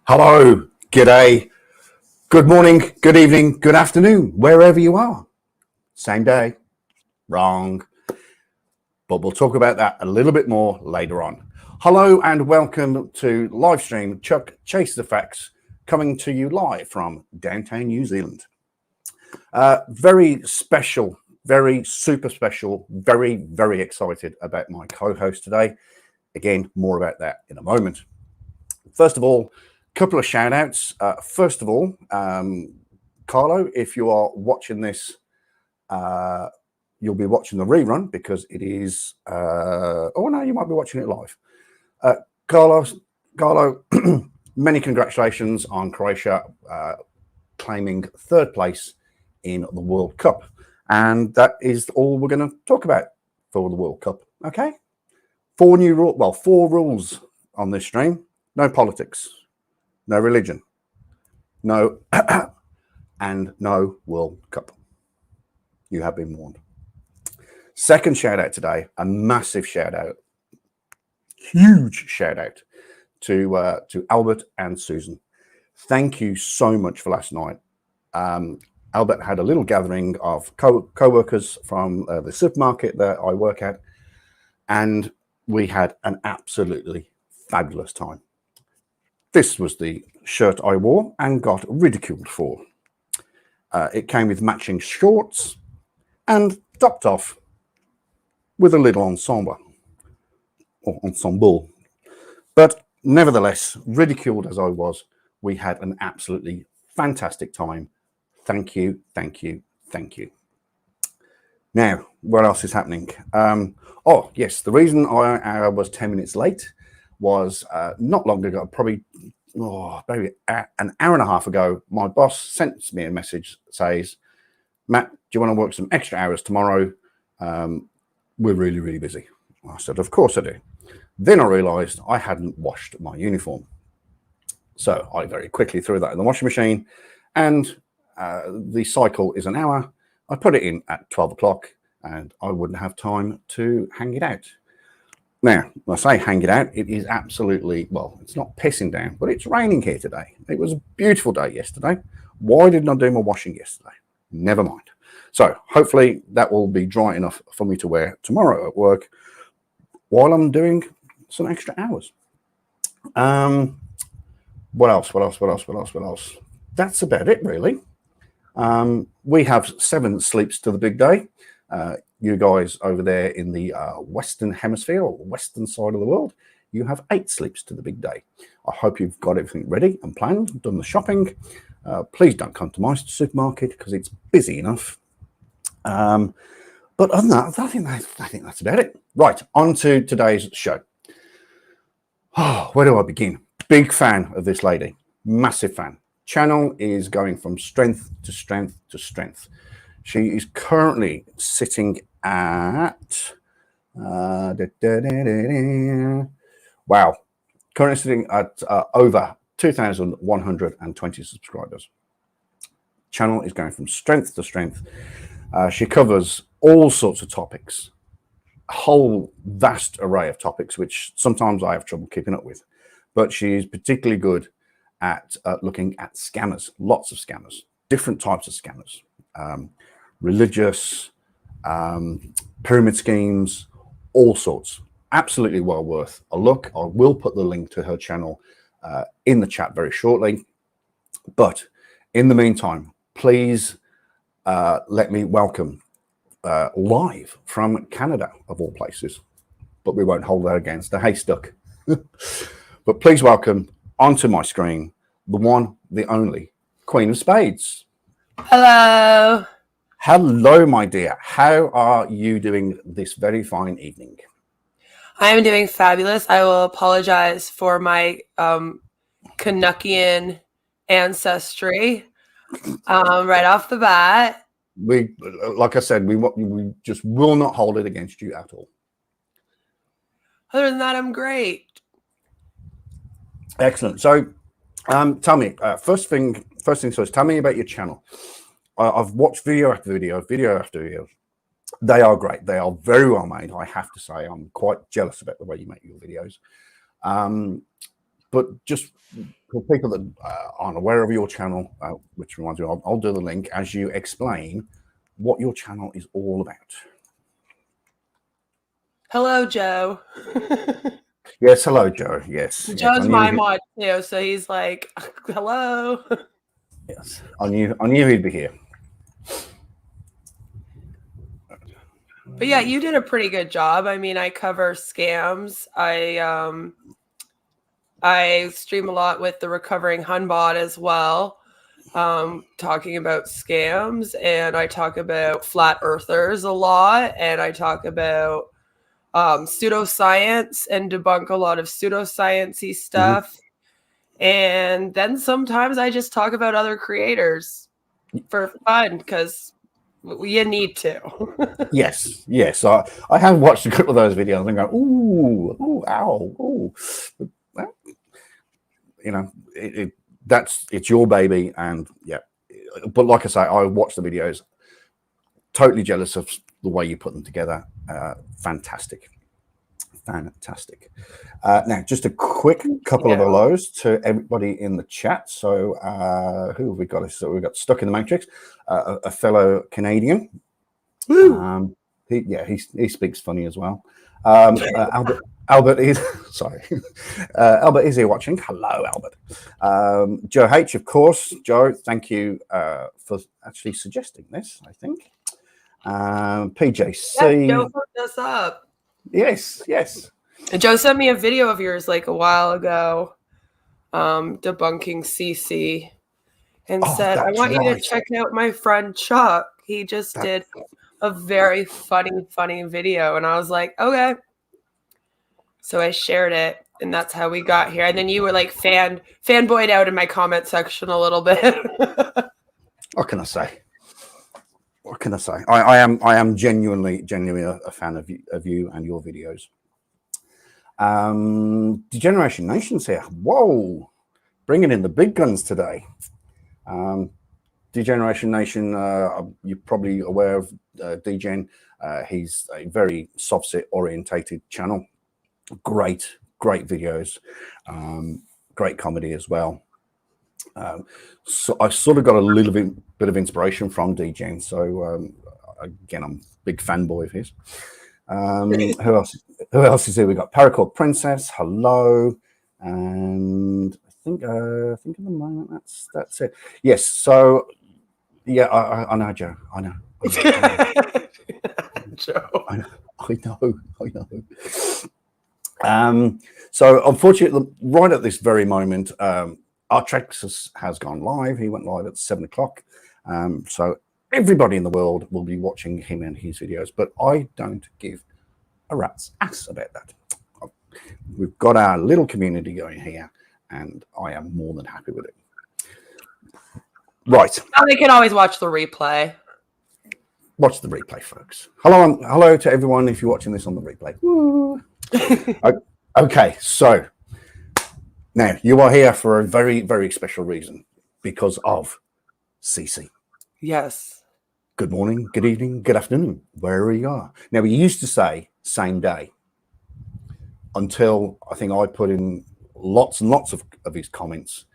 Hello, g'day, good morning, good evening, good afternoon, wherever you are. Same day, wrong. But we'll talk about that a little bit more later on. Hello and welcome to live stream Chuck Chase the Facts, coming to you live from downtown New Zealand. Very special, very super special, very excited about my co-host today. Again, more about that in a moment. First of all, couple of shout outs. First of all, Carlo, if you are watching this, you'll be watching the rerun because it is, oh no, you might be watching it live. Carlo, many congratulations on Croatia claiming third place in the World Cup. And that is all we're going to talk about for the World Cup. Okay. Four rules on this stream. No politics. No religion, no, and no World Cup. You have been warned. Second shout out today, a massive shout out, huge shout out to Albert and Susan. Thank you so much for last night. Albert had a little gathering of co-workers from the supermarket that I work at, and we had an absolutely fabulous time. This was the shirt I wore and got ridiculed for. It came with matching shorts and topped off with a little ensemble. But nevertheless, ridiculed as I was, we had an absolutely fantastic time. Thank you, thank you, thank you. Now, what else is happening? Oh, yes, the reason I was 10 minutes late was not long ago, probably maybe an hour and a half ago, my boss sent me a message that says, Matt, do you want to work some extra hours tomorrow? We're really busy. I said, of course I do. Then I realized I hadn't washed my uniform. So I very quickly threw that in the washing machine, and the cycle is an hour. I put it in at 12 o'clock and I wouldn't have time to hang it out. Now, when I say hang it out, it is absolutely, well, it's not pissing down, but it's raining here today. It was a beautiful day yesterday. Why didn't I do my washing yesterday? Never mind. So hopefully that will be dry enough for me to wear tomorrow at work while I'm doing some extra hours. What else? That's about it, really. We have 7 sleeps to the big day. You guys over there in the Western Hemisphere or Western side of the world, you have 8 sleeps to the big day. I hope you've got everything ready and planned, done the shopping. Please don't come to my supermarket because it's busy enough. But other than that, I think that's about it. Right, on to today's show. Oh, where do I begin? Big fan of this lady, massive fan. Channel is going from strength to strength to strength. She is currently sitting at, currently sitting at over 2,120 subscribers. Channel is going from strength to strength. She covers all sorts of topics, a whole vast array of topics, which sometimes I have trouble keeping up with. But she's particularly good at looking at scammers, lots of scammers, different types of scammers. Religious, pyramid schemes, all sorts. Absolutely well worth a look. I will put the link to her channel in the chat very shortly. But in the meantime, please let me welcome live from Canada, of all places. But we won't hold that against the haystack. But please welcome onto my screen the one, the only Queen of Spades. Hello. Hello, my dear. How are you doing this very fine evening? I am doing fabulous. I will apologize for my Canuckian ancestry right off the bat. We, like I said, we just will not hold it against you at all. Other than that, I'm great. Excellent. So, tell me, first things first, tell me about your channel. I've watched video after video after video. They are great. They are very well made. I have to say, I'm quite jealous about the way you make your videos. but just for people that aren't aware of your channel, which reminds me, I'll do the link as you explain what your channel is all about. Hello, Joe. Yes, hello, Joe. Yes, Joe's my mod too, so he's like, hello. Yes, I knew he'd be here. But yeah, you did a pretty good job. I mean, I cover scams. I stream a lot with the Recovering Hunbot as well, talking about scams, and I talk about flat earthers a lot, and I talk about pseudoscience and debunk a lot of pseudoscience-y stuff. And then sometimes I just talk about other creators for fun because you need to. Yes. I have watched a couple of those videos and go, ooh, ow, ooh. Well, you know, it's your baby, and yeah. But like I say, I watch the videos. Totally jealous of the way you put them together. Fantastic. Now, just a quick couple of hellos to everybody in the chat. So, who have we got? So we've got Stuck in the Matrix, a fellow Canadian. He speaks funny as well. Albert is sorry. Albert is here watching. Hello, Albert. Joe H, of course. Joe, thank you for actually suggesting this. I think. PJC. Yeah, Joe hooked us up. Yes. And Joe sent me a video of yours like a while ago, debunking CC, and said, I want you to check out my friend Chuck. He just did a very funny video. And I was like, okay. So I shared it, and that's how we got here. And then you were like fanboyed out in my comment section a little bit. What can I say? I am genuinely a fan of you and your videos. Degeneration Nation's here. Whoa, bringing in the big guns today. Degeneration Nation, you're probably aware of Degen. He's a very softset orientated channel. Great videos, great comedy as well. So I sort of got a little bit of inspiration from Degen. So again, I'm a big fanboy of his. Who else is here? We got Paracord Princess. Hello, and I think at the moment that's it. Yes. So yeah, I know, Joe. I know. Joe. I know. So unfortunately, right at this very moment, Artrex has gone live. He went live at 7 o'clock. So everybody in the world will be watching him and his videos, but I don't give a rat's ass about that. We've got our little community going here, and I am more than happy with it. Right. Now they can always watch the replay. Watch the replay, folks. Hello to everyone if you're watching this on the replay. Okay, so now you are here for a very, very special reason, because of CC. Yes. Good morning, good evening, good afternoon, wherever you are. Now, we used to say same day until I think I put in lots and lots of his comments.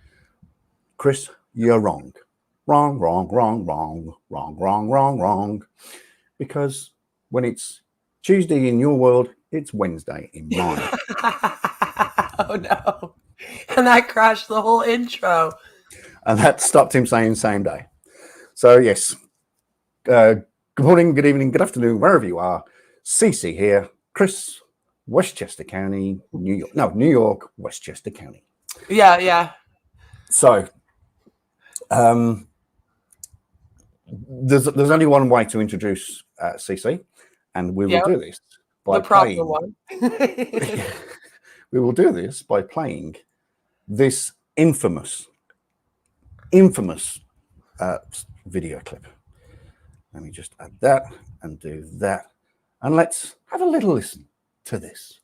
Chris, you're wrong. Wrong. Because when it's Tuesday in your world, it's Wednesday in mine. Oh, no. And that crashed the whole intro. And that stopped him saying same day. So, yes. Good morning, good evening, good afternoon, wherever you are. CC here. Chris, Westchester County, New York. No, New York, Westchester County. Yeah. So, there's only one way to introduce CC, and we will do this by playing. We will do this by playing this infamous video clip. Let me just add that and do that, and let's have a little listen to this.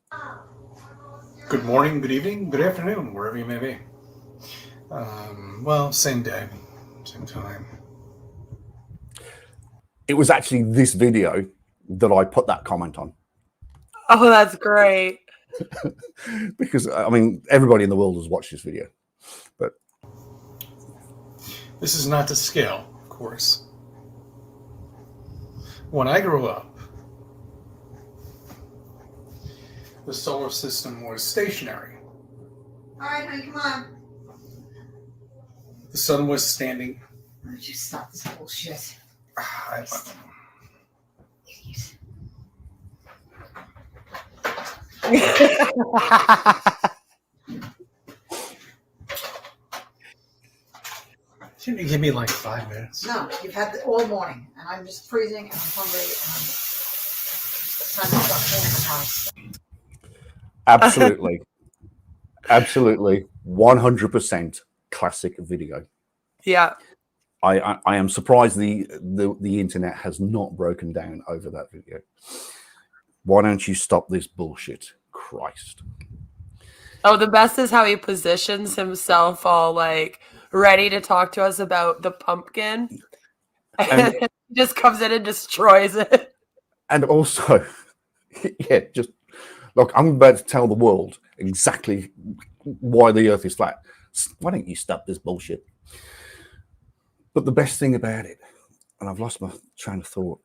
Good morning, good evening, good afternoon, wherever you may be. Well, same day, same time. It was actually this video that I put that comment on. Oh, that's great. Because, I mean, everybody in the world has watched this video. But This is not to scale, of course. When I grew up, the solar system was stationary. All right, honey, come on. The sun was standing. Why don't you stop this bullshit? Can you give me like 5 minutes? No, you've had it all morning, and I'm just freezing, and I'm hungry, and I'm trying to stop cleaning the house. absolutely, absolutely, 100% classic video. Yeah. I am surprised the internet has not broken down over that video. Why don't you stop this bullshit? Christ. Oh, the best is how he positions himself all like ready to talk to us about the pumpkin. And he just comes in and destroys it. And also, yeah, just look, I'm about to tell the world exactly why the earth is flat. Why don't you stop this bullshit? But the best thing about it, and I've lost my train of thought.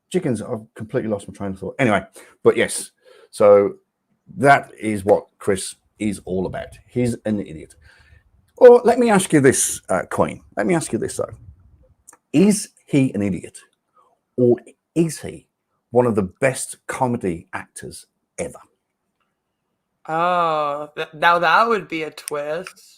Chickens, I've completely lost my train of thought. Anyway, but yes, so that is what Chris is all about. He's an idiot. Or let me ask you this, Queen. Let me ask you this, though. Is he an idiot? Or is he one of the best comedy actors ever? Oh, now that would be a twist.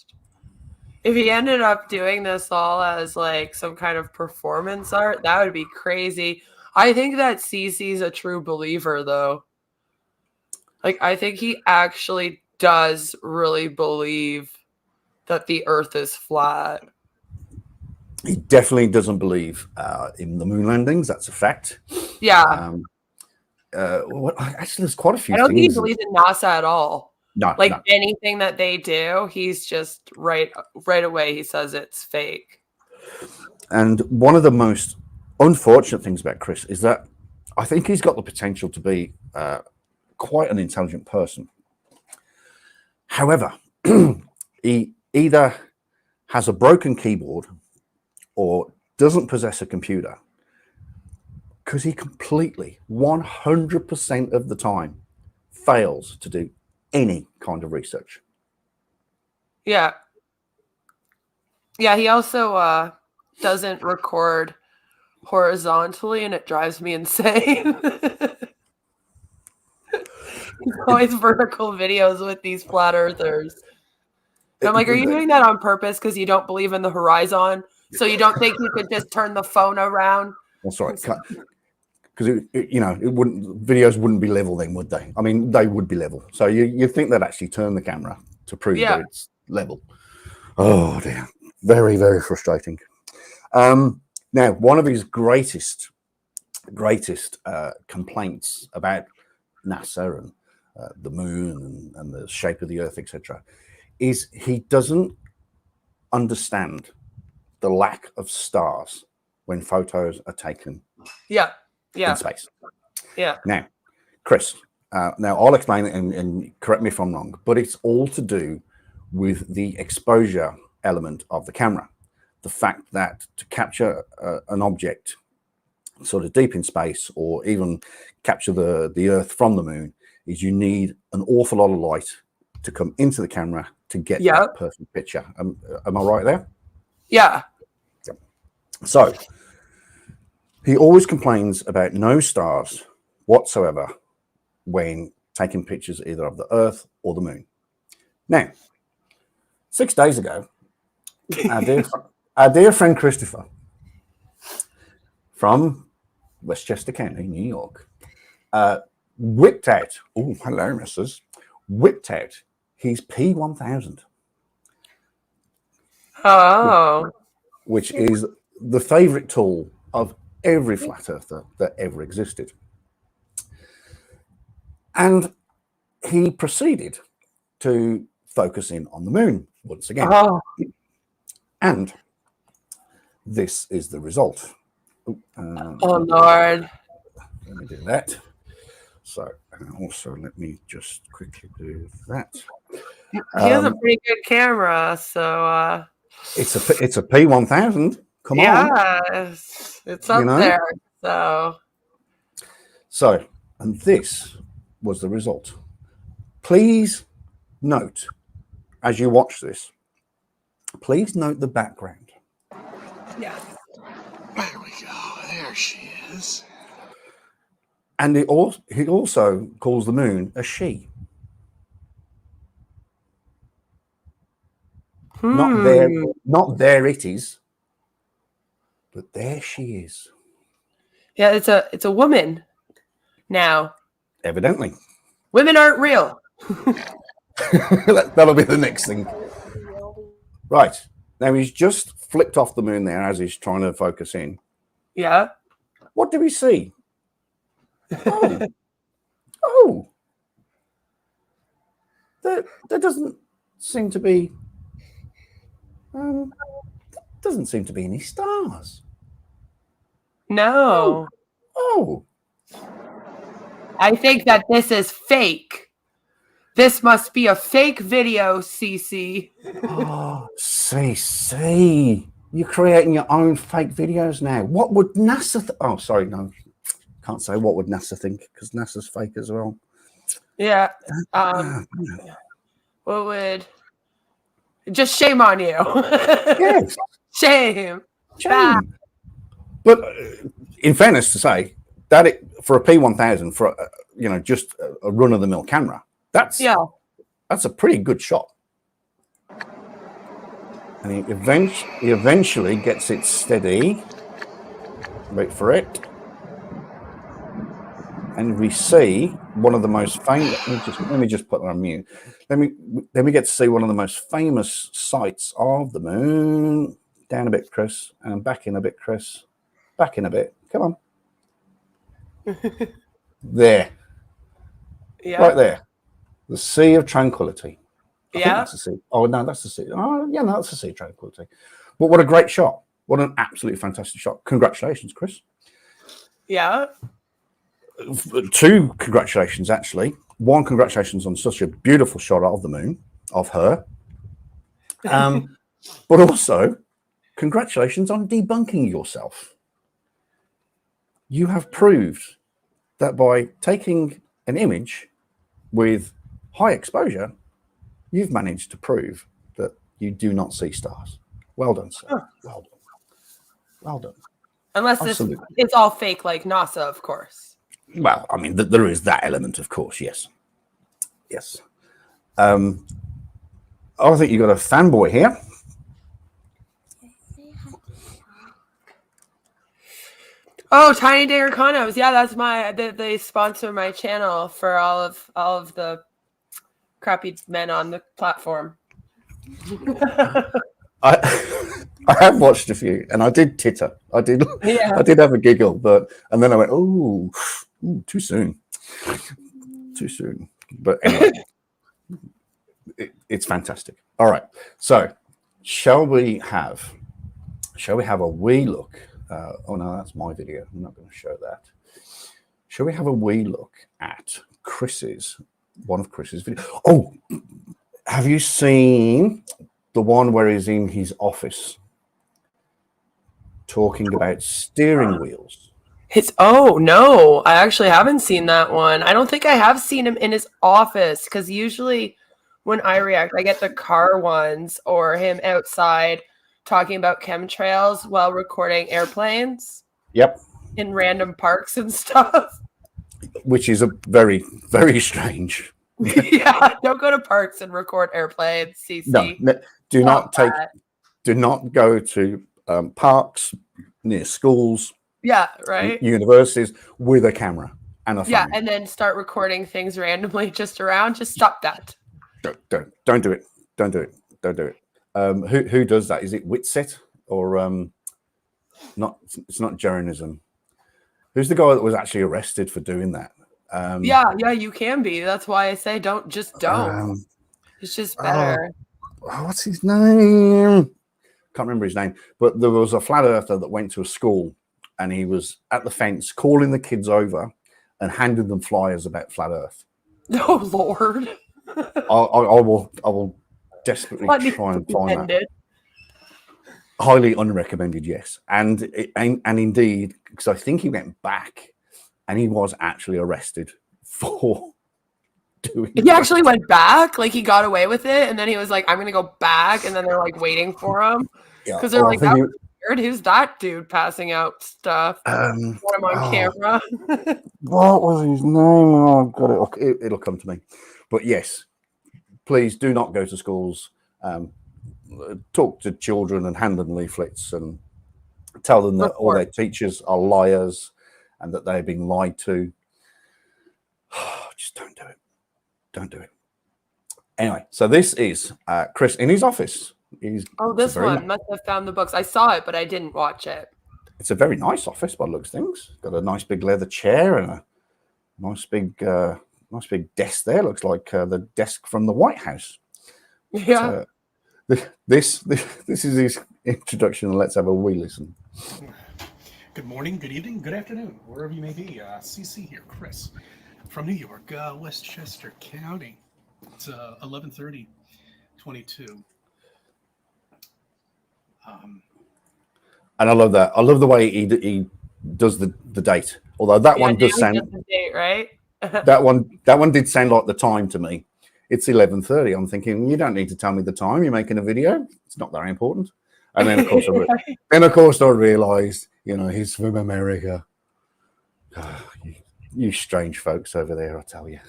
If he ended up doing this all as like some kind of performance art, that would be crazy. I think that CC's a true believer, though. Like, I think he actually does really believe that the earth is flat. He definitely doesn't believe in the moon landings. That's a fact. Yeah. Actually, there's quite a few I don't think he things. believes in NASA at all. No, like no. anything that they do, he's just right away he says it's fake. And one of the most unfortunate things about Chris is that I think he's got the potential to be quite an intelligent person. However, he either has a broken keyboard or doesn't possess a computer, because he completely 100% of the time fails to do any kind of research. Yeah. He also doesn't record horizontally, and it drives me insane. He's always vertical videos with these flat earthers. And I'm like, are you doing that on purpose because you don't believe in the horizon? So you don't think you could just turn the phone around? That's right. Because videos wouldn't be level then, would they? I mean, they would be level. So you think they'd actually turn the camera to prove that it's level. Oh dear, very, very frustrating. Now, one of his greatest complaints about NASA and the moon and the shape of the earth, etc., is he doesn't understand the lack of stars when photos are taken in space. Now, Chris, now I'll explain it and correct me if I'm wrong, but it's all to do with the exposure element of the camera. The fact that to capture an object sort of deep in space, or even capture the Earth from the moon, is you need an awful lot of light to come into the camera to get that perfect picture. Am I right there? Yeah. So he always complains about no stars whatsoever when taking pictures either of the Earth or the moon. Now, 6 days ago, our dear friend Christopher from Westchester County, New York, whipped out his P1000. Oh. Which is the favorite tool of every flat earther that ever existed. And he proceeded to focus in on the moon once again. Oh. And this is the result. Oh, Lord. Let me do that. So, also, let me just quickly do that. He has a pretty good camera, so it's a P1000. Come on. Yes, it's up there. So, and this was the result. Please note, as you watch this, please note the background. Yes. There we go. There she is. And he also calls the moon a she. Not there it is, but there she is. Yeah, it's a woman now. Evidently. Women aren't real. That'll be the next thing. Right. Now he's just flipped off the moon there as he's trying to focus in. Yeah. What do we see? Oh. There doesn't seem to be any stars. No. Oh. I think that this is fake. This must be a fake video, CC. Oh, CC. You're creating your own fake videos now. What would NASA oh, sorry, no. Can't say what would NASA think because NASA's fake as well. Yeah. What would... Just shame on you. Yes. Shame. But in fairness to say, that for a P1000, for just a run-of-the-mill camera, that's a pretty good shot. And he eventually gets it steady. Wait for it. And we see one of the most famous. Let me just put that on mute. Then we get to see one of the most famous sights of the moon. Down a bit, Chris, and back in a bit, Chris. Back in a bit. Come on. There. Yeah. Right there. The Sea of Tranquility. I think Yeah. that's the sea. Oh no, that's the sea. Oh yeah, no, that's the Sea of Tranquility. But what a great shot! What an absolutely fantastic shot! Congratulations, Chris. Yeah. 2 congratulations, actually. 1 congratulations on such a beautiful shot of the moon, of her. But also, congratulations on debunking yourself. You have proved that by taking an image with high exposure, you've managed to prove that you do not see stars. Well done, sir. Well done. Well done. Unless it's all fake like NASA, of course. Well, I mean, there is that element, of course, yes. Yes. I think you've got a fanboy here. Oh, Tiny Dinger Condos. Yeah, that's they sponsor my channel for all of the crappy men on the platform. I have watched a few, and I did titter. I did have a giggle, and then I went, "Oh, too soon, too soon." But anyway, it's fantastic. All right, so shall we have a wee look? Oh no, that's my video. I'm not going to show that. Shall we have a wee look at one of Chris's videos? Oh, have you seen the one where he's in his office talking about steering wheels? No, I actually haven't seen that one. I don't think I have seen him in his office because usually when I react, I get the car ones or him outside talking about chemtrails while recording airplanes. Yep. In random parks and stuff. Which is a very, very strange. Yeah, don't go to parks and record airplanes, CC. No, do not go to parks near schools. Yeah, right. Universities with a camera and a phone. Yeah, and then start recording things randomly just around. Just stop that. Don't do it. Don't do it. Don't do it. Who does that? Is it Whitsett or not? It's not Journalism. Who's the guy that was actually arrested for doing that? Yeah, you can be. That's why I say don't. It's just better. What's his name? Can't remember his name. But there was a flat earther that went to a school, and he was at the fence calling the kids over and handed them flyers about flat Earth. Oh Lord! I will desperately try and find that. Highly unrecommended, yes, and indeed, because I think he went back, and he was actually arrested for doing. He actually went back, like he got away with it, and then he was like, "I'm gonna go back," and then they're like waiting for him because they're like, "That was weird. Who's that dude passing out stuff?" Got him on camera. What was his name? Oh, I've got it. It'll come to me. But yes, please do not go to schools. Talk to children and hand them leaflets and tell them that all their teachers are liars and that they're being lied to. Just don't do it. Don't do it. Anyway, so this is Chris in his office. This one must have found the books. I saw it, but I didn't watch it. It's a very nice office by the looks of things. Got a nice big leather chair and a nice big desk there. Looks like the desk from the White House. Yeah. This is his introduction, and let's have a wee listen. Good morning, good evening, good afternoon, wherever you may be. CC here, Chris, from New York, Westchester County. It's 11:30:22. And I love that. I love the way he does the date. Although that one does sound the date, right? that one did sound like the time to me. It's 11:30. I'm thinking, you don't need to tell me the time. You're making a video. It's not that important. And then, of course, I realised, he's from America. You strange folks over there, I tell you.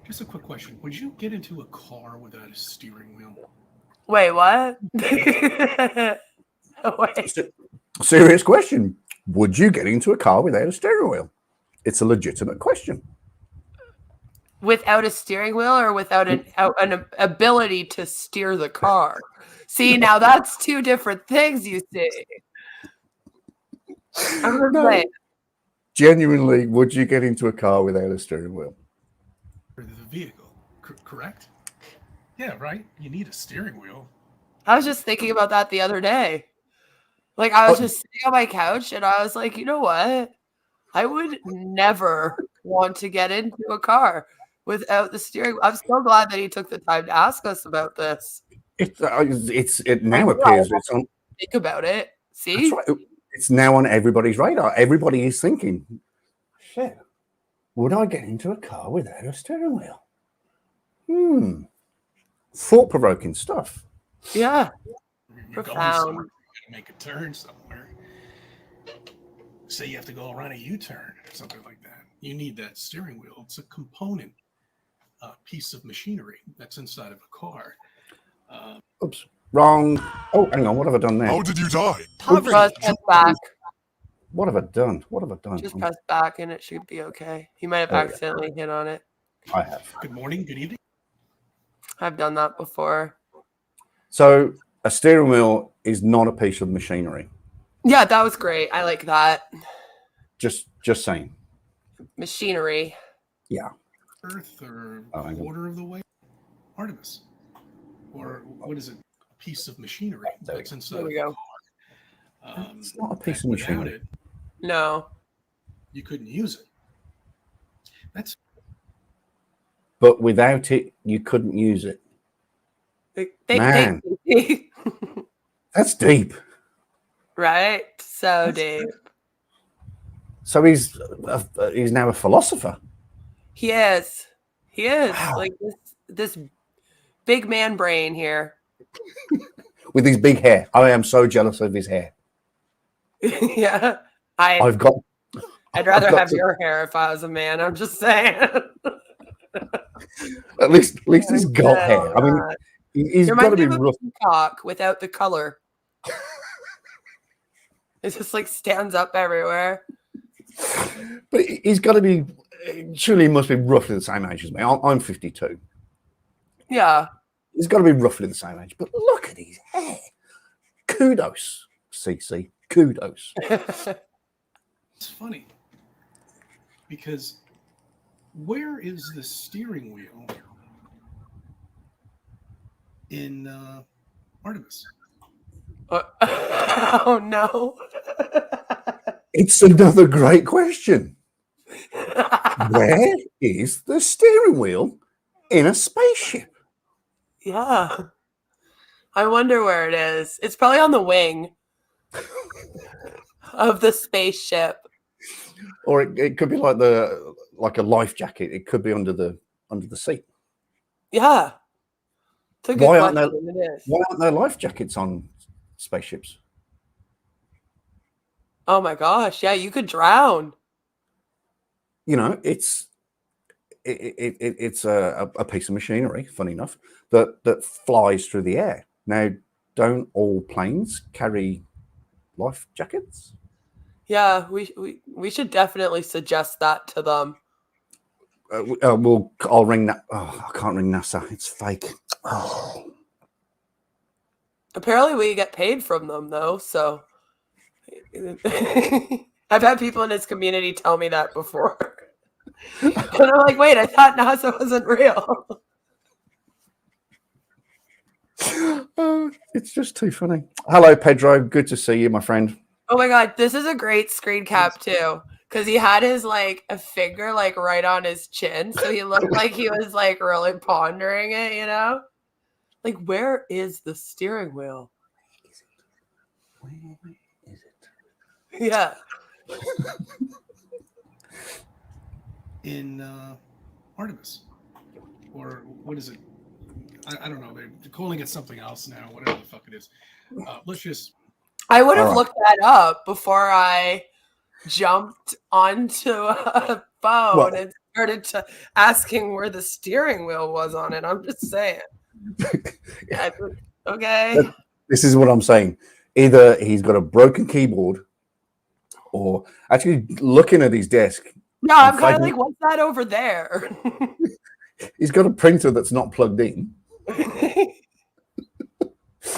Just a quick question. Would you get into a car without a steering wheel? Wait, what? Serious question. Would you get into a car without a steering wheel? It's a legitimate question. Without a steering wheel or without an ability to steer the car? See, now that's two different things, you see. I'm just saying. Genuinely, would you get into a car without a steering wheel? For the vehicle, correct? Yeah, right? You need a steering wheel. I was just thinking about that the other day. Like, I was just sitting on my couch, and I was like, you know what? I would never want to get into a car without the steering. I'm so glad that he took the time to ask us about this. It now appears. It's on. Think about it. See, that's right. It's now on everybody's radar. Everybody is thinking, shit, would I get into a car without a steering wheel? Thought-provoking stuff. Yeah. You're profound. Going to make a turn somewhere. Say you have to go around a U-turn or something like that. You need that steering wheel. It's a component, piece of machinery that's inside of a car. Oops, wrong. Oh, hang on. What have I done there? How did you die? Press back. What have I done? Just press back and it should be okay. You might have accidentally hit on it. I have. Good morning, good evening. I've done that before. So a steering wheel is not a piece of machinery. Yeah, that was great. I like that. Just saying. Machinery. Yeah. Earth or a quarter of the way? Artemis. Or what is it? A piece of machinery that's inside. There we go. It's not a piece of machinery. It, No. You couldn't use it. But without it, you couldn't use it. Man, that's deep. Right? So deep. So he's now a philosopher. He is. Wow. Like this big man brain here. With his big hair. I am so jealous of his hair. Yeah. I'd rather have your hair if I was a man. I'm just saying. At least he's got hair. I mean, he's got to be rough. Peacock without the color. It just like stands up everywhere. But he's got to be. Surely he must be roughly the same age as me. I'm 52. Yeah. He's got to be roughly the same age. But look at his hair. Kudos, CC. Kudos. It's funny because where is the steering wheel in Artemis? Oh no. It's another great question. Where is the steering wheel in a spaceship? Yeah. I wonder where it is. It's probably on the wing of the spaceship. Or it could be like a life jacket. It could be under the seat. Yeah. It's a good Why question. why aren't there life jackets on spaceships? Oh my gosh. Yeah, you could drown. You know, it's a piece of machinery, funny enough, that flies through the air. Now, don't all planes carry life jackets? Yeah, we should definitely suggest that to them. I'll ring that. Oh, I can't ring NASA. It's fake. Oh. Apparently, we get paid from them though. So I've had people in his community tell me that before, and I'm like, wait, I thought NASA wasn't real. Oh, it's just too funny. Hello, Pedro. Good to see you, my friend. Oh my god, this is a great screen cap too, because he had his like a finger like right on his chin, so he looked like he was like really pondering it, you know? Like, where is the steering wheel? Where is it? Yeah. In Artemis, or what is it? I don't know. They're calling it something else now. Whatever the fuck it is. Let's just. I would have All right. looked that up before I jumped onto a phone and started asking where the steering wheel was on it. I'm just saying. Yeah, okay. This is what I'm saying. Either he's got a broken keyboard, or actually looking at his desk. No, I'm kind of like, what's that over there? He's got a printer that's not plugged in.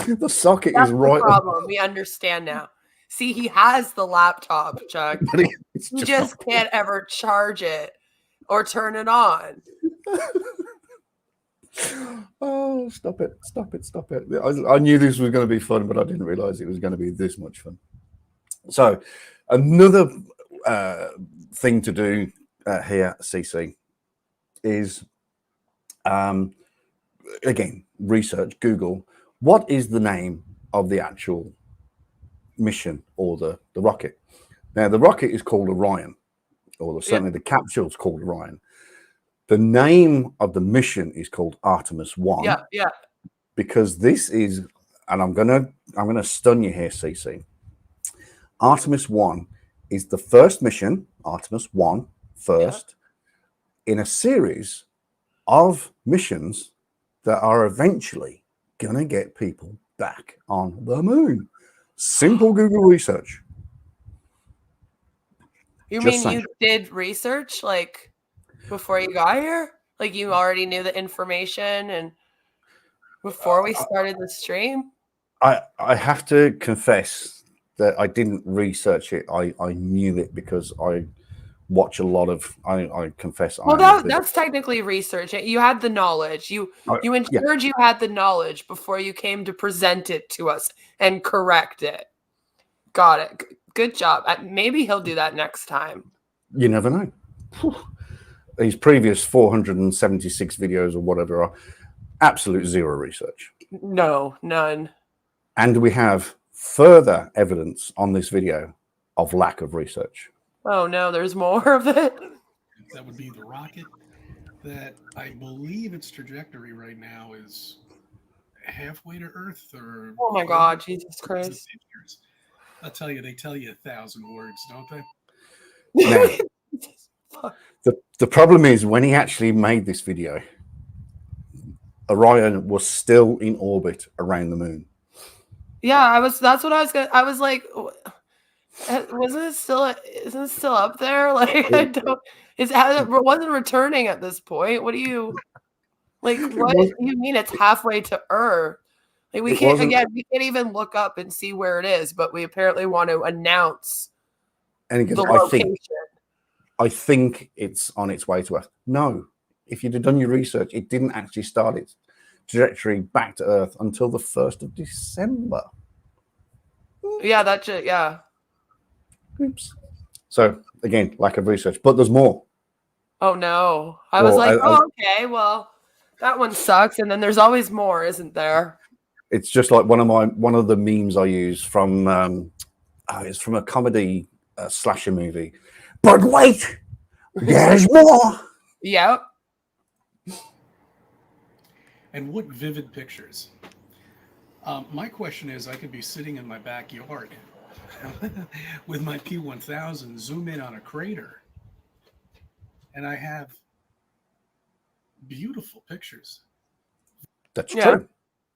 The socket is right. The problem. We understand now. See, he has the laptop, Chuck. But he just can't ever charge it or turn it on. Oh, stop it. I knew this was going to be fun, but I didn't realize it was going to be this much fun. So another thing to do here at CC is, again, research, Google, what is the name of the actual mission or the rocket? Now, the rocket is called Orion, or certainly the capsule is called Orion. The name of the mission is called Artemis 1. Yeah. Because this is, and I'm gonna stun you here, CC. Artemis 1 is the first mission, Artemis 1 first, in a series of missions that are eventually gonna get people back on the moon. Simple Google research. You mean you did research like before you got here? Like you already knew the information and before we started the stream? I have to confess that I didn't research it. I knew it because I watch a lot of. I confess. Well, that's technically research. You had the knowledge. You ensured you had the knowledge before you came to present it to us and correct it. Got it. Good job. Maybe he'll do that next time. You never know. These previous 476 videos or whatever are absolute zero research. No, none. And we have further evidence on this video of lack of research. Oh no, there's more of it. That would be the rocket that I believe its trajectory right now is halfway to Earth, or oh my God, Jesus Christ. I'll tell you, they tell you 1,000 words, don't they? Now, the problem is when he actually made this video, Orion was still in orbit around the moon. Yeah, that's what I was gonna. I was like, isn't it still up there? Like, I don't. It wasn't returning at this point. What do you like? What do you mean it's halfway to Earth? Like we can't even look up and see where it is, but we apparently want to announce the location. I think it's on its way to Earth. No, if you'd have done your research, it didn't actually start its trajectory back to Earth until the 1st of December. Yeah, that's it. Yeah. Oops. So again, lack of research, but there's more. Oh no. I was Well, like, oh, okay, well, that one sucks. And then there's always more, isn't there? it's just like one of the memes I use from it's from a comedy slasher movie. But wait, there's more. Yep. And what vivid pictures. My question is, I could be sitting in my backyard with my P1000, zoom in on a crater, and I have beautiful pictures. That's true.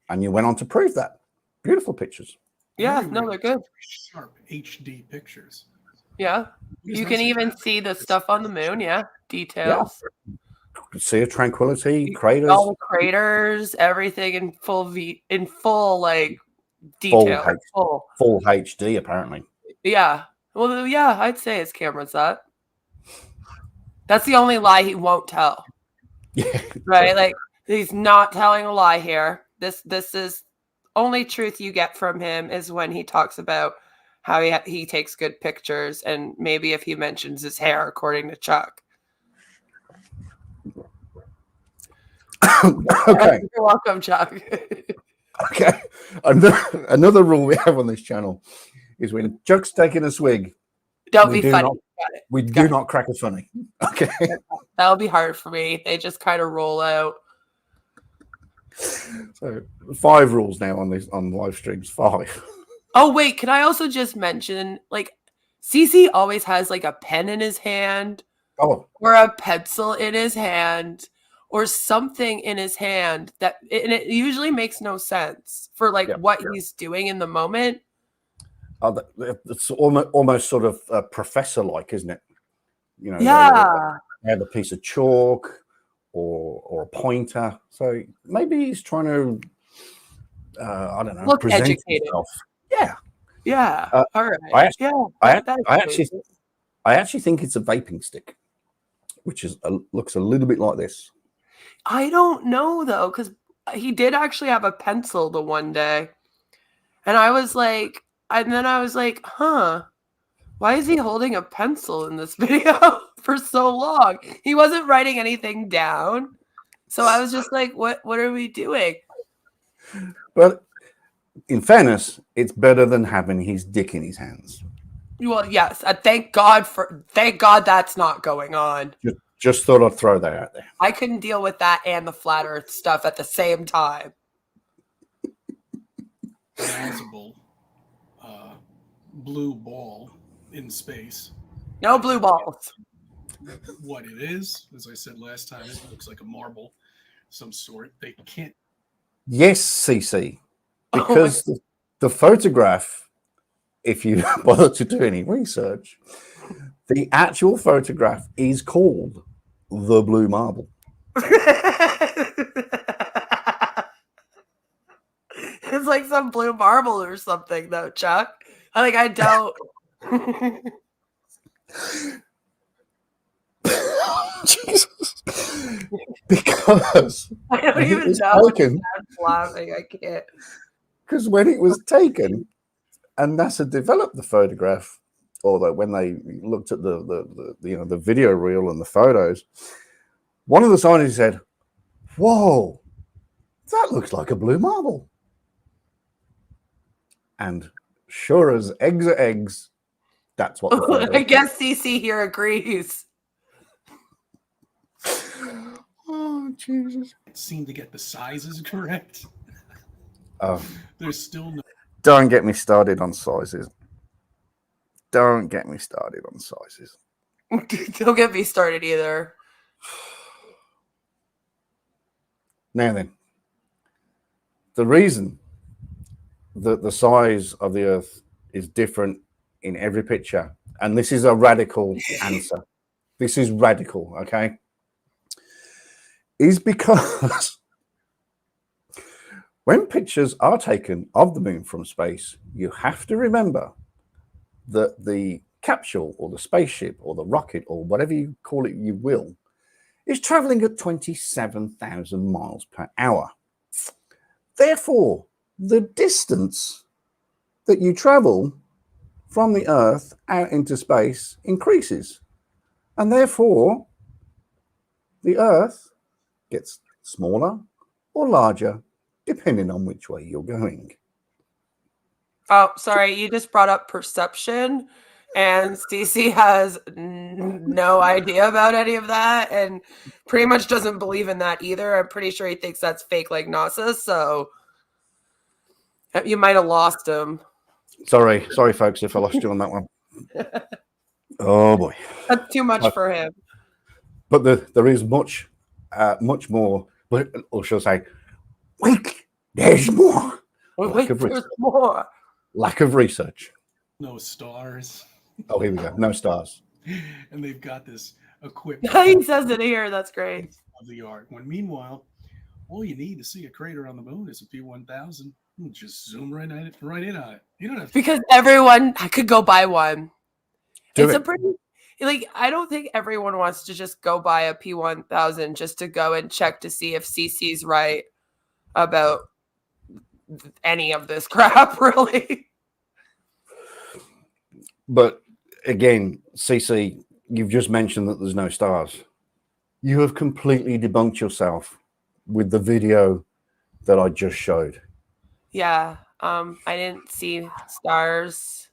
And you went on to prove that. Beautiful pictures. Yeah, Very no, they're good. Sharp HD pictures. Yeah. You can even see the stuff on the moon. Yeah. Details. Yeah. Sea of Tranquility, craters. All the craters, everything in full like detail. Full HD, apparently. Yeah. Well, yeah, I'd say his camera's that. That's the only lie he won't tell. Yeah. Right? Like, he's not telling a lie here. This is only truth you get from him is when he talks about how he takes good pictures, and maybe if he mentions his hair, according to Chuck. Okay. You're welcome, Chuck. Okay. Another rule we have on this channel is when Chuck's taking a swig, Don't be funny. We do not crack a funny. Okay. That'll be hard for me. They just kind of roll out. So 5 rules now on live streams. 5. Oh wait, can I also just mention, like, CC always has like a pen in his hand, or a pencil in his hand, or something in his hand and it usually makes no sense for like what he's doing in the moment. It's almost sort of professor-like, isn't it? You know, they have a piece of chalk or a pointer. So maybe he's trying to, I don't know, look educated. Himself. Yeah. Yeah. All right. I actually think it's a vaping stick, which looks a little bit like this. I don't know though, because he did actually have a pencil the one day, and I was like, huh, why is he holding a pencil in this video for so long? He wasn't writing anything down, so I was just like, what are we doing? But in fairness, it's better than having his dick in his hands. Well, yes, thank God that's not going on. Just thought I'd throw that out there. I couldn't deal with that and the flat Earth stuff at the same time. Sizable blue ball in space. No blue balls. What it is, as I said last time, it looks like a marble, some sort. They can't. Yes, CC, because the photograph, if you bother to do any research, the actual photograph is called the blue marble. It's like some blue marble or something, though, Chuck. I don't. Jesus. Because I don't even know. I'm laughing. I can't. Because when it was taken, and NASA developed the photograph, although when they looked at the video reel and the photos, one of the scientists said, "Whoa, that looks like a blue marble." And sure as eggs are eggs, that's what the photo I guess CC here agrees. Oh, Jesus. Seem to get the sizes correct. Oh. There's still no. Don't get me started on sizes. Don't get me started on sizes. Don't get me started either. Now then, the reason that the size of the Earth is different in every picture, and this is a radical answer. This is radical, okay? Is because when pictures are taken of the moon from space, you have to remember that the capsule or the spaceship or the rocket or whatever you call it you will is traveling at 27,000 miles per hour. Therefore, the distance that you travel from the Earth out into space increases. And therefore, the Earth gets smaller or larger depending on which way you're going. Oh, sorry. You just brought up perception, and CC has no idea about any of that and pretty much doesn't believe in that either. I'm pretty sure he thinks that's fake like NASA. So you might have lost him. Sorry, folks, if I lost you on that one. Oh boy, That's too much for him. But there is much more. But or shall I say, wait, there's more. Wait, there's more. Lack of research. No stars. Oh, here we go. No stars. And they've got this equipment. He says it here. That's great. Of the art. When meanwhile, all you need to see a crater on the moon is a P1000. Just zoom right in on it. You don't have to. Because everyone could go buy one. Do it's it. a pretty I don't think everyone wants to just go buy a P1000 just to go and check to see if CC's right about any of this crap, really. But again, CC, you've just mentioned that there's no stars. You have completely debunked yourself with the video that I just showed. Yeah, I didn't see stars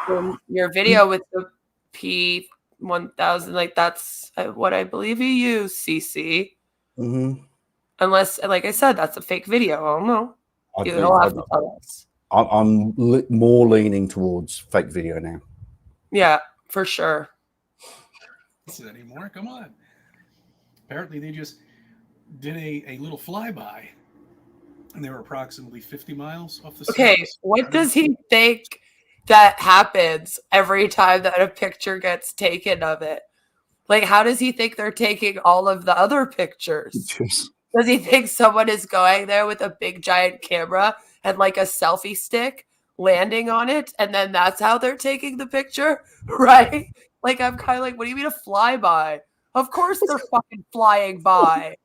in your video with the P1000. Like, that's what I believe you use, CC. Mm-hmm. Unless, like I said, that's a fake video. I don't know. You'll have to tell us. I'm more leaning towards fake video now. Yeah, for sure. Anymore? Come on. Apparently, they just did a little flyby, and they were approximately 50 miles off the Okay, surface. what does he think that happens every time that a picture gets taken of it? Like, how does he think they're taking all of the other pictures? Does he think someone is going there with a big giant camera and like a selfie stick landing on it, and then that's how they're taking the picture, right? Like, I'm kind of like, what do you mean a flyby? Of course they're fucking flying by.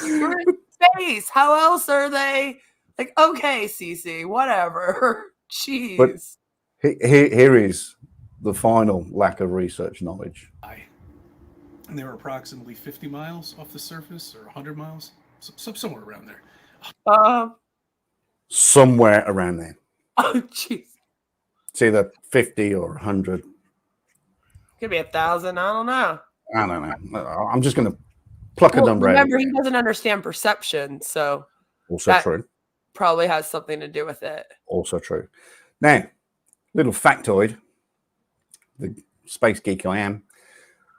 You're in space. How else are they? Like, okay, CC, whatever. Jeez. But here is the final lack of research knowledge. And they were approximately 50 miles off the surface, or 100 miles, somewhere around there. Somewhere around there. Oh, jeez. It's either 50 or 100. Could be 1,000. I don't know. I don't know. I'm just going to pluck a number out. Remember, he doesn't understand perception, so also true. Probably has something to do with it. Also true. Now, little factoid. The space geek I am.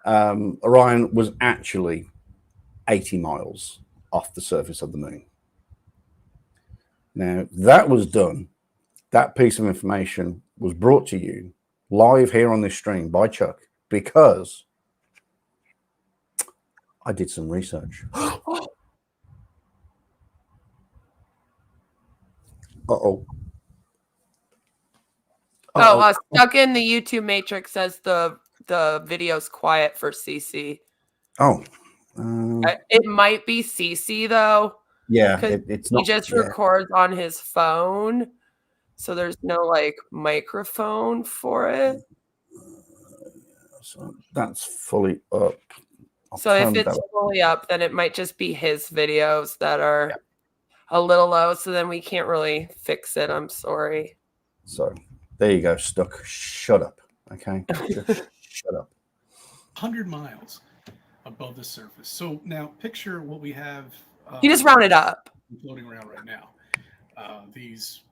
Orion was actually 80 miles off the surface of the moon. Now, that was done. That piece of information was brought to you live here on this stream by Chuck because I did some research. Uh-oh. Stuck in the YouTube matrix says the video's quiet for CC. Oh. It might be CC, though. Yeah, it's not. He just records on his phone, so there's no like microphone for it. So that's fully up. So if it's fully up, then it might just be his videos that are a little low. So then we can't really fix it. I'm sorry. So there you go, Stuck. Shut up. Okay. Just shut up. 100 miles above the surface. So now picture what we have. You just round it up. Floating around right now. These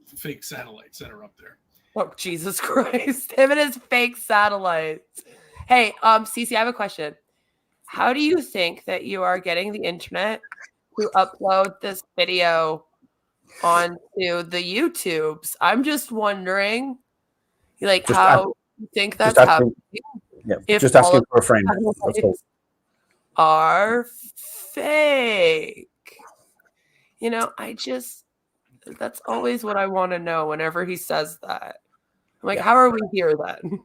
fake satellites that are up there. Oh, Jesus Christ. Him and his fake satellites. Hey, CC, I have a question. How do you think that you are getting the internet to upload this video onto the YouTubes? I'm just wondering, like, how you think that's happening. Yeah, just asking for a friend. Are fake. You know, that's always what I want to know whenever he says that. I'm like, how are we here then?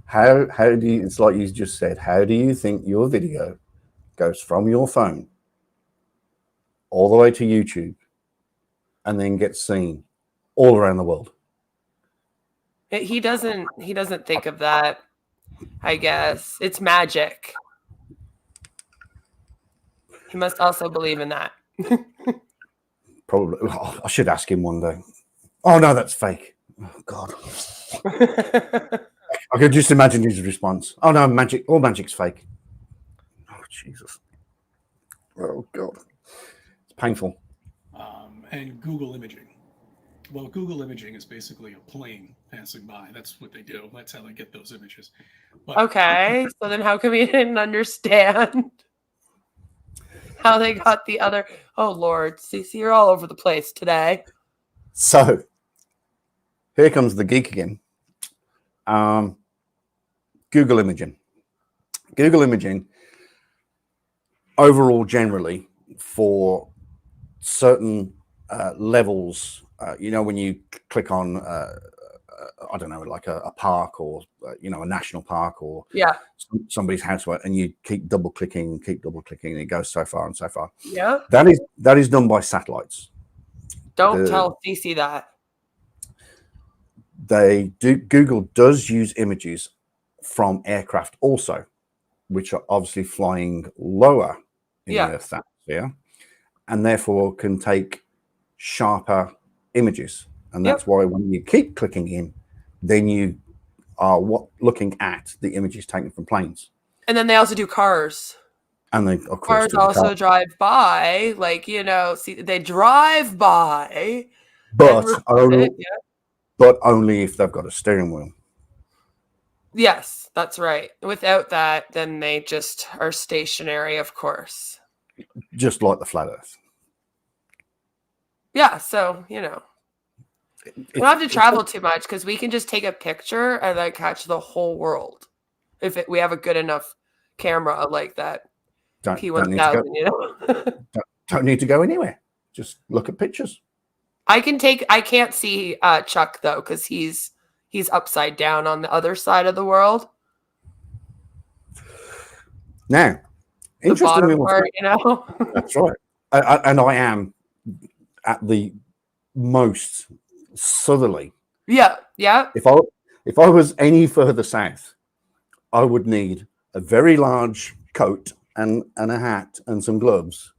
How do you, it's like you just said, how do you think your video goes from your phone all the way to YouTube and then gets seen all around the world? He doesn't think of that, I guess. It's magic. He must also believe in that. Probably. Oh, I should ask him one day. Oh no, that's fake. Oh God. I could just imagine his response. Oh no, magic. All magic's fake. Oh Jesus. Oh God. It's painful. And Google imaging. Well, Google imaging is basically a plane passing by. That's what they do. That's how they get those images. But, Okay, so then how come you didn't understand how they got the other? Oh Lord, Cece, you're all over the place today. So here comes the geek again. Google imaging. Google imaging overall generally for certain levels, when you click on, I don't know, like a park or, a national park or somebody's house, and you keep double clicking, and it goes so far and so far. Yeah. That is done by satellites. Don't tell Cece that. Google does use images from aircraft also, which are obviously flying lower in the Earth's atmosphere, and therefore can take sharper images. And that's why when you keep clicking in, then you are looking at the images taken from planes. And then they also do cars. And they, of course, cars also drive by, they drive by. But only if they've got a steering wheel. Yes, that's right. Without that, then they just are stationary, of course. Just like the flat Earth. Yeah, so, we don't have to travel too much because we can just take a picture and then catch the whole world. We have a good enough camera like that. P1000, don't need to go anywhere. Just look at pictures. I can't see Chuck though, because he's upside down on the other side of the world. Now, interestingly, that's right. And I am at the most southerly. Yeah. If I was any further south, I would need a very large coat and a hat and some gloves,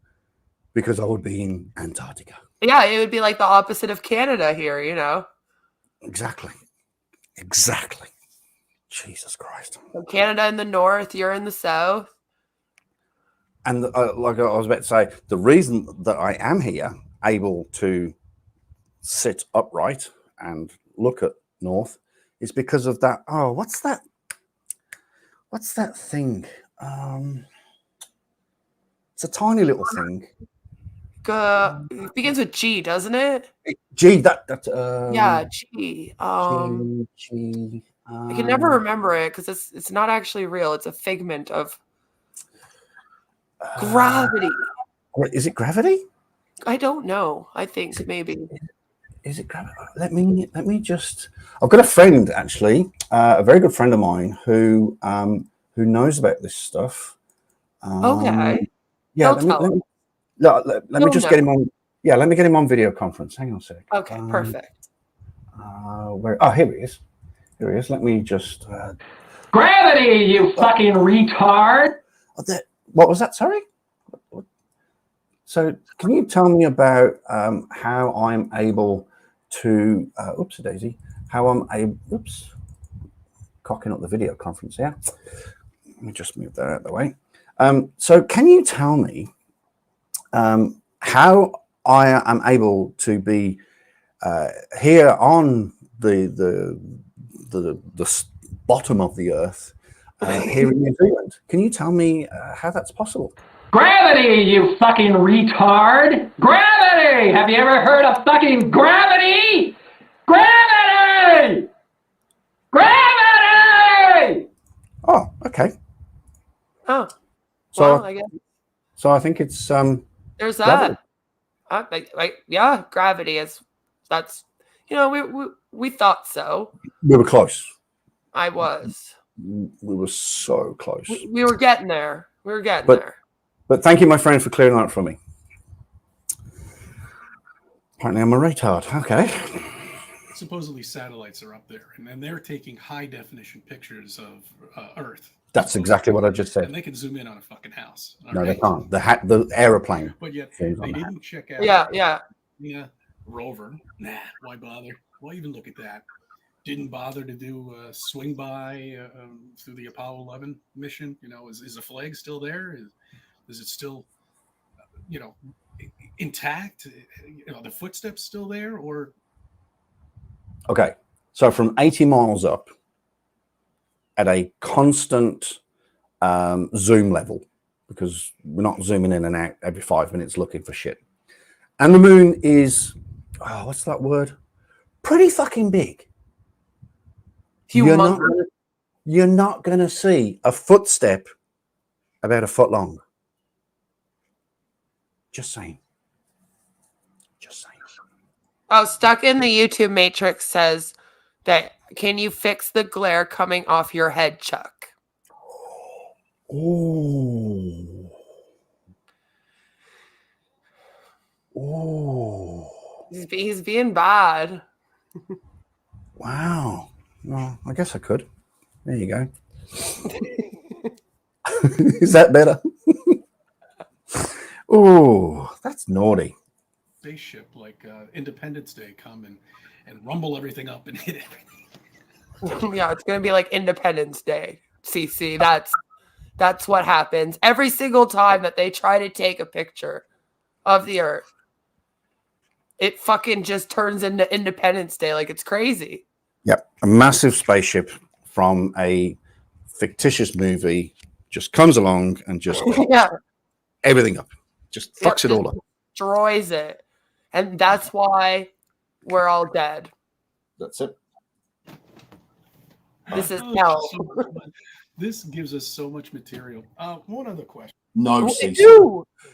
because I would be in Antarctica. Yeah, it would be like the opposite of Canada here, Exactly. Jesus Christ. So Canada in the north, you're in the south. And like I was about to say, the reason that I am here, able to sit upright and look at north, is because of that. Oh, what's that thing? It's a tiny little thing. It begins with G, doesn't it? G. G. G. I can never remember it because it's not actually real. It's a figment of gravity. Is it gravity? I don't know. I think maybe. Is it gravity? Let me just. I've got a friend actually, a very good friend of mine who knows about this stuff. Okay. Yeah. Let me just get him on. Yeah, let me get him on video conference. Hang on a sec. Okay, perfect. Where? Oh, here he is. Let me just. Gravity, you fucking retard! What was that? Sorry. What? So, can you tell me about how I'm able to? Oopsie daisy. How I'm able? Oops. Cocking up the video conference. Yeah. Let me just move that out of the way. So, can you tell me how I am able to be here on the bottom of the earth here in New Zealand? Can you tell me how that's possible? Gravity, you fucking retard! Gravity! Have you ever heard of fucking gravity? Gravity! Gravity! Oh, okay. Oh, so well, I guess. So I think it's there's that. Yeah, gravity is. That's we thought so. We were close. I was. We were so close. We were getting there. There. But thank you, my friend, for clearing that for me. Apparently, I'm a retard. Okay. supposedly satellites are up there, and then they're taking high definition pictures of Earth. That's exactly what I just said. And they can zoom in on a fucking house. No, they can't. The aeroplane. But yet zooms on they the didn't check out. Yeah. Rover. Nah, why bother? Why even look at that? Didn't bother to do a swing by through the Apollo 11 mission. You know, is the flag still there? Is it still, intact? You know, the footsteps still there, or? Okay, so from 80 miles up at a constant zoom level, because we're not zooming in and out every 5 minutes looking for shit. And the moon is, what's that word? Pretty fucking big. Humongous. You're not going to see a footstep about a foot long. Just saying. Oh, Stuck in the YouTube Matrix says that, can you fix the glare coming off your head, Chuck? Ooh. He's being bad. Wow. Well, I guess I could. There you go. Is that better? Oh, that's naughty. Spaceship like Independence Day come and rumble everything up and hit everything. Yeah, it's gonna be like Independence Day. CC, that's what happens every single time that they try to take a picture of the Earth. It fucking just turns into Independence Day. Like, it's crazy. Yep, a massive spaceship from a fictitious movie just comes along and just everything up, just fucks it all up, destroys it, and that's why we're all dead. That's it. This is hell. This gives us so much material. One other question. No,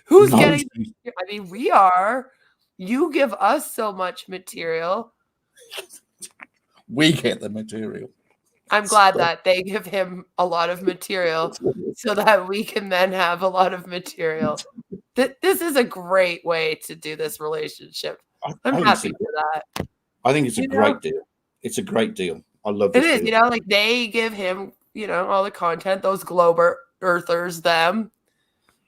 who's getting? I mean, we are. You give us so much material. We get the material. I'm glad that they give him a lot of material so that we can then have a lot of material. This is a great way to do this relationship. I'm happy for that. I think it's a great deal. It's a great deal. I love this. It is, like they give him, all the content, those globe earthers, them,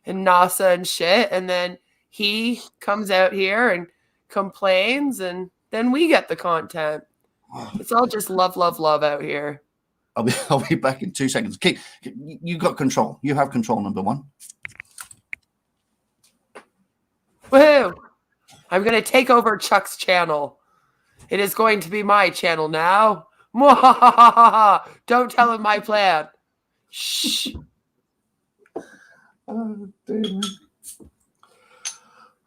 and NASA and shit. And then he comes out here and complains, and then we get the content. It's all just love, love, love out here. I'll be back in 2 seconds. You got control. You have control, number one. Woohoo! I'm going to take over Chuck's channel. It is going to be my channel now. Don't tell him my plan. Shh. Oh, dear.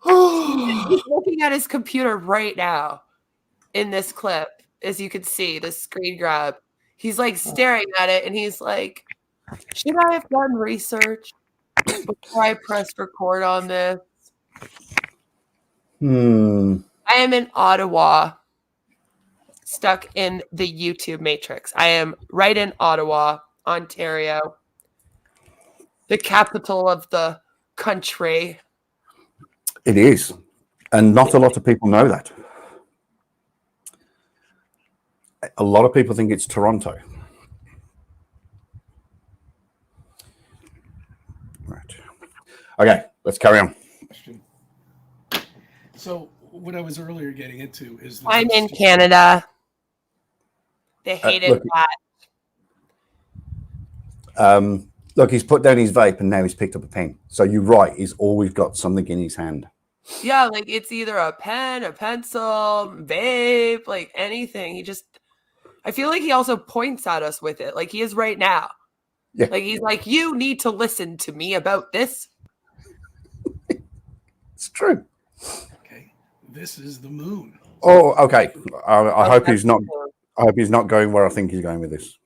He's looking at his computer right now in this clip, as you can see, this screen grab. He's like staring at it, and he's like, should I have done research before I pressed record on this? I am in Ottawa, stuck in the YouTube Matrix. I am right in Ottawa, Ontario, the capital of the country. It is. And not a lot of people know that. A lot of people think it's Toronto. Right. Okay, let's carry on. So what I was earlier getting into is I'm in Canada. They hated that. Look, he's put down his vape and now he's picked up a pen. So you're right, he's always got something in his hand. Yeah, like it's either a pen, a pencil, vape, like anything. I feel like he also points at us with it, like he is right now. Yeah. Like he's like, you need to listen to me about this. It's true. Okay, this is the moon. Oh, okay. I hope he's not. I hope he's not going where I think he's going with this.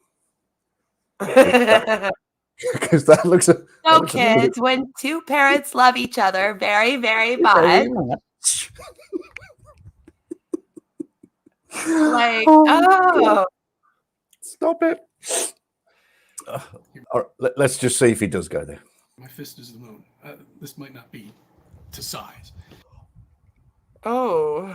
Because that looks. Kids, when two parents love each other very, very much. Like, Stop it. All right, let's just see if he does go there. My fist is the moon. This might not be to size. Oh.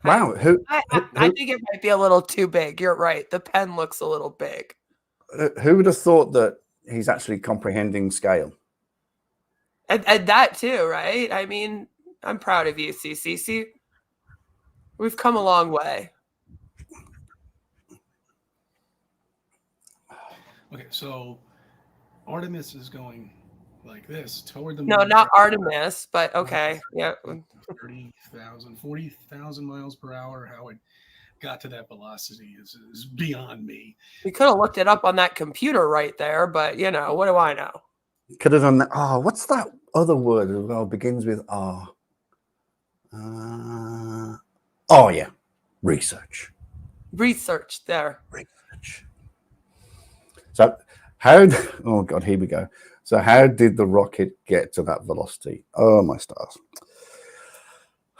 Wow. I think it might be a little too big. You're right. The pen looks a little big. Who would have thought that he's actually comprehending scale? And that too, right? I mean, I'm proud of you, CC. We've come a long way. Okay, so Artemis is going like this toward the moon. No, not Artemis, but okay. Yeah. 30,000, 40,000 miles per hour. How it got to that velocity is beyond me. We could have looked it up on that computer right there, but you know, what do I know? Could have done that. Oh, what's that other word as well? Begins with R. Oh, yeah. Research. Research there. Research. So, oh, God, here we go. So, how did the rocket get to that velocity? Oh, my stars.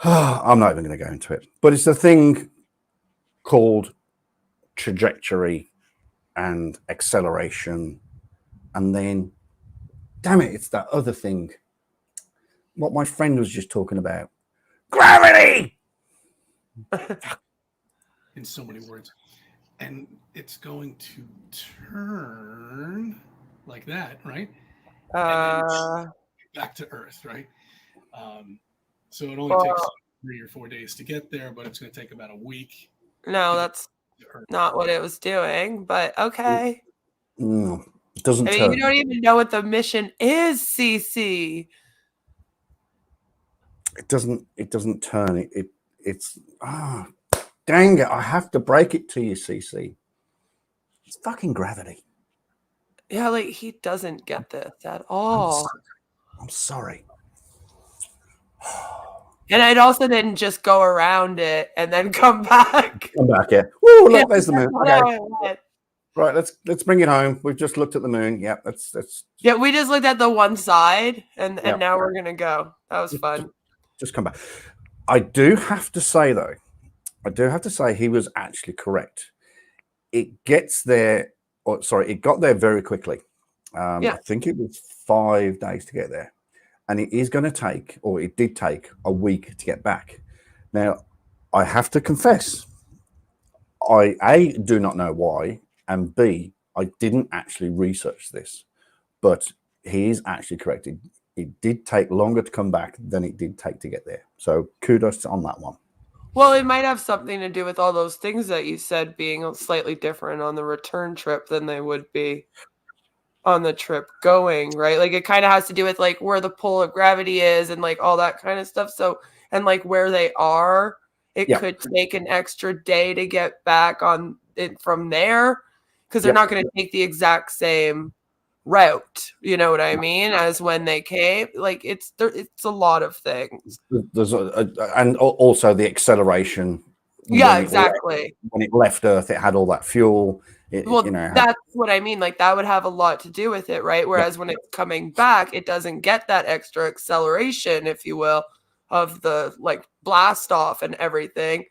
I'm not even going to go into it. But it's a thing called trajectory and acceleration. And then, damn it, it's that other thing. What my friend was just talking about. Gravity! In so many words. And it's going to turn like that, right? Back to Earth, right? So it only takes 3 or 4 days to get there, but it's going to take about a week. No, that's not what it was doing, but okay. No, it doesn't turn. You don't even know what the mission is, CC. It doesn't turn. It's dang it, I have to break it to you, CC. It's fucking gravity. Yeah, like he doesn't get this at all. I'm sorry. And it also didn't just go around it and then come back. Come back here. Woo, look, there's the moon. Okay. Right, let's bring it home. We've just looked at the moon. Yeah, that's yeah, we just looked at the one side and now we're gonna go. That was fun. Just come back. I do have to say though, he was actually correct. It gets there, it got there very quickly. I think it was 5 days to get there. And it is going to take, or it did take, a week to get back. Now, I have to confess, I A, do not know why, and B, I didn't actually research this, but he is actually correct. It did take longer to come back than it did take to get there. So kudos on that one. Well, it might have something to do with all those things that you said being slightly different on the return trip than they would be on the trip going, right? Like it kind of has to do with like where the pull of gravity is and like all that kind of stuff. So, and like where they are, it could take an extra day to get back on it from there because they're not going to take the exact same route, you know what I mean, as when they came. Like it's a lot of things. There's and also the acceleration. Yeah, exactly. When it left Earth, it had all that fuel. That's what I mean. Like that would have a lot to do with it, right? Whereas when it's coming back, it doesn't get that extra acceleration, if you will, of the like blast off and everything.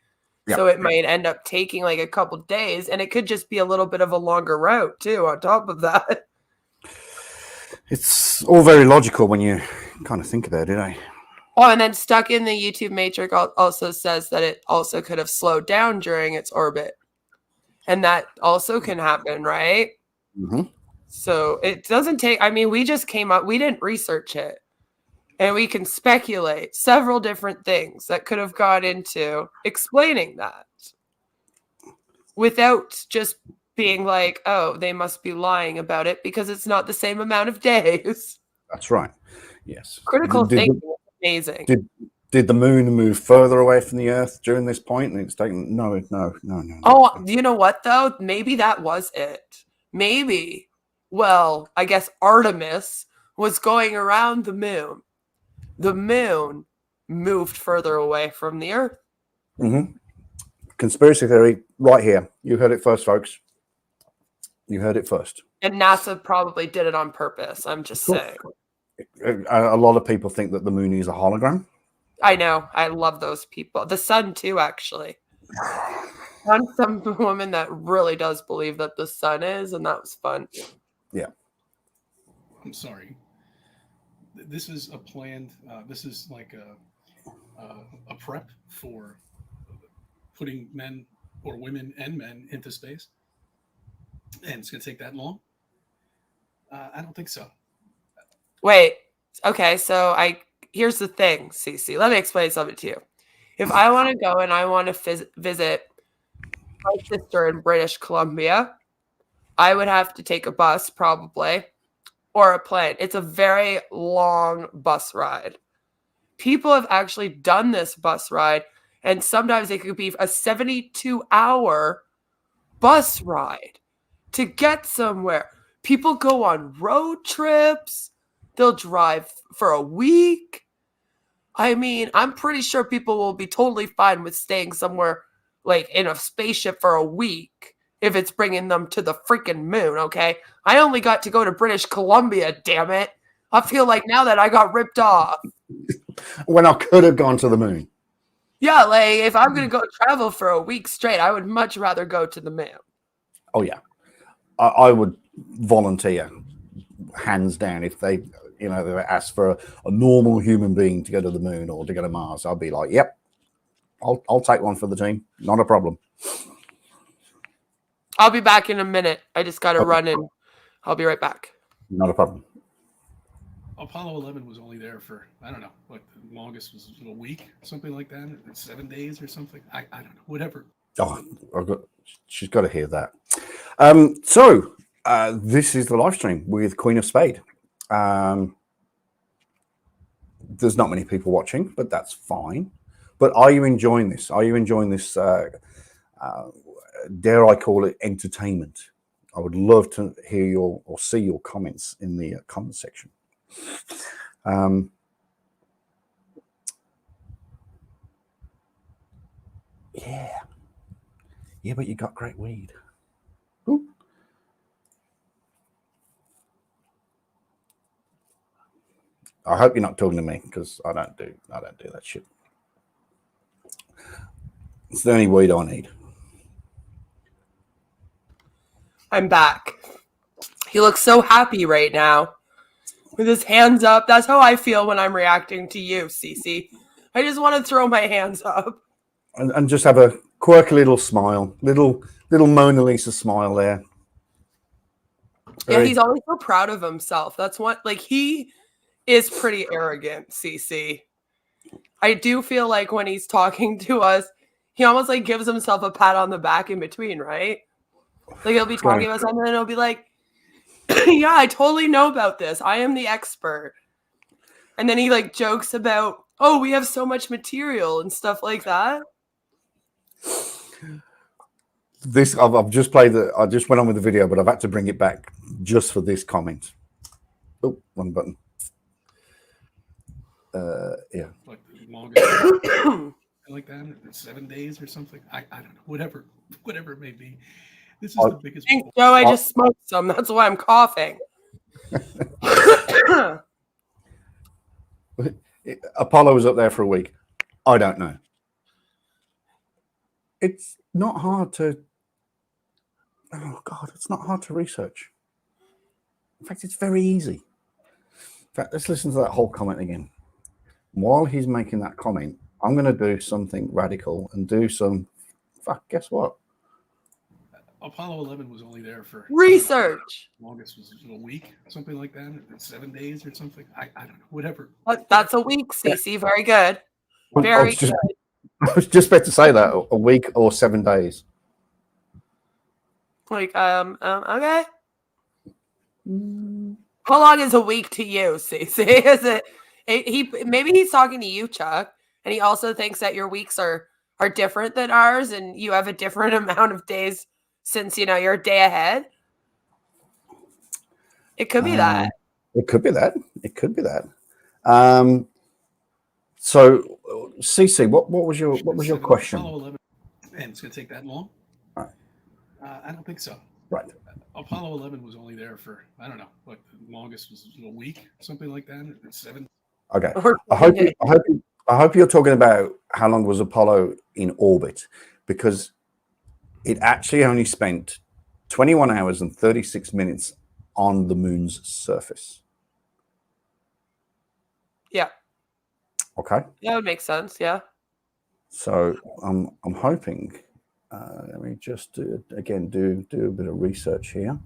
Yep. So it might end up taking like a couple days, and it could just be a little bit of a longer route too. On top of that, it's all very logical when you kind of think about it, eh? Oh, and then stuck in the YouTube matrix also says that it also could have slowed down during its orbit. And that also can happen, right? Mm-hmm. So it doesn't take, I mean, we just came up, we didn't research it. And we can speculate several different things that could have gone into explaining that without just being like, oh, they must be lying about it because it's not the same amount of days. That's right. Yes. Critical thinking is amazing. Did the moon move further away from the Earth during this point? And it's taken no. Oh, you know what though? Maybe that was it. Maybe. Well, I guess Artemis was going around the moon. The moon moved further away from the Earth. Mm-hmm. Conspiracy theory, right here. You heard it first, folks. You heard it first. And NASA probably did it on purpose. I'm just saying. A lot of people think that the moon is a hologram. I know. I love those people. The sun, too, actually. I'm some woman that really does believe that the sun is, and that was fun. Yeah. I'm sorry. This is a planned, this is like a prep for putting men or women and men into space, and it's going to take that long. I don't think so. Wait. Okay, so here's the thing, Cece. Let me explain something to you. If I want to go and I want to visit my sister in British Columbia, I would have to take a bus probably or a plane. It's a very long bus ride. People have actually done this bus ride, and sometimes it could be a 72-hour bus ride to get somewhere. People go on road trips. They'll drive for a week. I mean, I'm pretty sure people will be totally fine with staying somewhere like in a spaceship for a week if it's bringing them to the freaking moon, okay? I only got to go to British Columbia, damn it. I feel like now that I got ripped off. When I could have gone to the moon. Yeah, like if I'm going to go travel for a week straight, I would much rather go to the moon. Oh, yeah. I would volunteer, hands down, if they ask for a normal human being to go to the moon or to go to Mars. I'll be like, yep, I'll take one for the team. Not a problem. I'll be back in a minute. I just got to run in. I'll be right back. Not a problem. Apollo 11 was only there for, I don't know, what the longest was a week, something like that, 7 days or something. I don't know, whatever. Oh, she's got to hear that. This is the live stream with Queen of Spade. There's not many people watching, but that's fine. But are you enjoying this? Are you enjoying this, dare I call it, entertainment? I would love to hear or see your comments in the comment section. Yeah, but you got great weed. Ooh. I hope you're not talking to me, because I don't do that shit. It's the only weed I need. I'm back. He looks so happy right now with his hands up. That's how I feel when I'm reacting to you, Cece. I just want to throw my hands up. And just have a quirky little smile, little Mona Lisa smile there. Yeah, he's always so proud of himself. That's what, like, he is pretty arrogant, Cece. I do feel like when he's talking to us, he almost like gives himself a pat on the back in between, right? Like he'll be talking about something and he'll be like, yeah, I totally know about this. I am the expert. And then he like jokes about, oh, we have so much material and stuff like that. This I've just played I just went on with the video, but I've had to bring it back just for this comment. Oh, wrong button. Yeah. Like the longest, like that, 7 days or something. I don't know, whatever it may be. This is the biggest. Thanks, Joe, I just smoked some. That's why I'm coughing. Apollo was up there for a week. I don't know. It's not hard to. Oh God, it's not hard to research. In fact, it's very easy. In fact, let's listen to that whole comment again. While he's making that comment, I'm going to do something radical and do some. Fuck, guess what? Apollo 11 was only there for research. Longest was a week, something like that, 7 days or something. I don't know, whatever. That's a week, Cece. Very good. Very good. I was just about to say that, a week or 7 days. Like, okay. How long is a week to you, Cece? Is it? Maybe he's talking to you, Chuck, and he also thinks that your weeks are different than ours, and you have a different amount of days since you're a day ahead. It could be that. It could be that. It could be that. So, Cece, what was your question? Apollo 11, and it's going to take that long? Right. I don't think so. Right. Apollo 11 was only there for, I don't know, what the longest was a week, something like that, 7. Okay. I hope you're talking about how long was Apollo in orbit, because it actually only spent 21 hours and 36 minutes on the moon's surface. Yeah. Okay. That would make sense. Yeah. So I'm hoping. Let me just do a bit of research here.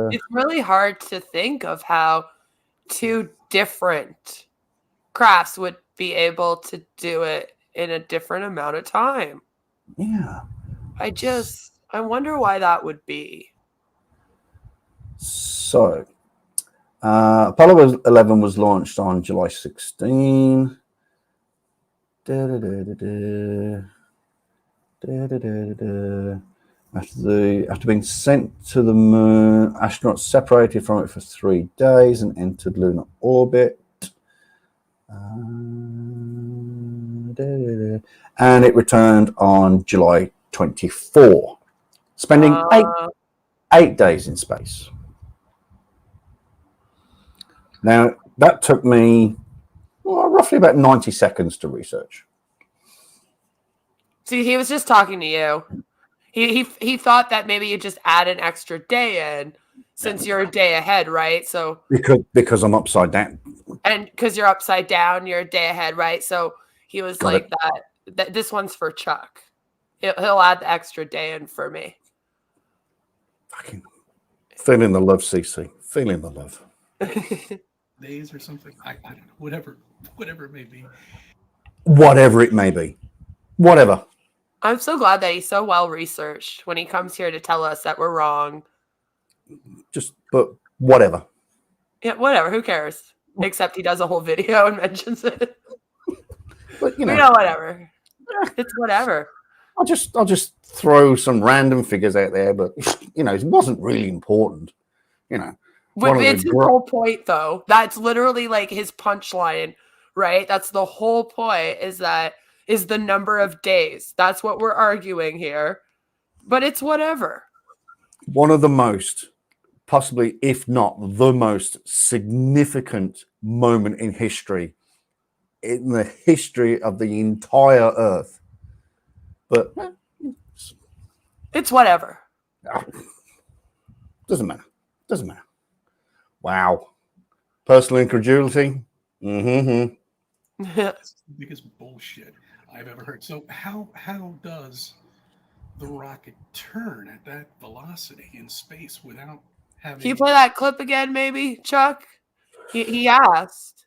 It's really hard to think of how two different crafts would be able to do it in a different amount of time. Yeah. I wonder why that would be. So, Apollo 11 was launched on July 16. After being sent to the moon, astronauts separated from it for 3 days and entered lunar orbit. And it returned on July 24, spending 8 days in space. Now, that took me roughly about 90 seconds to research. See, he was just talking to you. He thought that maybe you just add an extra day in since you're a day ahead, right? So because I'm upside down. And because you're upside down, you're a day ahead, right? So he was Got like it. that this one's for Chuck. He'll add the extra day in for me. Fucking feeling the love, CC. Feeling the love. Days or something. I don't know. Whatever it may be. Whatever it may be. Whatever. I'm so glad that he's so well researched when he comes here to tell us that we're wrong. But whatever. Yeah, whatever. Who cares? Except he does a whole video and mentions it. But you know, whatever. It's whatever. I'll just throw some random figures out there, but it wasn't really important. It's his whole point, though. That's literally like his punchline, right? That's the whole point. Is the number of days. That's what we're arguing here. But it's whatever. One of the most, possibly, if not the most significant moment in history, in the history of the entire Earth. But it's whatever. Doesn't matter. Wow. Personal incredulity. That's the biggest bullshit I've ever heard. So how does the rocket turn at that velocity in space without having... Can you play that clip again, maybe, Chuck? He asked.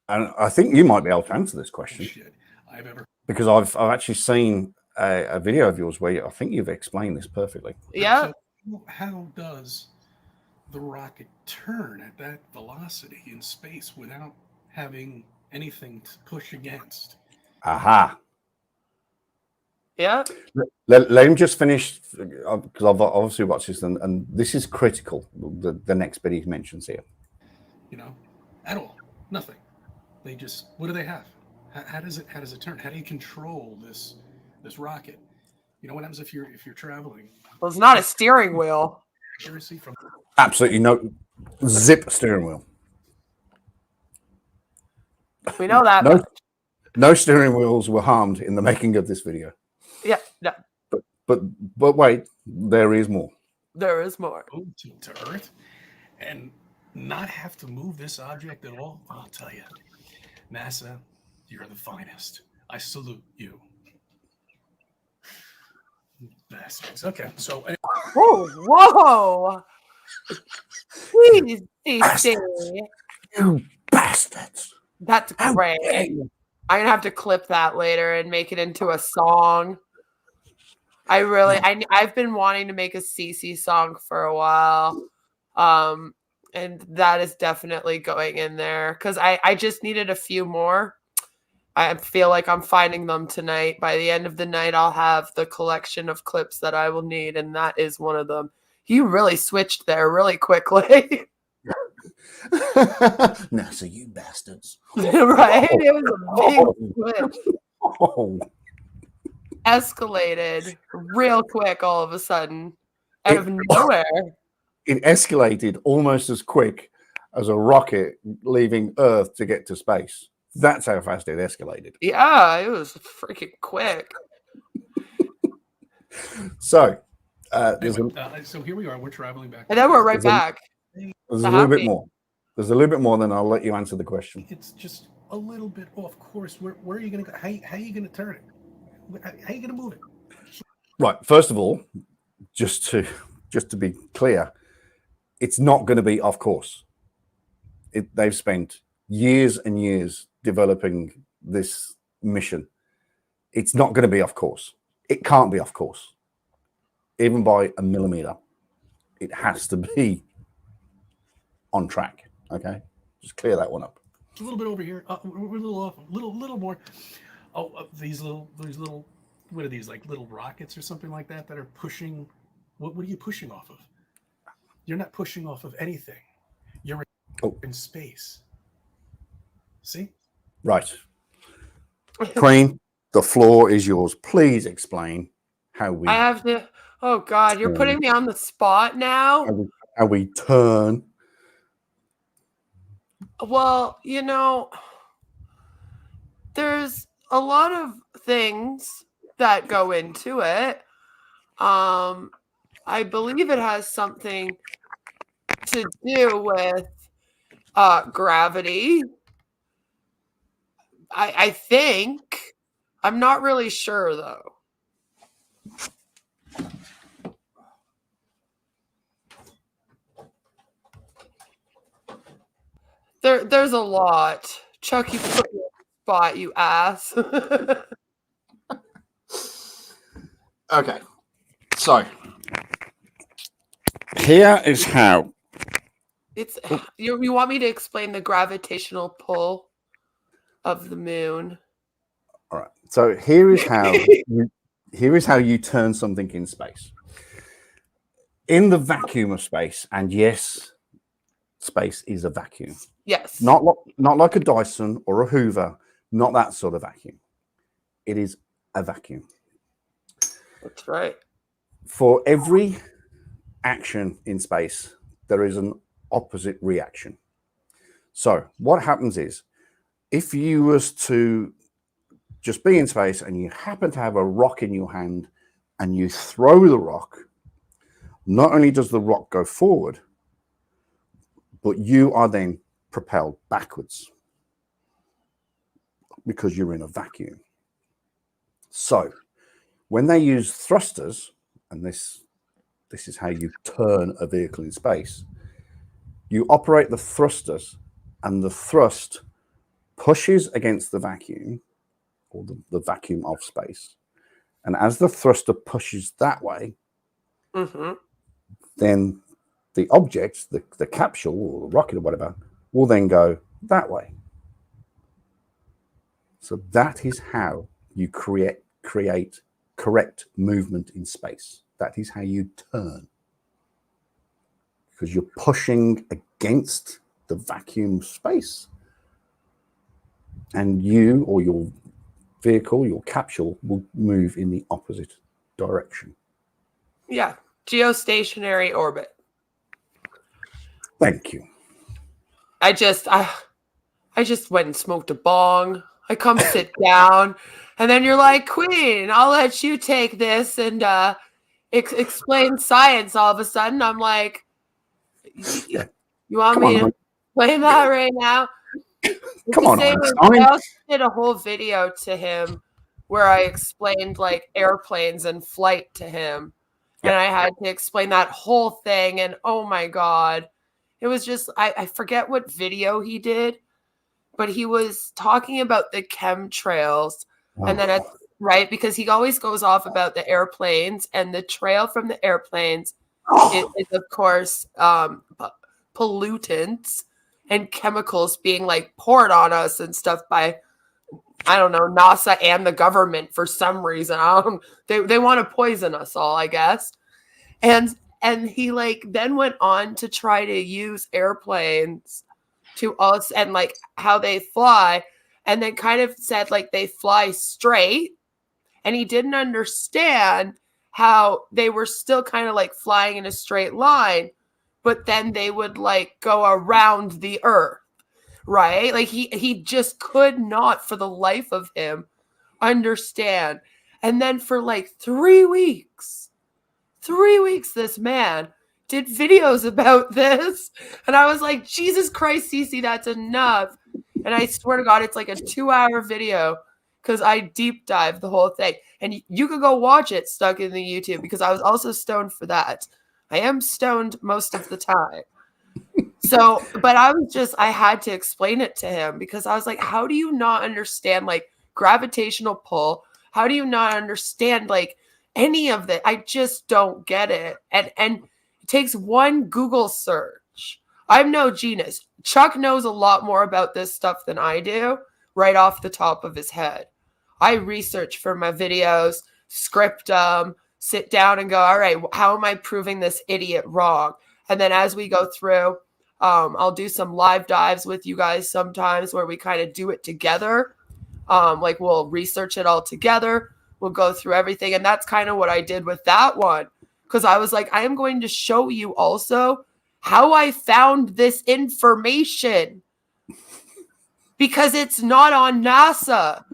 And I think you might be able to answer this question. Because I've actually seen a video of yours where I think you've explained this perfectly. Yeah. So how does the rocket turn at that velocity in space without having anything to push against? Aha. Yeah. Let him just finish, because I've obviously watched this, and this is critical, the next bit he mentions here. At all. Nothing. They just, what do they have? How does it turn? How do you control this rocket? What happens if you're traveling? Well, it's not a steering wheel. Absolutely no zip steering wheel. We know that. No steering wheels were harmed in the making of this video. Yeah. No. But wait, there is more. There is more. To Earth and not have to move this object at all. I'll tell you, NASA, you're the finest. I salute you. Bastards. Okay, so whoa! Please, you bastards! That's great. I'm gonna have to clip that later and make it into a song. I've been wanting to make a CC song for a while, and that is definitely going in there because I just needed a few more. I feel like I'm finding them tonight. By the end of the night, I'll have the collection of clips that I will need, and that is one of them. You really switched there really quickly. NASA, you bastards. Right? It was a big switch. Escalated real quick all of a sudden out of nowhere. It escalated almost as quick as a rocket leaving Earth to get to space. That's how fast it escalated. Yeah, it was freaking quick. So, so here we are. We're traveling back. And then we're right back. There's a little bit more. There's a little bit more, then I'll let you answer the question. It's just a little bit off course. Where are you going to go? How are you going to turn it? How are you going to move it? Right. First of all, just to be clear, it's not going to be off course. They've spent years and years developing this mission. It's not going to be off course. It can't be off course, even by a millimeter. It has to be on track. Okay, just clear that one up. A little bit over here. We're a little off. A little more. Oh, these little. What are these, like little rockets or something like that are pushing? What are you pushing off of? You're not pushing off of anything. You're in space. See? Right. Queen, the floor is yours. Please explain how we. I have to. Oh God, you're putting me on the spot now. How we turn. Well, there's a lot of things that go into it. I believe it has something to do with gravity. I think. I'm not really sure though. There's a lot. Chuck, you put me on the spot, you ass. Okay. So here is how. It's you want me to explain the gravitational pull of the moon? All right. So here is how you turn something in space. In the vacuum of space, and yes, space is a vacuum. Yes. Not like a Dyson or a Hoover, not that sort of vacuum. It is a vacuum. That's right. For every action in space, there is an opposite reaction. So what happens is, if you was to just be in space and you happen to have a rock in your hand and you throw the rock, not only does the rock go forward, but you are then propelled backwards because you're in a vacuum. So when they use thrusters, and this is how you turn a vehicle in space, you operate the thrusters and the thrust pushes against the vacuum, or the vacuum of space. And as the thruster pushes that way, then the object, the capsule or the rocket or whatever, will then go that way. So that is how you create correct movement in space. That is how you turn. Because you're pushing against the vacuum of space. And you or your vehicle, your capsule, will move in the opposite direction. Yeah. Geostationary orbit. Thank you. I just went and smoked a bong. I come sit down, and then you're like, Queen, I'll let you take this and explain science. All of a sudden, I'm like, you want me to explain that right now? Come on, I also did a whole video to him where I explained like airplanes and flight to him. And I had to explain that whole thing. And oh my God, it was just, I forget what video he did, but he was talking about the chemtrails. And then, right, because he always goes off about the airplanes, and the trail from the airplanes is of course, pollutants and chemicals being like poured on us and stuff by, I don't know, NASA and the government for some reason. They want to poison us all, I guess. And he like then went on to try to use airplanes to us and like how they fly, and then kind of said like they fly straight, and he didn't understand how they were still kind of like flying in a straight line, but then they would like go around the earth. Right? Like he just could not for the life of him understand. And then for like 3 weeks, this man did videos about this. And I was like, Jesus Christ, Cece, that's enough. And I swear to God, it's like a 2-hour video because I deep dive the whole thing. And you could go watch it stuck in the YouTube because I was also stoned for that. I am stoned most of the time. So, but I had to explain it to him because I was like, how do you not understand like gravitational pull? How do you not understand like any of that? I just don't get it. And it takes one Google search. I'm no genius. Chuck knows a lot more about this stuff than I do right off the top of his head. I research for my videos, script them, sit down and go, all right, how am I proving this idiot wrong? And then as we go through, I'll do some live dives with you guys sometimes where we kind of do it together. Like we'll research it all together. We'll go through everything. And that's kind of what I did with that one. Because I was like, I am going to show you also how I found this information. Because it's not on NASA.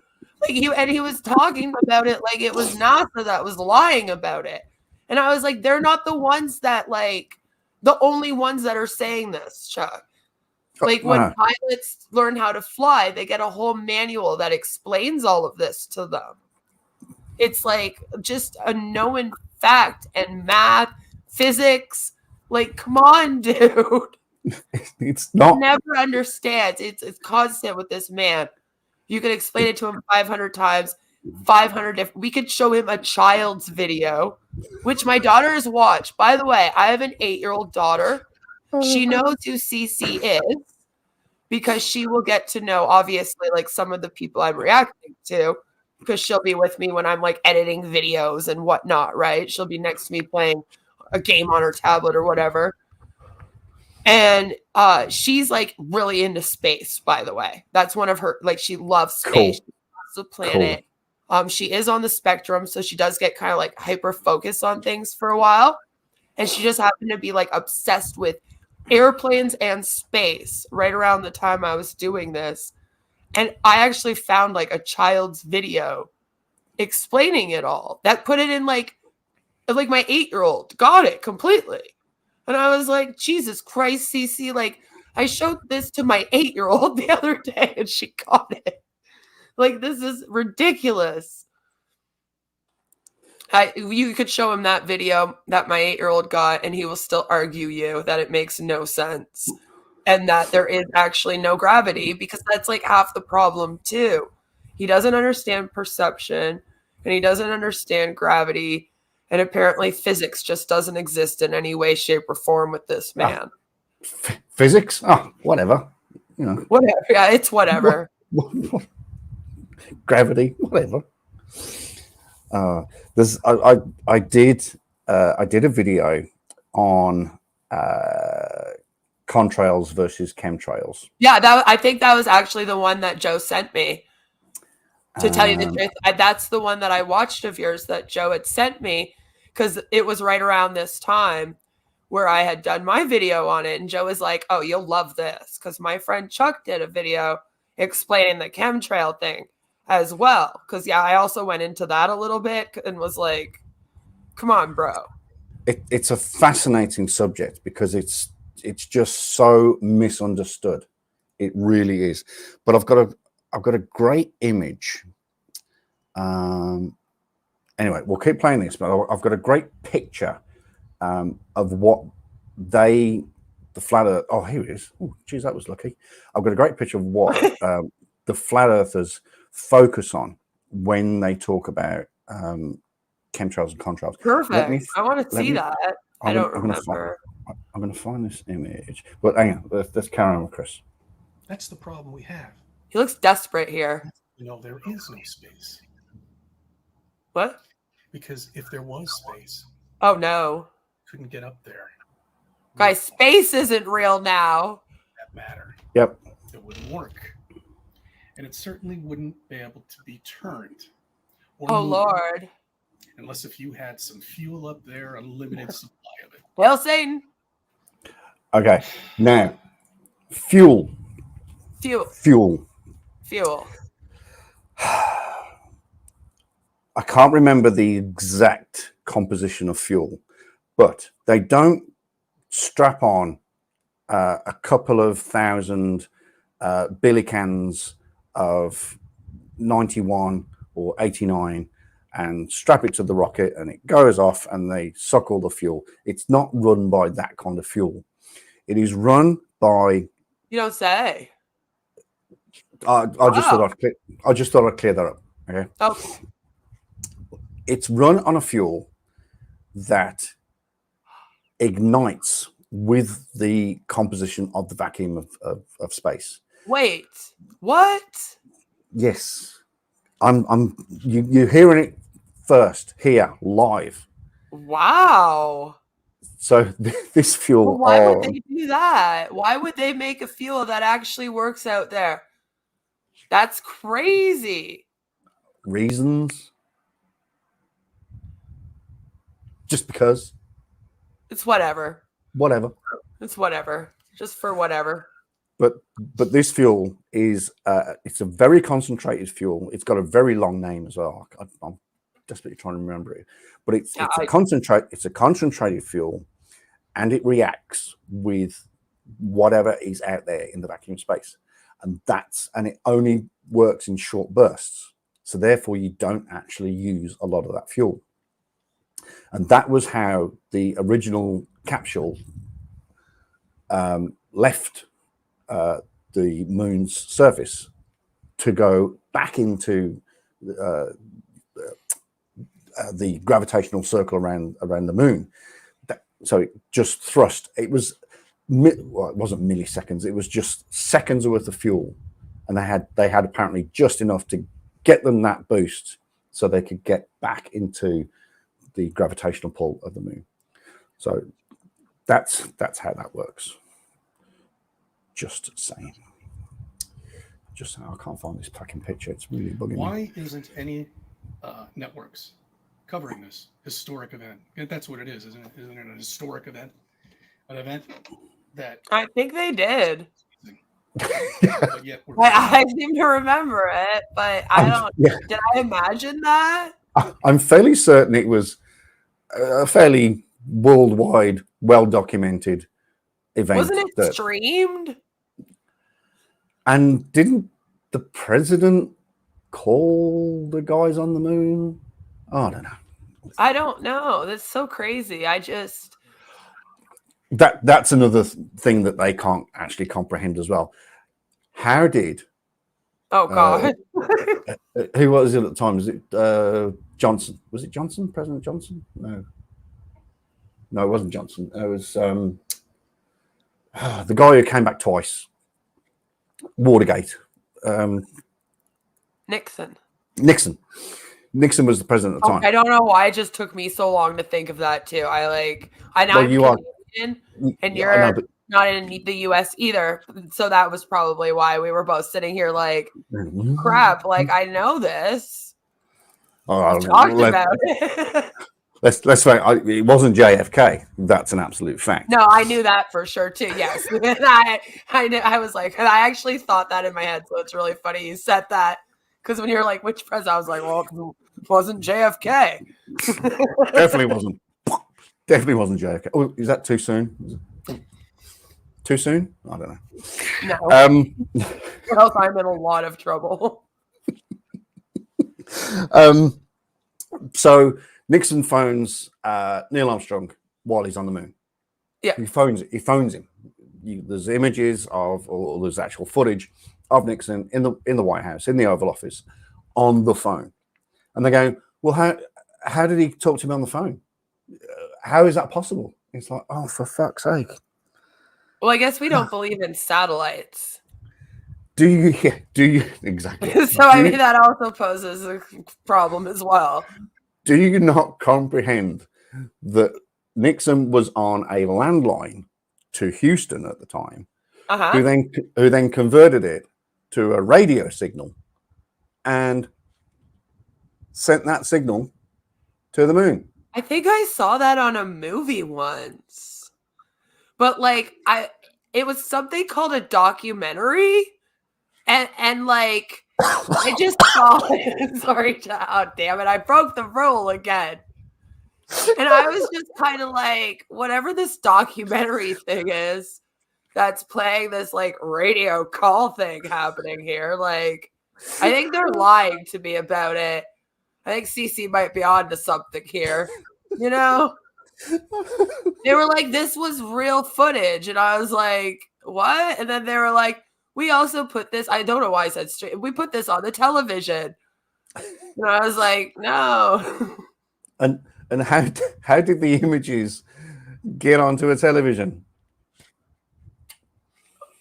Like he was talking about it like it was NASA that was lying about it. And I was like, they're not the ones that like the only ones that are saying this, Chuck. Like when pilots learn how to fly, they get a whole manual that explains all of this to them. It's like just a known fact and math, physics. Like, come on, dude. It's not. He never understands. It's constant with this man. You could explain it to him 500 times, 500 different. We could show him a child's video, which my daughter has watched. By the way, I have an 8-year-old daughter. She knows who CC is because she will get to know, obviously, like some of the people I'm reacting to because she'll be with me when I'm like editing videos and whatnot, right? She'll be next to me playing a game on her tablet or whatever. And she's like really into space, by the way. That's one of her, like she loves space. Cool. She loves the planet. Cool. She is on the spectrum, so she does get kind of like hyper focused on things for a while. And she just happened to be like obsessed with airplanes and space right around the time I was doing this. And I actually found like a child's video explaining it all. That put it in like my 8-year-old got it completely. And I was like, Jesus Christ, Cece, like I showed this to my 8-year-old the other day and she got it. Like, this is ridiculous. You could show him that video that my 8-year-old got and he will still argue you that it makes no sense and that there is actually no gravity because that's like half the problem too. He doesn't understand perception and he doesn't understand gravity. And apparently physics just doesn't exist in any way, shape, or form with this man. Physics? Oh, whatever. You know. Whatever. Yeah, it's whatever. Gravity, whatever. I did a video on contrails versus chemtrails. Yeah, I think that was actually the one that Joe sent me. To tell you the truth, that's the one that I watched of yours that Joe had sent me. Because it was right around this time where I had done my video on it. And Joe was like, oh, you'll love this. Because my friend Chuck did a video explaining the chemtrail thing as well. Because, yeah, I also went into that a little bit and was like, come on, bro. It's a fascinating subject because it's just so misunderstood. It really is. But I've got a great image. Anyway, we'll keep playing this, but I've got a great picture of what the flat earth. Oh, here it is. Oh, geez, that was lucky. I've got a great picture of what the flat earthers focus on when they talk about chemtrails and contrails. Perfect. I want to see that. I don't remember. I'm going to find this image. But hang on, let's carry on with Chris. That's the problem we have. He looks desperate here. You know, there is no space. What? Because if there was space, oh no, couldn't get up there. Guys, space isn't real now. That matter. Yep. It wouldn't work, and it certainly wouldn't be able to be turned. Or moved, Lord! Unless if you had some fuel up there, unlimited supply of it. Well, Satan. Okay, now fuel. I can't remember the exact composition of fuel, but they don't strap on a couple of thousand billy cans of 91 or 89 and strap it to the rocket, and it goes off and they suck all the fuel. It's not run by that kind of fuel. It is run by... You don't say. I just thought I'd clear that up. Okay. Oh. It's run on a fuel that ignites with the composition of the vacuum of space. Wait, what? Yes, you're hearing it first here live. Wow. So this fuel. Well, why would they do that? Why would they make a fuel that actually works out there? That's crazy. Reasons? Just because? It's whatever. Whatever. It's whatever. Just for whatever. But this fuel is it's a very concentrated fuel. It's got a very long name as well. I'm desperately trying to remember it. But it's a concentrated fuel, and it reacts with whatever is out there in the vacuum space. And it only works in short bursts. So therefore you don't actually use a lot of that fuel. And that was how the original capsule left the moon's surface to go back into the gravitational circle around the moon. So it just thrust. It was, well, it wasn't milliseconds. It was just seconds worth of fuel, and they had apparently just enough to get them that boost, so they could get back into the gravitational pull of the moon. So that's how that works. Just saying. I can't find this fucking picture. It's really bugging me. Why isn't any networks covering this historic event? That's what it is, isn't it? Isn't it an historic event? An event that I think they did. but yet I seem to remember it, but I don't. Yeah. Did I imagine that? I'm fairly certain it was a fairly worldwide, well-documented event. Wasn't it streamed? And didn't the president call the guys on the moon? Oh, I don't know. I don't know. That's so crazy. That's another thing that they can't actually comprehend as well. How did... Oh, God. Who was it at the time? Was it Johnson? Was it Johnson? President Johnson? No, it wasn't Johnson. It was the guy who came back twice. Watergate. Nixon. Nixon was the president at the time. I don't know why it just took me so long to think of that too. I know you are Canadian, and you're not in the U.S. either, so that was probably why we were both sitting here like, crap. Like I know this. Talked about it. Let's say it wasn't JFK. That's an absolute fact. No, I knew that for sure too. Yes, I was like, and I actually thought that in my head. So it's really funny you said that, because when you're like, which president? I was like, well, it wasn't JFK. Definitely wasn't. Definitely wasn't JFK. Oh, is that too soon? Too soon? I don't know. No. Or else I'm in a lot of trouble. So Nixon phones Neil Armstrong while he's on the moon. Yeah, he phones him. There's images of, or there's actual footage of Nixon in the White House, in the Oval Office, on the phone, and they're going, well, how did he talk to me on the phone? How is that possible? It's like, oh, for fuck's sake. Well, I guess we don't believe in satellites. Do you? Exactly. So I mean, that also poses a problem as well. Do you not comprehend that Nixon was on a landline to Houston at the time, who then converted it to a radio signal and sent that signal to the moon? I think I saw that on a movie once, but like it was something called a documentary, and like I just saw it. Sorry, oh damn it, I broke the rule again. And I was just kind of like, whatever this documentary thing is that's playing this like radio call thing happening here. Like, I think they're lying to me about it. I think CC might be on to something here. You know? They were like, this was real footage. And I was like, what? And then they were like, we also put this, I don't know why I said straight, we put this on the television. And I was like, no. And how did the images get onto a television?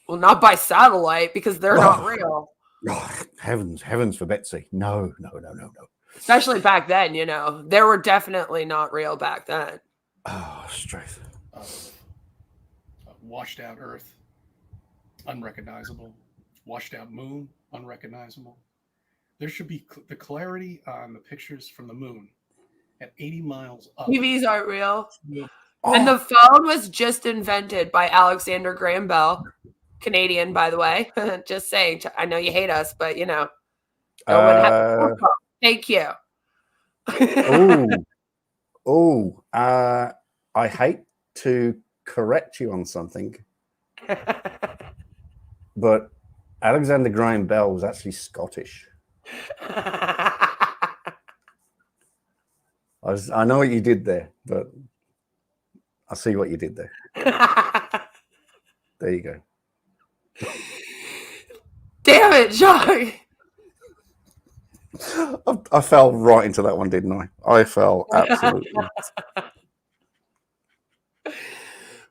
Well, not by satellite because they're not real. Oh, heavens for Betsy. No. Especially back then, you know. They were definitely not real back then. Oh, stress. Washed out Earth, unrecognizable. Washed out moon, unrecognizable. There should be the clarity on the pictures from the moon at 80 miles up. TVs aren't real. Oh. And the phone was just invented by Alexander Graham Bell. Canadian, by the way. Just saying. I know you hate us, but you know. No one has a phone call. Thank you. I hate to correct you on something, but Alexander Graham Bell was actually Scottish. I know what you did there, but I see what you did there. There you go. Damn it, John. I fell right into that one, didn't I? I fell absolutely.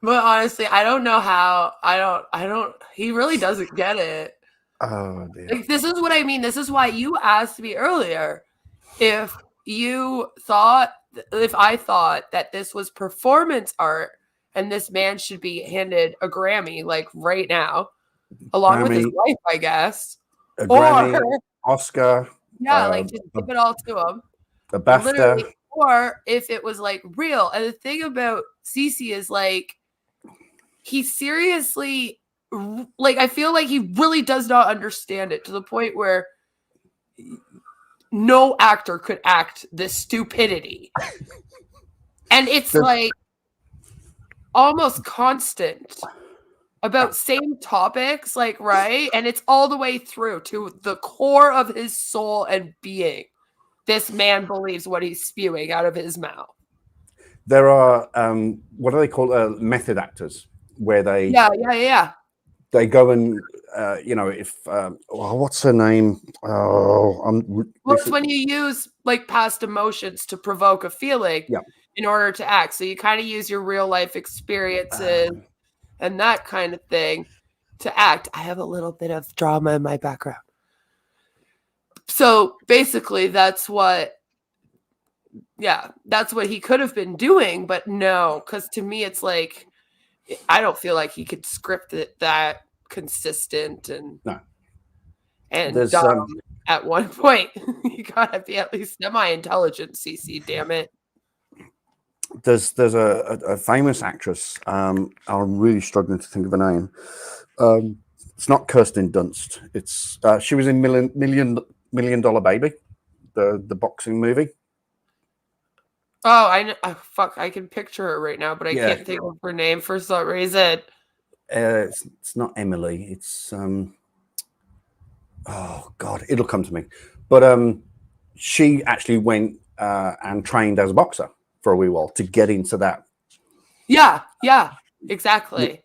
But honestly, I don't know how. I don't. He really doesn't get it. Oh dear. Like, this is what I mean. This is why you asked me earlier if I thought that this was performance art and this man should be handed a Grammy like right now, along with his wife, I guess. A Grammy, Oscar. Yeah, like just give it all to him. A BAFTA. Literally, or if it was like real. And the thing about Cece is like, he seriously, like, I feel like he really does not understand it to the point where no actor could act this stupidity. And it's like almost constant about same topics, like, right? And it's all the way through to the core of his soul and being. This man believes what he's spewing out of his mouth. There are, what do they call method actors, where they they go and if what's her name? It's when you use like past emotions to provoke a feeling in order to act. So you kind of use your real life experiences and that kind of thing to act. I have a little bit of drama in my background. So basically that's what he could have been doing, but no, because to me it's like, I don't feel like he could script it that consistent and dumb. At one point. You gotta be at least semi-intelligent, CC, damn it. There's a famous actress. I'm really struggling to think of her name. It's not Kirsten Dunst. It's she was in Million Dollar Baby, the boxing movie. Oh, I know. Oh, fuck, I can picture her right now, but I can't think of her name for some reason. It's not Emily. It's oh god, it'll come to me. But she actually went and trained as a boxer for a wee while to get into that. Yeah, exactly.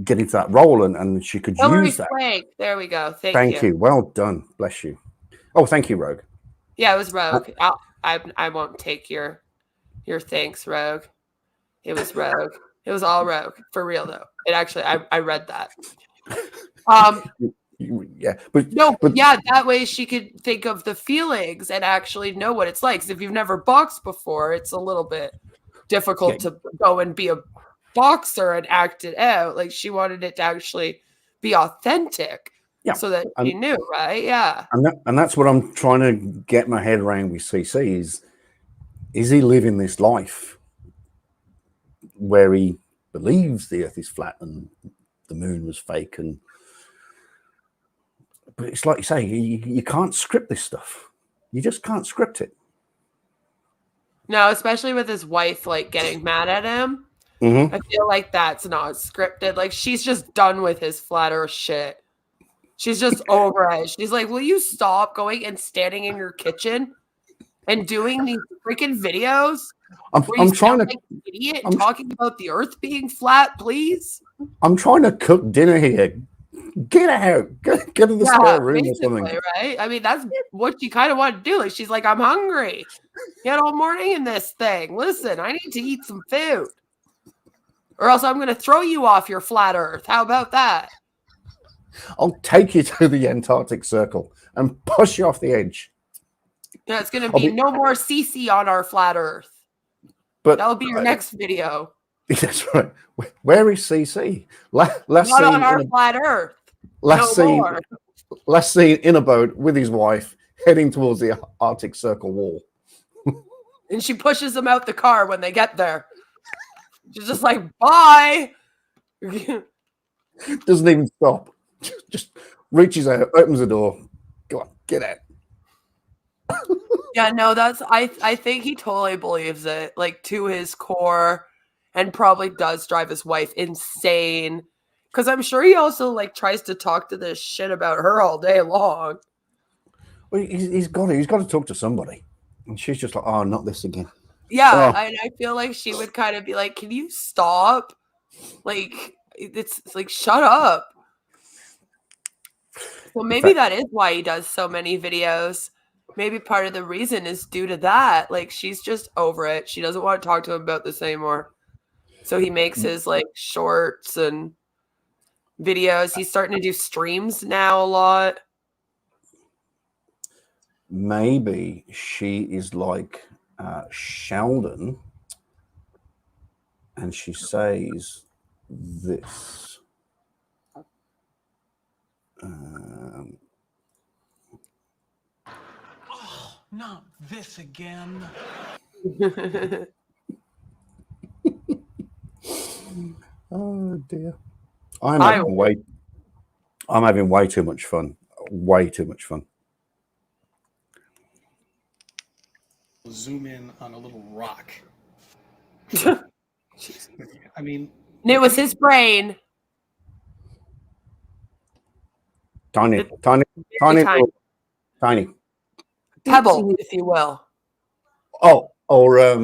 Get into that role, and she could use that. There we go. Thank you. Well done. Bless you. Oh, thank you, Rogue. Yeah, it was Rogue. I won't take your thanks, Rogue. It was Rogue. It was all Rogue, for real though. It actually, I read that. That way she could think of the feelings and actually know what it's like. 'Cause if you've never boxed before, it's a little bit difficult to go and be a boxer and act it out. Like, she wanted it to actually be authentic. Yeah, so that he knew, right? Yeah, and that's what I'm trying to get my head around with CC is he living this life where he believes the Earth is flat and the moon was fake, but it's like you say, you can't script this stuff. You just can't script it. No, especially with his wife like getting mad at him. Mm-hmm. I feel like that's not scripted. Like she's just done with his flat earth shit. She's just over it. She's like, will you stop going and standing in your kitchen and doing these freaking videos? I'm trying to like an idiot and talking about the earth being flat, please. I'm trying to cook dinner here. Get out. Get to the spare room or something. Right? I mean, that's what you kind of want to do. Like she's like, I'm hungry. You had all morning in this thing. Listen, I need to eat some food. Or else I'm going to throw you off your flat earth. How about that? I'll take you to the Antarctic Circle and push you off the edge. Yeah, it's going to be no more CC on our flat earth. But that'll be your next video. That's right. Where is CC? Last Not seen on our flat earth. Last seen in a boat with his wife heading towards the Arctic Circle wall. And she pushes him out the car when they get there. She's just like, bye. Doesn't even stop. Just reaches out, opens the door. Go on, get out. Yeah, no, I think he totally believes it, like to his core, and probably does drive his wife insane. Because I'm sure he also like tries to talk to this shit about her all day long. Well, he's got to talk to somebody, and she's just like, "Oh, not this again." Yeah, and I feel like she would kind of be like, "Can you stop? Like, it's like, shut up." Well, maybe that is why he does so many videos. Maybe part of the reason is due to that. Like, she's just over it. She doesn't want to talk to him about this anymore. So he makes his like shorts and videos. He's starting to do streams now a lot. Maybe she is like Sheldon, and she says this. Oh, not this again. Oh dear. I'm having way too much fun. Way too much fun. Zoom in on a little rock. I mean, and it was his brain. Tiny Pebble, if you will. Or a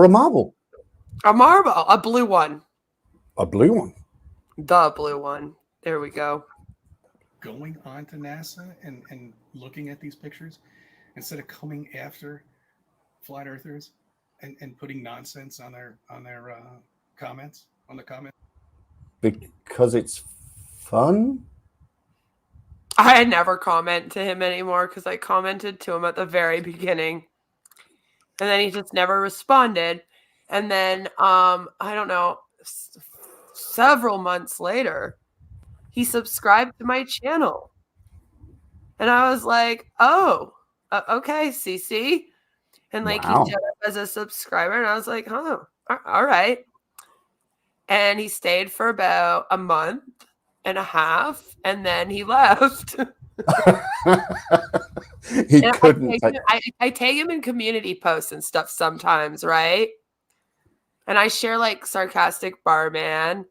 marble. A marble, a blue one. A blue one. The blue one. There we go. Going on to NASA and looking at these pictures instead of coming after flat earthers and putting nonsense on their comments on the comments. Because it's fun. I never comment to him anymore because I commented to him at the very beginning. And then he just never responded. And then, I don't know, several months later, he subscribed to my channel. And I was like, oh, okay, CC. And like he showed up as a subscriber. And I was like, oh, all right. And he stayed for about a month and a half, and then he left. He couldn't. I tag him in community posts and stuff sometimes, right? And I share like sarcastic barman.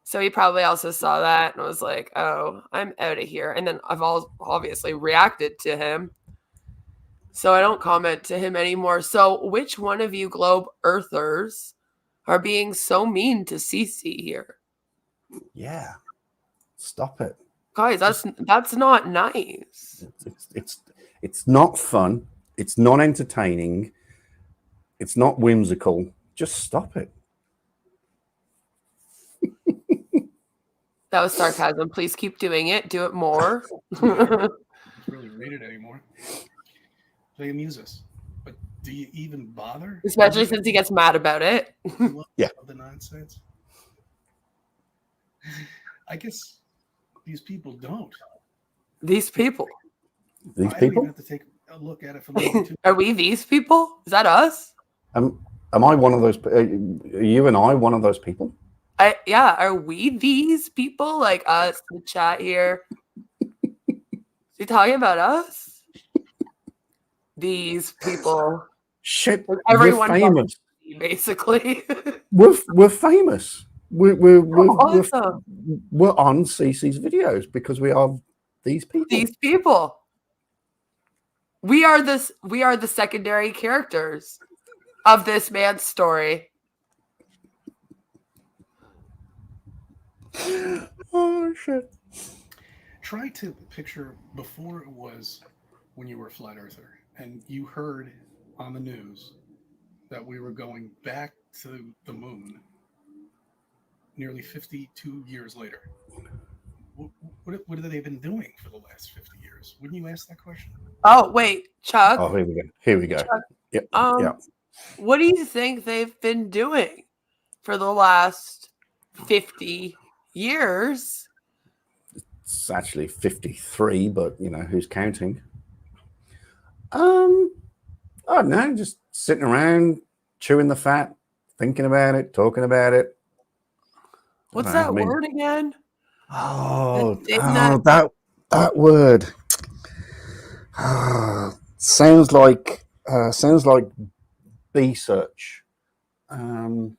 So he probably also saw that and was like, oh, I'm out of here. And then I've obviously reacted to him. So I don't comment to him anymore. So which one of you globe earthers are being so mean to CC here? Yeah. Stop it. Guys, that's not nice. It's not fun. It's not entertaining. It's not whimsical. Just stop it. That was sarcasm. Please keep doing it. Do it more. It's really rated anymore. They amuse us. But do you even bother? Especially since he gets mad about it. Yeah. The nonsense. I guess these people don't. These people? These people? Have to take a look at it from the Are we these people? Is that us? Am I one of those? Are you and I one of those people? Yeah. Are we these people? Like us, the chat here? Is he talking about us? these people. Shit, Like, we're everyone famous. basically. We're famous. Awesome. We're on CC's videos because we are these people. These people. We are the secondary characters of this man's story. Oh shit. Try to picture before it was when you were a flat earther and you heard on the news that we were going back to the moon nearly 52 years later. What have they been doing for the last 50 years? Wouldn't you ask that question? Oh, wait, Chuck. Oh, here we go. Chuck, Yep. What do you think they've been doing for the last 50 years? It's actually 53, but you know, who's counting? I don't know, just sitting around, chewing the fat, thinking about it, talking about it. What's that word again? That word. Sounds like bee search. Oh,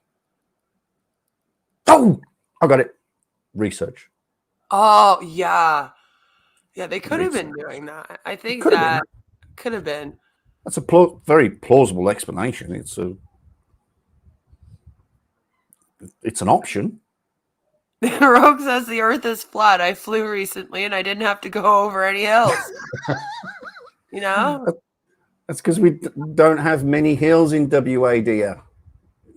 I got it. Research. Oh, yeah. Yeah, they could have been doing that. I think that could have been. That's a very plausible explanation. It's an option. Rogue says the Earth is flat. I flew recently and I didn't have to go over any hills. You know? That's because we don't have many hills in WA, dear.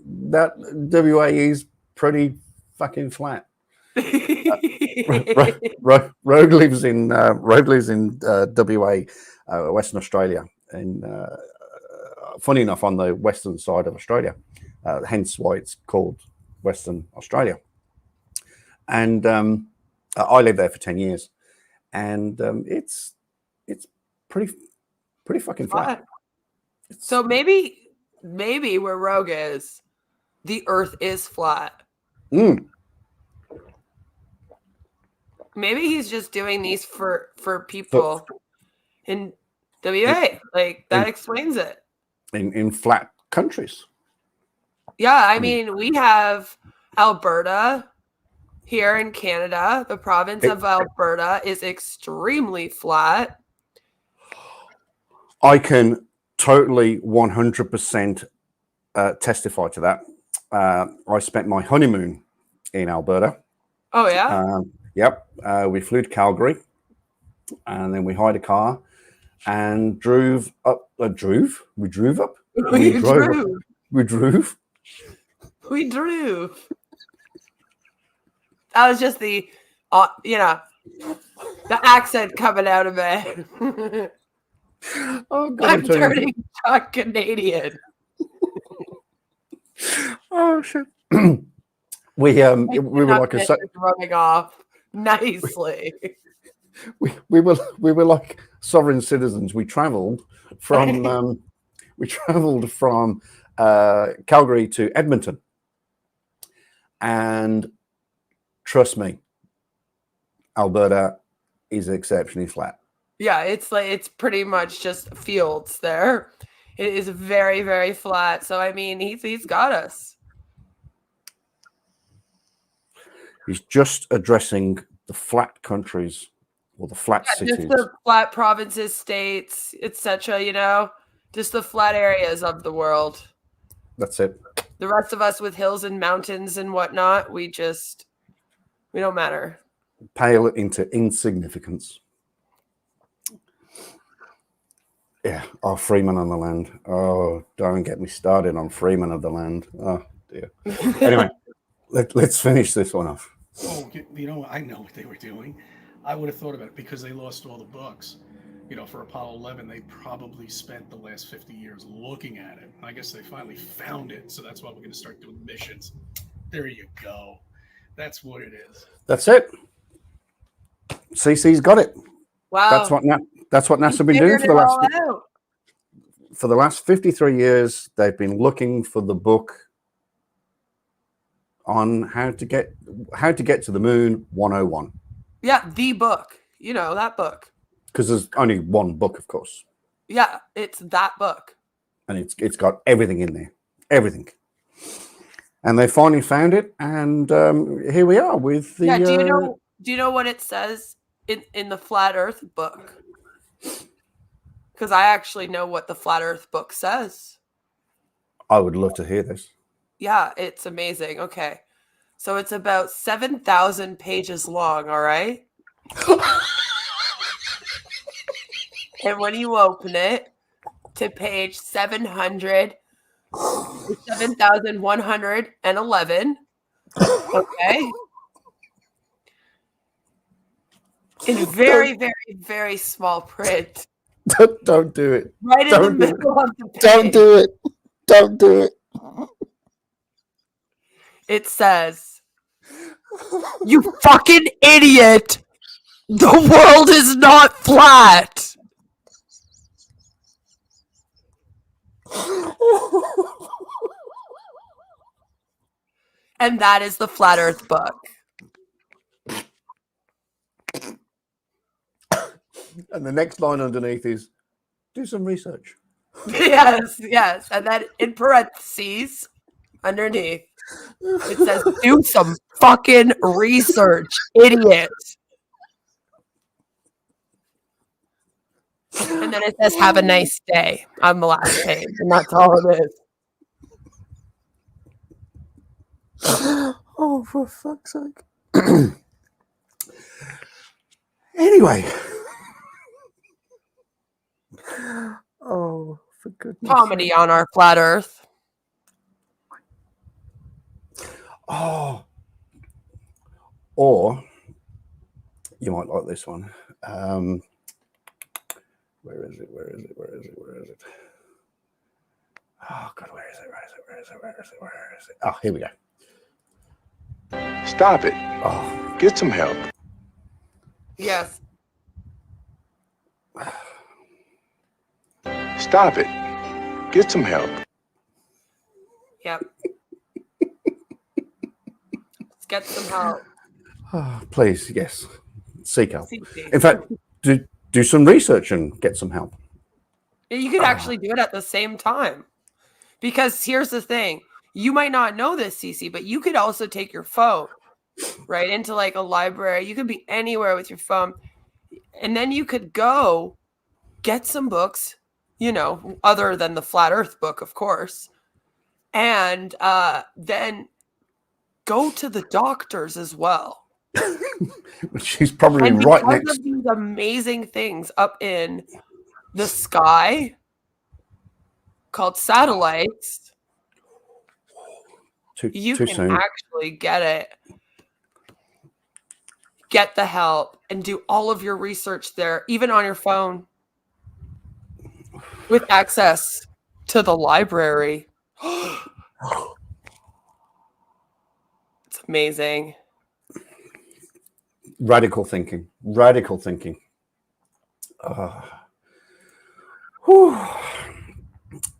That WA is pretty fucking flat. Rogue lives in WA, Western Australia, and funny enough, on the western side of Australia, hence why it's called Western Australia. And I lived there for 10 years, and it's pretty fucking flat. So maybe where Rogue is, the Earth is flat. Maybe he's just doing these for people in WA. Like, that explains it. In flat countries. Yeah, I mean, we have Alberta here in Canada. The province of Alberta is extremely flat. I can totally 100% testify to that. I spent my honeymoon in Alberta. Oh, yeah? Yep. We flew to Calgary, and then we hired a car and drove up. We drove. We drove. That was just the accent coming out of it. Oh, God, I'm turning Chuck Canadian. Oh shit. we were like running off nicely. We were like sovereign citizens. We travelled from Calgary to Edmonton, and trust me, Alberta is exceptionally flat. Yeah, it's pretty much just fields there. It is very, very flat. So I mean, he's got us. He's just addressing the flat countries or the flat cities. Just the flat provinces, states, etc. You know, just the flat areas of the world. That's it. The rest of us with hills and mountains and whatnot, we don't matter. Pale into insignificance. Yeah, Freeman on the land. Oh, don't get me started on Freeman of the land. Oh dear. Anyway, let's finish this one off. Oh, you know, I know what they were doing. I would have thought about it because they lost all the books. You know, for Apollo 11, they probably spent the last 50 years looking at it. I guess they finally found it, so that's why we're going to start doing missions. There you go. That's what it is. That's it. CC's got it. Wow. That's what NASA have been doing for the last 53 years. They've been looking for the book on how to get to the moon 101. Yeah, the book. You know, that book. Because there's only one book, of course. Yeah, it's that book. And it's got everything in there. Everything. And they finally found it, and here we are with the. Yeah, do you know what it says in the Flat Earth book? Because I actually know what the Flat Earth book says. I would love to hear this. Yeah, it's amazing. Okay. So it's about 7,000 pages long, all right? And when you open it to page 7,111, okay? In very, very, very small print. Don't do it. Right in the middle of the page. Don't do it. Don't do it. It says, "You fucking idiot! The world is not flat!" And that is the Flat Earth book. And the next line underneath is, do some research. Yes. And then in parentheses, underneath, it says, "Do some fucking research, idiot." And then it says, "Have a nice day" on the last page. And that's all it is. Oh, for fuck's sake. Anyway. Oh, for goodness Comedy on our Flat Earth. Oh. Or you might like this one. Where is it? Oh God, where is it? Oh, here we go. Stop it. Oh, Get some help. Yes. Stop it. Get some help. Yep. Let's get some help. oh, please, yes. Seek help. CC. In fact, do some research and get some help. You could actually do it at the same time. Because here's the thing. You might not know this, CC, but you could also take your phone, right, into like a library. You could be anywhere with your phone. And then you could go get some books, you know, other than the Flat Earth book, of course. And then go to the doctors as well. She's probably And right because next. of these amazing things up in the sky called satellites, you Too can soon. actually get it, get the help, and do all of your research there, even on your phone, with access to the library. It's amazing. Radical thinking. All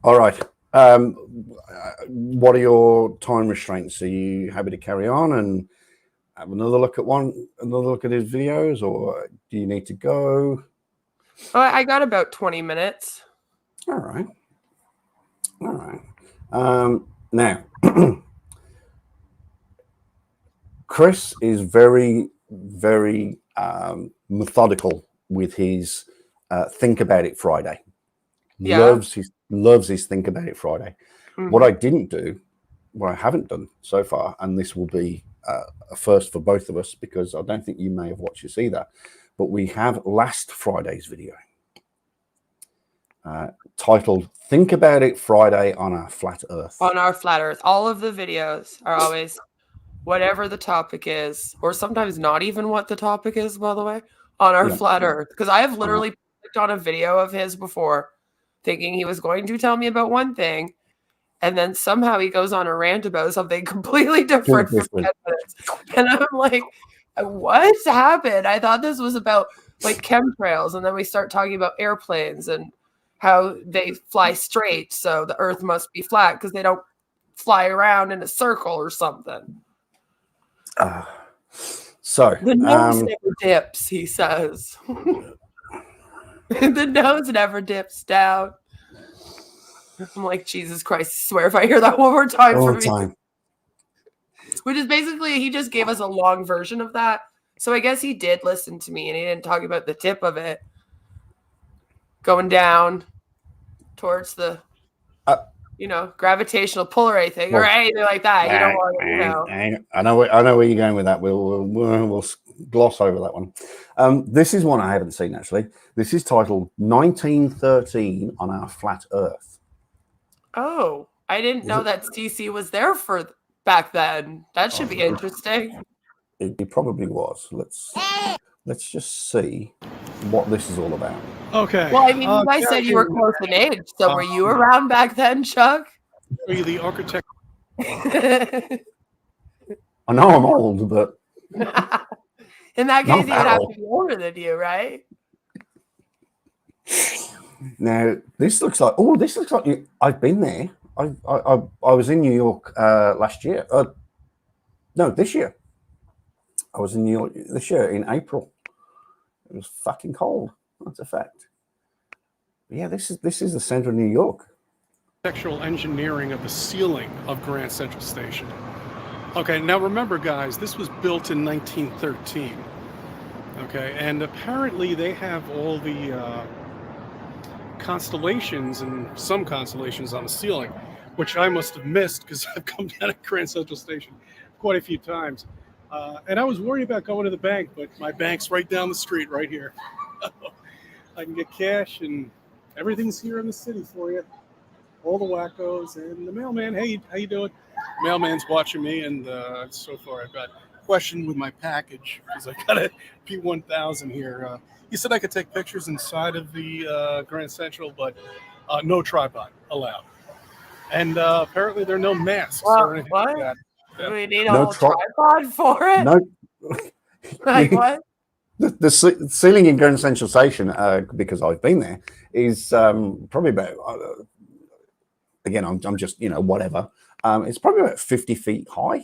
right. What are your time restraints? Are you happy to carry on and have another look at his videos, or do you need to go? I got about 20 minutes. All right. Now, Chris is very, very methodical with his Think About It Friday. Yeah. Loves his Think About It Friday. Mhm. What I haven't done so far, and this will be a first for both of us because I don't think you may have watched this either, but we have last Friday's video titled Think About It Friday on Our Flat Earth. On our Flat Earth. All of the videos are always whatever the topic is, or sometimes not even what the topic is, by the way, on our Flat Earth. Because I have literally clicked on a video of his before thinking he was going to tell me about one thing, and then somehow he goes on a rant about something completely different for 10 minutes. And I'm like, what happened? I thought this was about like chemtrails, and then we start talking about airplanes and how they fly straight, so the Earth must be flat because they don't fly around in a circle or something. So The nose never dips, he says. The nose never dips down. I'm like, Jesus Christ, I swear if I hear that one more time All from the me. time. Which is basically, he just gave us a long version of that. So I guess he did listen to me and he didn't talk about the tip of it going down towards the, gravitational pull or anything or anything like that. You don't want to, I know where you're going with that. We'll gloss over that one. This is one I haven't seen, actually. This is titled 1913 on Our Flat Earth. Oh, I didn't know that CC was there for back then. That should be interesting. It probably was. Let's just see what this is all about. Okay. Well, I mean, you guys said you were close in age, so were you around back then, Chuck? Are you the architect? I know I'm old, but in that case, he would have old. to be older than you, right? Now this looks like I've been there. I was in New York last year. No, this year. I was in New York this year in April. It was fucking cold. That's a fact. But yeah, this is the center of New York. Architectural engineering of the ceiling of Grand Central Station. Okay, now remember, guys, this was built in 1913. Okay, and apparently they have all the constellations and some constellations on the ceiling, which I must have missed because I've come down at Grand Central Station quite a few times. And I was worried about going to the bank, but my bank's right down the street, right here. I can get cash and everything's here in the city for you. All the wackos and the mailman. Hey, how you doing? Mailman's watching me, and so far I've got a question with my package because I got a P1000 here. He said I could take pictures inside of the Grand Central, but no tripod allowed. And apparently there are no masks or anything like that. Do we need a whole tripod for it? No. Like what? The ceiling in Grand Central Station, because I've been there, is probably about. Again, I'm just whatever. It's probably about 50 feet high.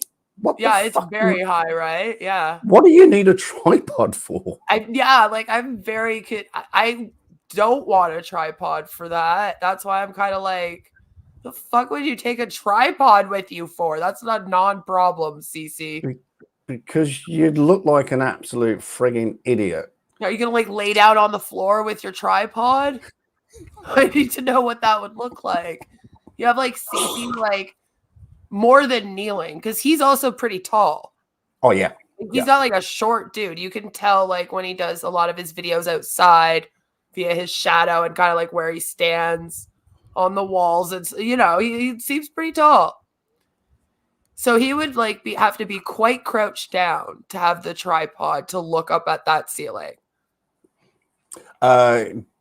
It's very high, right? Yeah. What do you need a tripod for? I'm very. I don't want a tripod for that. That's why I'm kind of like, the fuck would you take a tripod with you for? That's not a non-problem, CC. Because you'd look like an absolute frigging idiot. Are you gonna lay down on the floor with your tripod? I need to know what that would look like. You have CC more than kneeling because he's also pretty tall. Oh yeah. He's not a short dude. You can tell when he does a lot of his videos outside via his shadow and kind of where he stands on the walls. It's he seems pretty tall. So he would have to be quite crouched down to have the tripod to look up at that ceiling.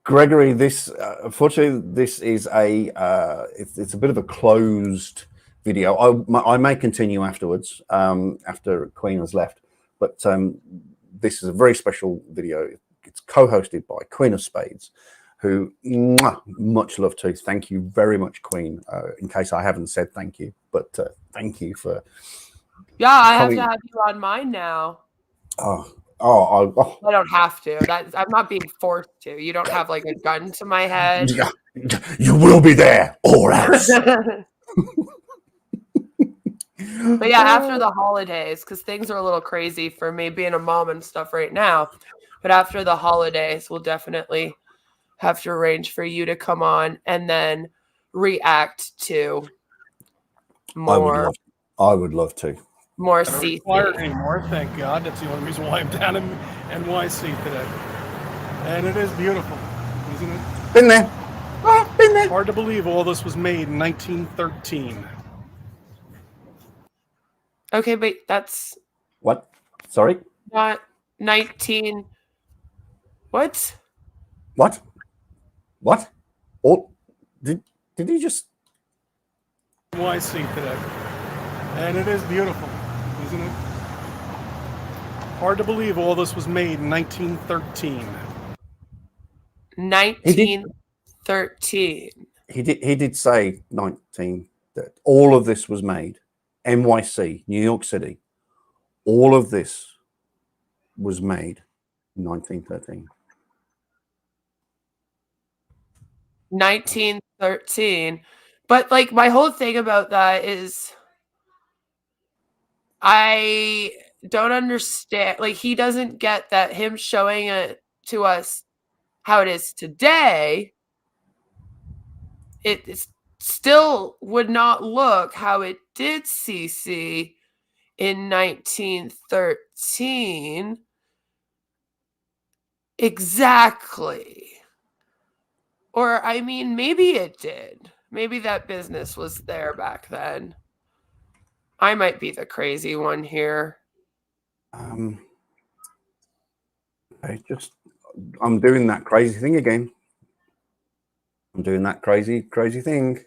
Gregory, this unfortunately this is it's a bit of a closed video. I may continue afterwards after Queen has left, but this is a very special video. It's co-hosted by Queen of Spades, who much love to. Thank you very much, Queen. In case I haven't said thank you, but thank you for. Yeah, I have to have you on mine now. I don't have to. I'm not being forced to. You don't have a gun to my head. You will be there, or else. But yeah, after the holidays, because things are a little crazy for me being a mom and stuff right now. But after the holidays, we'll definitely have to arrange for you to come on and then react to more. I would love to. More Not CC. required anymore, thank God. That's the only reason why I'm down in NYC today. And it is beautiful, isn't it? Been there. Been there. Hard to believe all this was made in 1913. Okay, but that's What? Sorry? not 19. What? What? What? Oh, did he just? NYC today. And it is beautiful, isn't it? Hard to believe all this was made in 1913. 1913. He did say 19. That all of this was made. NYC, New York City. All of this was made in 1913. 1913. But like my whole thing about that is I don't understand. Like he doesn't get that him showing it to us how it is today, it still would not look how it did CC in 1913 exactly. Or I mean, maybe it did. Maybe that business was there back then. I might be the crazy one here. I'm doing that crazy thing again. I'm doing that crazy thing.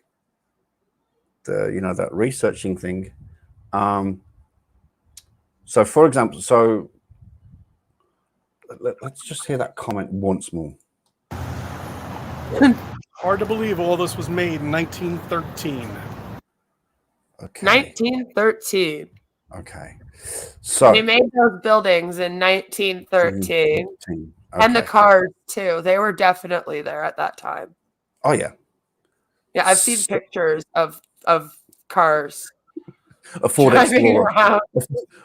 That researching thing. So for example, let's just hear that comment once more. Hard to believe all this was made in 1913. Okay. 1913. Okay. So they made those buildings in 1913. Okay. And the cars too. They were definitely there at that time. Oh yeah. Yeah, I've seen pictures of cars. A Ford Explorer.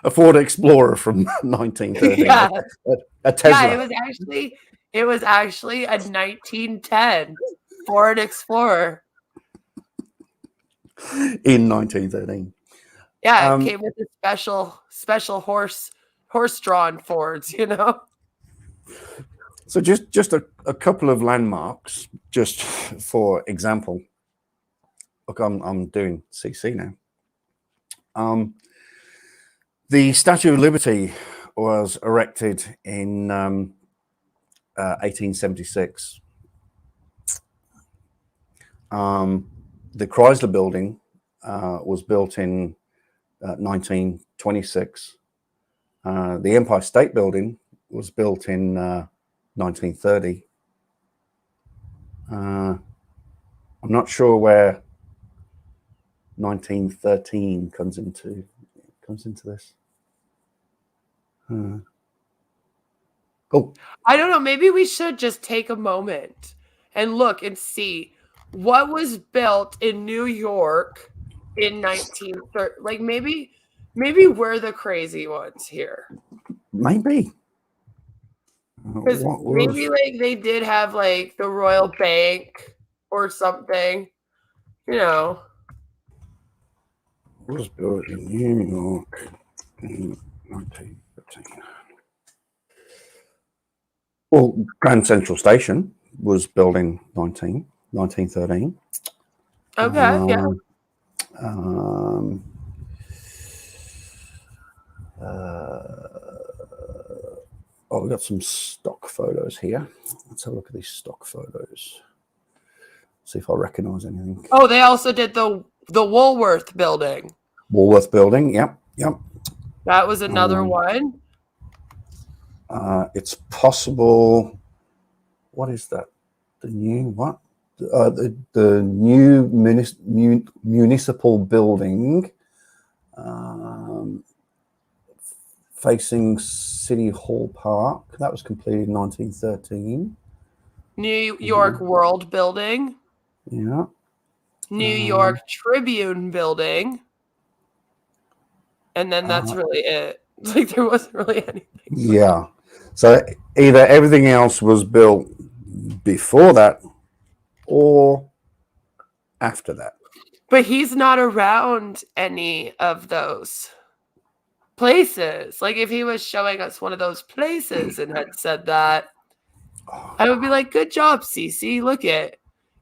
A Ford Explorer from 1913. Yeah. A Tesla. Yeah, it was actually a 1910 Ford Explorer. In 1913. Yeah, it came with a special horse-drawn Fords, you know. So just a couple of landmarks, just for example. Look, I'm doing CC now. The Statue of Liberty was erected in 1876. The Chrysler Building was built in 1926. The Empire State Building was built in 1930. I'm not sure where 1913 comes into this. Cool. I don't know. Maybe we should just take a moment and look and see what was built in New York in 1930. Like maybe we're the crazy ones here. Maybe. Because maybe like they did have like the Royal Bank or something, you know. Was built in New York in 1913. Well, Grand Central Station was built in 1913. Okay, yeah. We got some stock photos here. Let's have a look at these stock photos. See if I recognize anything. Oh, they also did the Woolworth building. Woolworth building, yep. That was another one. It's possible. What is that? The new what? The new municipal building facing City Hall Park. That was completed in 1913. New York World building. Yeah. New York Tribune building. And then that's really it. Like there wasn't really anything. Yeah. So either everything else was built before that or after that. But he's not around any of those places. Like if he was showing us one of those places and had said that, I would be like, good job, CC. Look at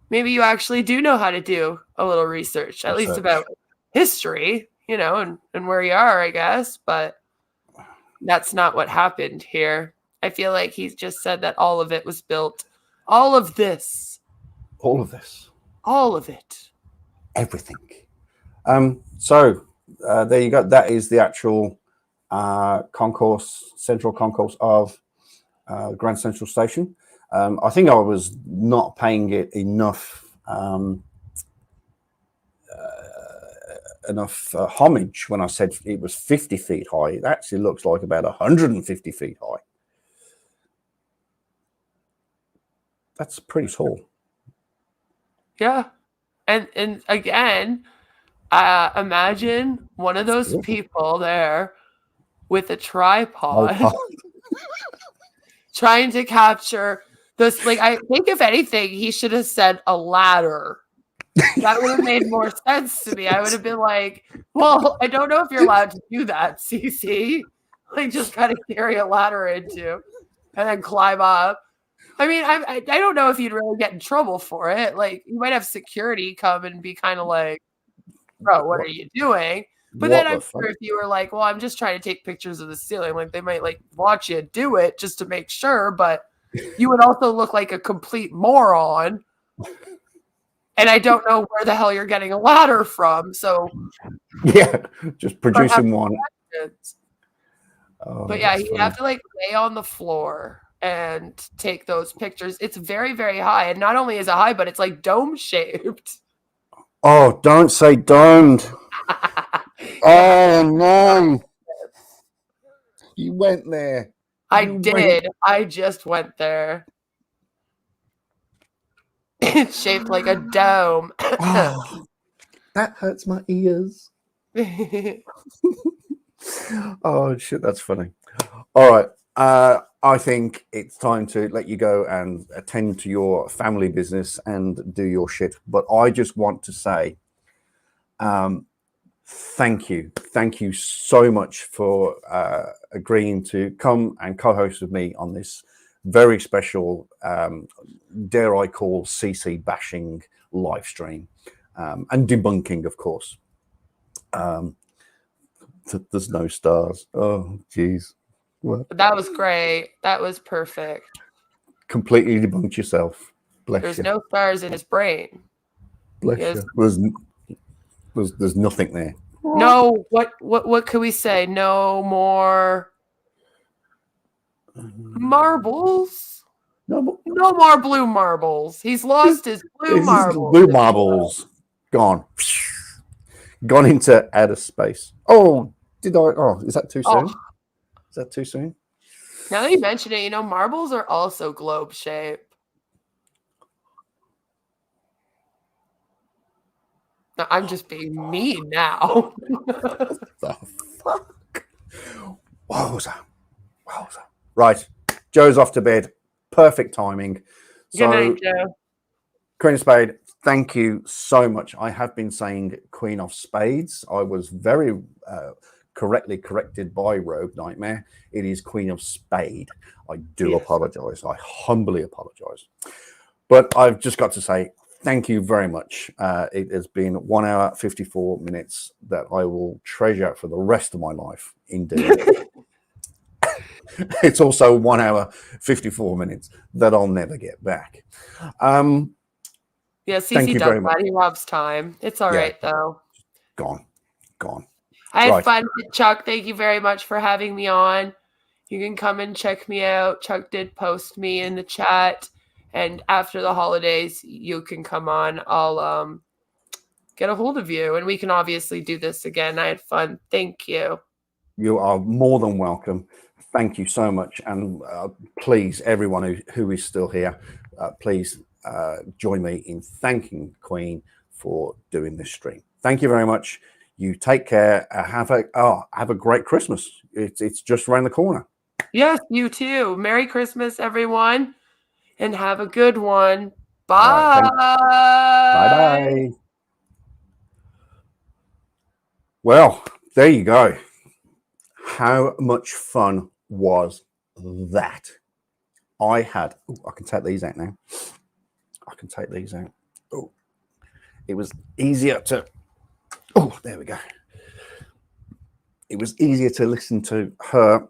maybe you actually do know how to do a little research, at least about history, you know, and where you are, I guess. But that's not what happened here. I feel like he's just said that all of it was built. All of this. All of this. All of it. Everything. So there you go. That is the actual central concourse of Grand Central Station. I think I was not paying it enough homage when I said it was 50 feet high. It actually looks like about 150 feet high. That's pretty tall. Yeah. And again, imagine one of those people there with a tripod trying to capture this. Like, I think if anything, he should have said a ladder. That would have made more sense to me. I would have been like, well, I don't know if you're allowed to do that, CC. Like, just kind of carry a ladder into and then climb up. I mean, I don't know if you'd really get in trouble for it. Like, you might have security come and be kind of like, bro, what are you doing? But then I'm sure if you were like, well, I'm just trying to take pictures of the ceiling, like they might like watch you do it just to make sure, but you would also look like a complete moron. And I don't know where the hell you're getting a ladder from. So yeah, just producing one. Oh, but yeah, he'd have to like lay on the floor and take those pictures. It's very, very high. And not only is it high, but it's like dome shaped. Oh, don't say domed. Oh no. You went there. I did. I just went there. It's shaped like a dome. Oh, that hurts my ears. Oh shit, that's funny. All right. I think it's time to let you go and attend to your family business and do your shit. But I just want to say thank you. Thank you so much for agreeing to come and co-host with me on this very special, dare I call, CC bashing live stream and debunking, of course. There's no stars. Oh, geez. What? That was great. That was perfect. Completely debunked yourself. Bless There's you. no stars in his brain. Bless you. There's nothing there. No, what could we say? No more marbles. No more blue marbles. He's lost his blue marbles. Blue marbles gone. Gone into outer space. Oh, did I? Oh, is that too soon? Is that too soon? Now that you mention it, marbles are also globe shaped. No, I'm just being mean now. The fuck? Wowza. Right. Joe's off to bed. Perfect timing. Good night, Joe. Queen of Spade, thank you so much. I have been saying Queen of Spades. I was very correctly corrected by Rogue Nightmare. It is Queen of Spade. I do apologize. I humbly apologize. But I've just got to say thank you very much. It has been 1 hour, 54 minutes that I will treasure for the rest of my life. Indeed. It's also 1 hour, 54 minutes that I'll never get back. Yeah, CC does that. He loves time. It's all right, though. Gone. I had fun with Chuck. Thank you very much for having me on. You can come and check me out. Chuck did post me in the chat. And after the holidays, you can come on. I'll get a hold of you. And we can obviously do this again. I had fun. Thank you. You are more than welcome. Thank you so much. And please, everyone who is still here, please join me in thanking Queen for doing this stream. Thank you very much. You take care. Have a great Christmas. It's just around the corner. Yes, you too. Merry Christmas, everyone, and have a good one. Bye. Bye. Well, there you go. How much fun was that? I can take these out now. Oh, it was easier to. Oh, there we go. It was easier to listen to her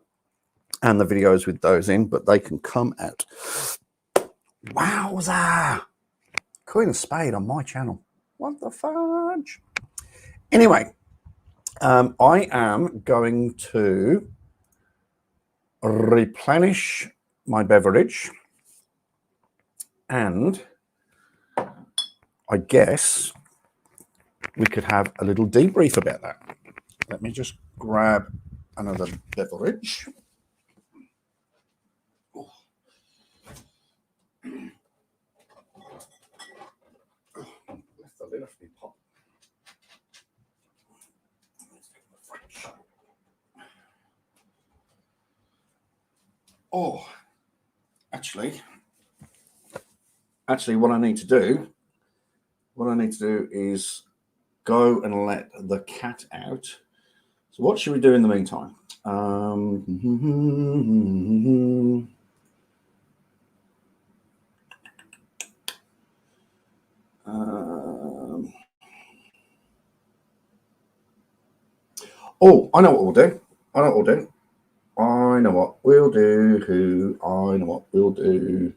and the videos with those in, but they can come out. Wowza! Queen of Spade on my channel. What the fudge? Anyway, I am going to replenish my beverage, and I guess we could have a little debrief about that. Let me just grab another beverage. definitely pop. Oh, actually, what I need to do is go and let the cat out. So what should we do in the meantime? Oh, I know what we'll do. I know what we'll do.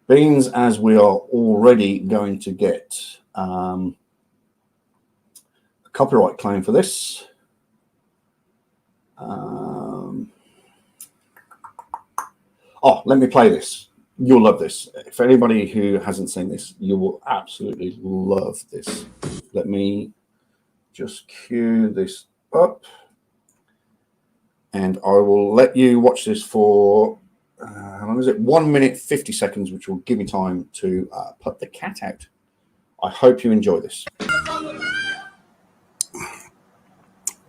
Beans, as we are already going to get a copyright claim for this. Let me play this. You'll love this. For anybody who hasn't seen this, you will absolutely love this. Let me just cue this up. And I will let you watch this for, how long is it? 1 minute, 50 seconds, which will give me time to put the cat out. I hope you enjoy this.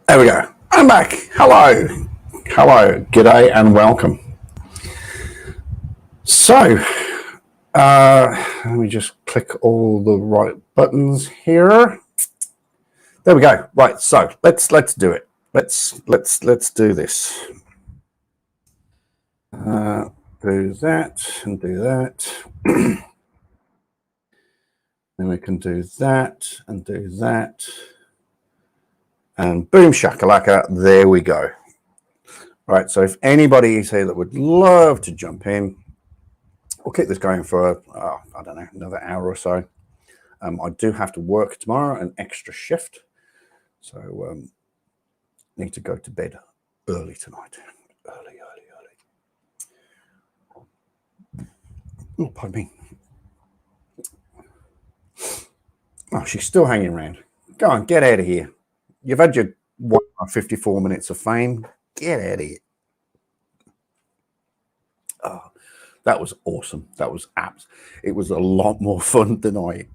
There we go. I'm back. Hello. G'day and welcome. So, let me just click all the right buttons here. There we go. Right. So let's do it. Let's do this. Do that and do that. Then we can do that and do that. And boom shakalaka, there we go. Right, so if anybody is here that would love to jump in, we'll keep this going for, I don't know, another hour or so. I do have to work tomorrow, an extra shift. So need to go to bed early tonight. Early. Oh, pardon me. Oh, she's still hanging around. Go on, get out of here. You've had your 54 minutes of fame. Get out of here. Oh, that was awesome. That was it was a lot more fun than I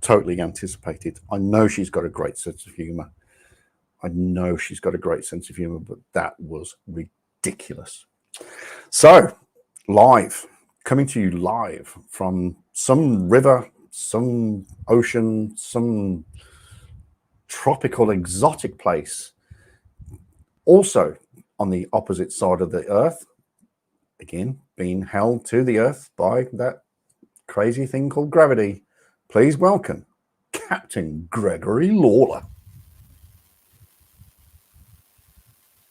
totally anticipated. I know she's got a great sense of humor. But that was ridiculous. So, coming to you live from some river, some ocean, some tropical exotic place, also on the opposite side of the earth, again being held to the earth by that crazy thing called gravity. Please welcome Captain Gregory Lawler.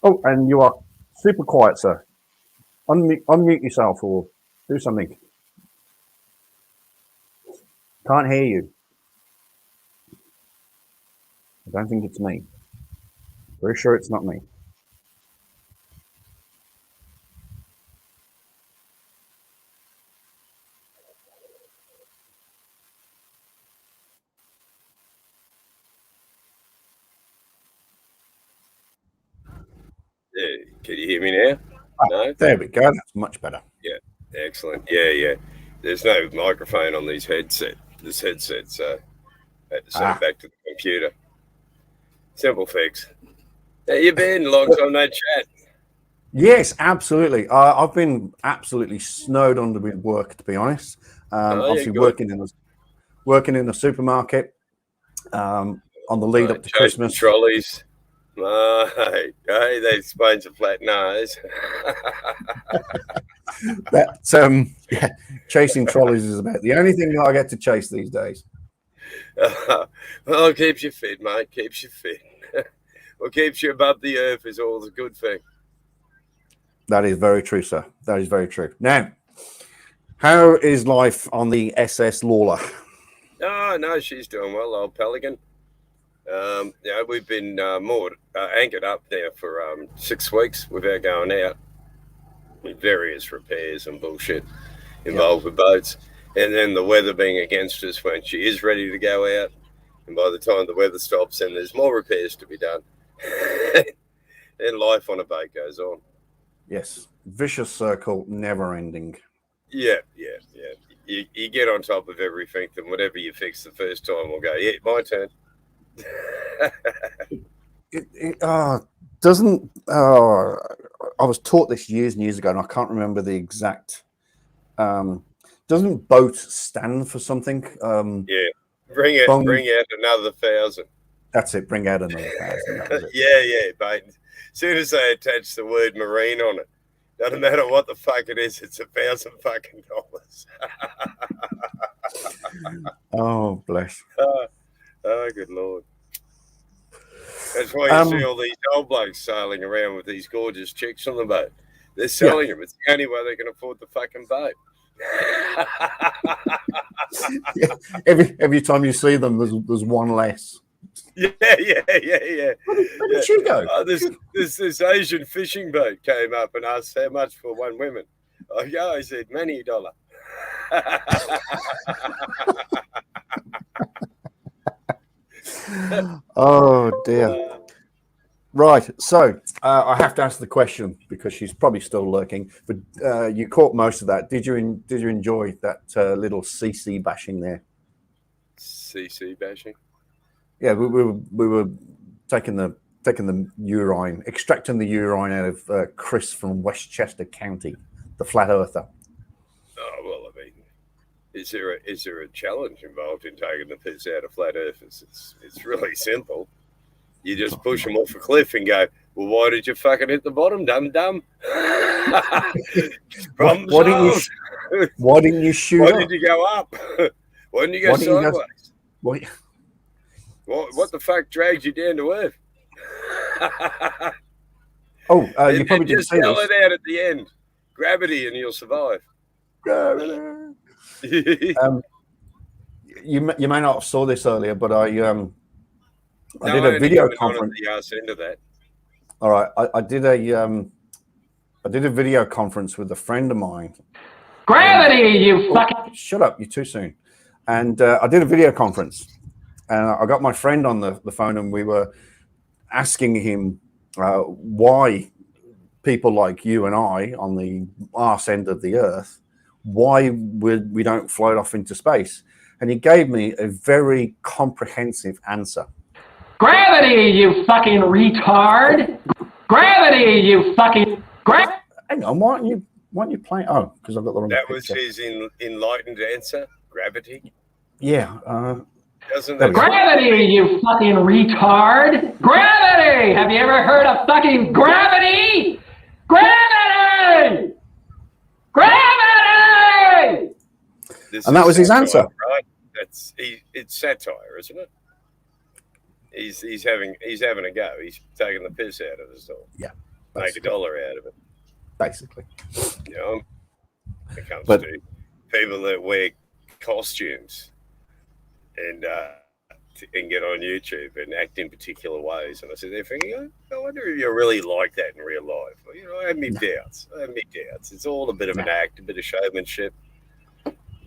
Oh, and you are super quiet, sir. Unmute yourself or do something. Can't hear you. I don't think it's me. Very sure it's not me. Yeah, can you hear me now? No? There we go. That's much better. Yeah, excellent. Yeah. There's no microphone on this headset, so I had to send it back to the computer. Simple fix. How you been? Long time no chat. Yes, absolutely. I've been absolutely snowed under with work, to be honest. Obviously working in the supermarket on the lead up to Christmas. Trolleys. Hey, they Spade's a flat nose. Chasing trolleys is about the only thing that I get to chase these days. Well, it keeps you fit, mate. Keeps you fit. What keeps you above the earth is always a good thing. That is very true, sir. That is very true. Now, how is life on the SS Lawler? Oh, no, she's doing well, old Pelican. We've been moored, anchored up there for 6 weeks without going out, with various repairs and bullshit involved with boats. And then the weather being against us when she is ready to go out. And by the time the weather stops and there's more repairs to be done, then life on a boat goes on. Yes. Vicious circle, never ending. Yeah. you get on top of everything, then whatever you fix the first time will go, yeah, my turn. Doesn't I was taught this years and years ago, and I can't remember the exact. Doesn't boat stand for something? Yeah, bring out another 1,000. That's it. Bring out another 1,000. Yeah, but as soon as they attach the word marine on it, doesn't matter what the fuck it is, it's $1,000 fucking dollars. Oh, bless. Oh, good Lord. That's why you see all these old blokes sailing around with these gorgeous chicks on the boat. They're selling them. It's the only way they can afford the fucking boat. Every time you see them, there's one less. Yeah. Where did she go? This Asian fishing boat came up and asked how much for one woman. I said, many $1. Oh dear. Right, so I have to ask the question because she's probably still lurking. But you caught most of that. Did you enjoy that little CC bashing there? CC bashing. Yeah, we were taking the urine, extracting the urine out of Chris from Westchester County, the flat earther. Oh well, I mean, is there a challenge involved in taking the piss out of flat earthers? It's really simple. You just push them off a cliff and go, well, why did you fucking hit the bottom, dumb? Why didn't you shoot? Why did you go up? Why didn't you go sideways? What the fuck dragged you down to earth? You probably didn't just say yell this. it out at the end. Gravity, and you'll survive. You may not have saw this earlier, but I did a video conference. The arse end of that. All right, I did a video conference with a friend of mine. Gravity, you fucking... Shut up! You're too soon. And I did a video conference, and I got my friend on the phone, and we were asking him why people like you and I on the arse end of the earth, why we don't float off into space. And he gave me a very comprehensive answer. Gravity, you fucking retard! Gravity, you fucking... Hang on, why aren't you playing? Oh, because I've got the wrong That picture. was his enlightened answer. Gravity. Yeah. Doesn't that Gravity, you fucking retard! Gravity! Have you ever heard of fucking gravity? Gravity! Gravity! And that was his answer, right? It's satire, isn't it? He's having a go. He's taking the piss out of us all. Yeah, make $1 out of it. Basically. You know, it comes to people that wear costumes and get on YouTube and act in particular ways. And I sit there thinking, I wonder if you're really like that in real life. Well, you know, I have me doubts. It's all a bit of an act, a bit of showmanship.